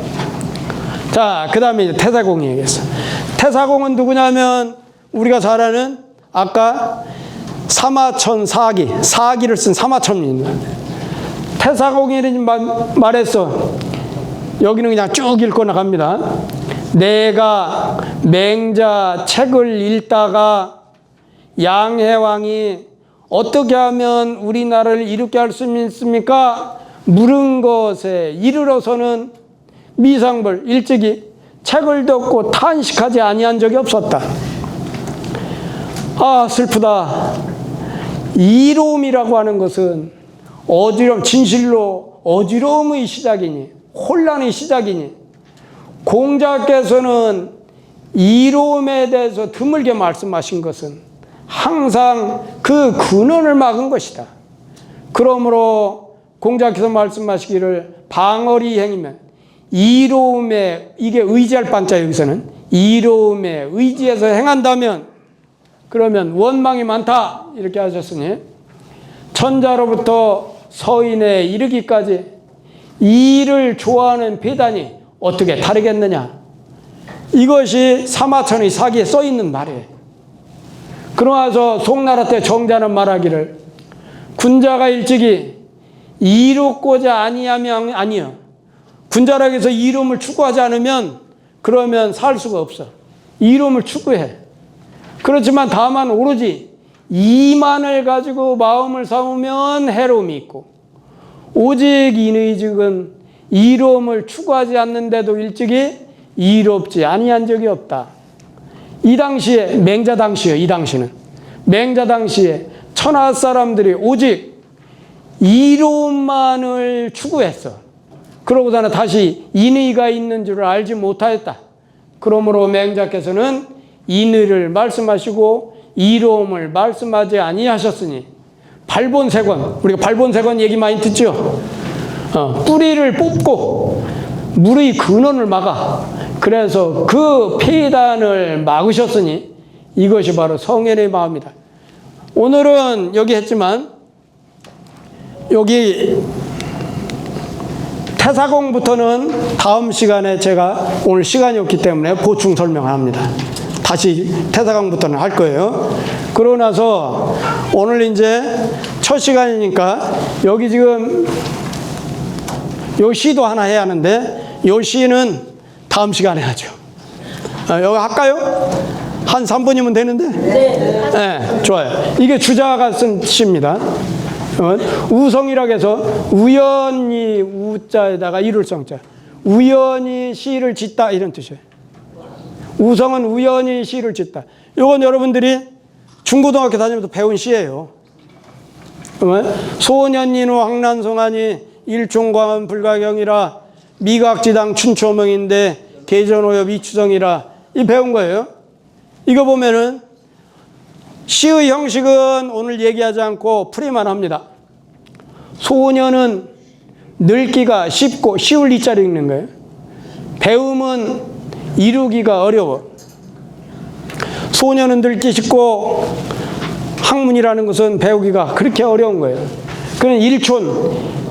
자, 그 다음에 이제 태사공이 얘기했어. 태사공은 누구냐면 우리가 잘 아는 아까 사마천 사기를 쓴 사마천입니다. 태사공이 말했어. 여기는 그냥 쭉 읽고 나갑니다. 내가 맹자 책을 읽다가 양해왕이 어떻게 하면 우리나라를 이롭게 할 수 있습니까? 물은 것에 이르러서는 미상벌 일찍이 책을 듣고 탄식하지 아니한 적이 없었다. 아 슬프다. 이로움이라고 하는 것은 진실로 어지러움의 시작이니 혼란의 시작이니 공자께서는 이로움에 대해서 드물게 말씀하신 것은 항상 그 근원을 막은 것이다. 그러므로 공자께서 말씀하시기를 방어리 행이면 이로움에 이게 의지할 반자 여기서는 이로움에 의지해서 행한다면 그러면 원망이 많다 이렇게 하셨으니 천자로부터 서인에 이르기까지 이를 좋아하는 배단이 어떻게 다르겠느냐. 이것이 사마천의 사기에 써 있는 말이에요. 그러나서 송나라 때 정자는 말하기를 군자가 일찍이 이롭고자 아니하면 아니요. 군자라고 해서 이름을 추구하지 않으면 그러면 살 수가 없어. 이름을 추구해. 그렇지만 다만 오로지 이만을 가지고 마음을 삼으면 해로움이 있고 오직 인의직은 이로움을 추구하지 않는데도 일찍이 이롭지 아니한 적이 없다. 이 당시에 맹자 당시에 이 당시는 맹자 당시에 천하 사람들이 오직 이로움만을 추구했어. 그러고서는 다시 인의가 있는 줄을 알지 못하였다. 그러므로 맹자께서는 인의를 말씀하시고 이로움을 말씀하지 아니하셨으니 발본색원, 우리가 발본색원 얘기 많이 듣죠. 뿌리를 뽑고 물의 근원을 막아. 그래서 그 폐단을 막으셨으니 이것이 바로 성현의 마음이다. 오늘은 여기 했지만 여기 태사공부터는 다음 시간에 제가 오늘 시간이 없기 때문에 보충 설명합니다. 다시 태사공부터는 할 거예요. 그러고 나서 오늘 이제 첫 시간이니까 여기 지금 요 시도 하나 해야 하는데 요 시는 다음 시간에 하죠. 여기 할까요? 한 3분이면 되는데? 네, 좋아요. 이게 주자가 쓴 시입니다. 우성이라고 해서 우연히 우자에다가 이룰성자. 우연히 시를 짓다 이런 뜻이에요. 우성은 우연히 시를 짓다. 이건 여러분들이 중고등학교 다니면서 배운 시예요. 소년인후 황난송하니 일종광은 불가경이라 미각지당 춘초명인데 계전오엽 이추정이라 이 배운 거예요. 이거 보면은 시의 형식은 오늘 얘기하지 않고 풀이만 합니다. 소년은 늙기가 쉽고 쉬울 이자를 읽는 거예요. 배움은 이루기가 어려워. 소년은 늙기 쉽고 학문이라는 것은 배우기가 그렇게 어려운 거예요. 그는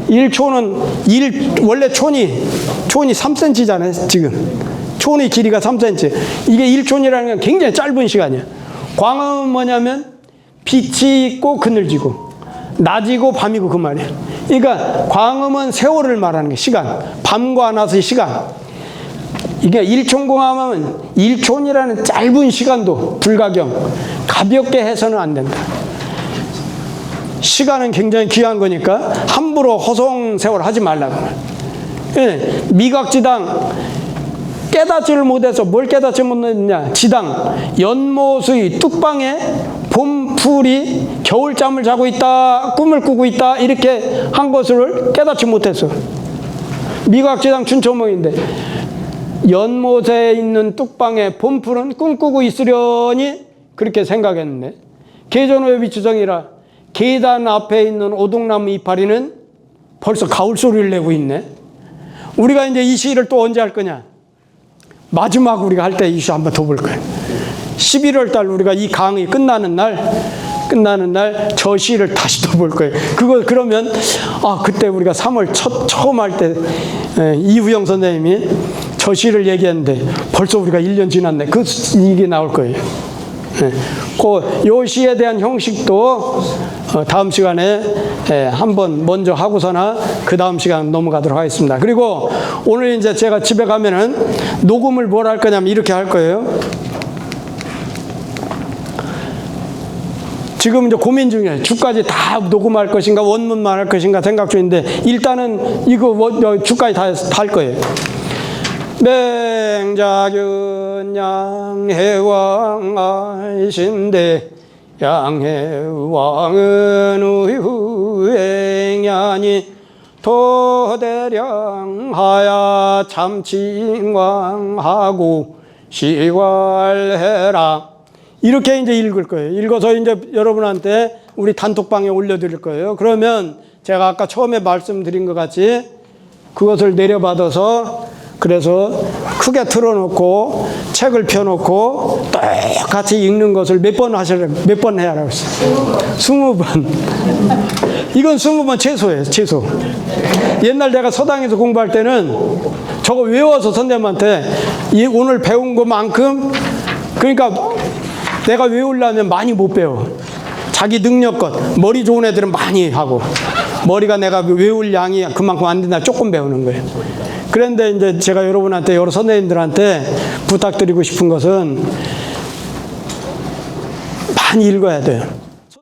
일초는 원래 촌이 3cm잖아요. 지금 촌의 길이가 3cm. 이게 1촌이라는 건 굉장히 짧은 시간이야. 광음은 뭐냐면 빛이 있고 그늘지고 낮이고 밤이고 그 말이야. 그러니까 광음은 세월을 말하는 게 시간. 밤과 낮의 시간. 이게 1촌공하면 1촌이라는 짧은 시간도 불가경. 가볍게 해서는 안 된다. 시간은 굉장히 귀한 거니까 함부로 허송세월 하지 말라고. 미각지당 깨닫지를 못해서 뭘 깨닫지 못했냐. 지당 연못의 뚝방에 봄풀이 겨울잠을 자고 있다, 꿈을 꾸고 있다 이렇게 한 것을 깨닫지 못했어. 미각지당 춘초몽인데 연못에 있는 뚝방에 봄풀은 꿈꾸고 있으려니 그렇게 생각했는데 계전오엽 이추정이라 계단 앞에 있는 오동나무 이파리는 벌써 가을 소리를 내고 있네. 우리가 이제 이 시를 또 언제 할 거냐. 마지막 우리가 할 때 이 시 한번 더 볼 거예요. 11월 달 우리가 이 강의 끝나는 날 저 시를 다시 또 볼 거예요. 그러면 그때 우리가 3월 처음 할 때 이우영 선생님이 저 시를 얘기했는데 벌써 우리가 1년 지났네. 이게 나올 거예요. 요 시에 대한 형식도 다음 시간에 한번 먼저 하고서나 그 다음 시간 넘어가도록 하겠습니다. 그리고 오늘 이제 제가 집에 가면은 녹음을 뭘 할 거냐면 이렇게 할 거예요. 지금 이제 고민 중이에요. 주까지 다 녹음할 것인가 원문만 할 것인가 생각 중인데 일단은 이거 주까지 다 할 거예요. 맹자균 양해왕하신대 양해왕은 우행야니 도대량하야 참칭왕하고 시괄해라. 이렇게 이제 읽을 거예요. 읽어서 이제 여러분한테 우리 단톡방에 올려드릴 거예요. 그러면 제가 아까 처음에 말씀드린 것 같이 그것을 내려받아서 그래서 크게 틀어놓고 책을 펴놓고 똑같이 읽는 것을 몇 번 해야 했어요? 20번. 이건 20번 최소예요. 최소. 옛날 내가 서당에서 공부할 때는 저거 외워서 선생님한테 이 오늘 배운 것만큼, 그러니까 내가 외우려면 많이 못 배워. 자기 능력껏. 머리 좋은 애들은 많이 하고, 머리가 내가 외울 양이 그만큼 안 된다, 조금 배우는 거예요. 그런데 이제 제가 여러분한테, 여러 선생님들한테 부탁드리고 싶은 것은 많이 읽어야 돼요.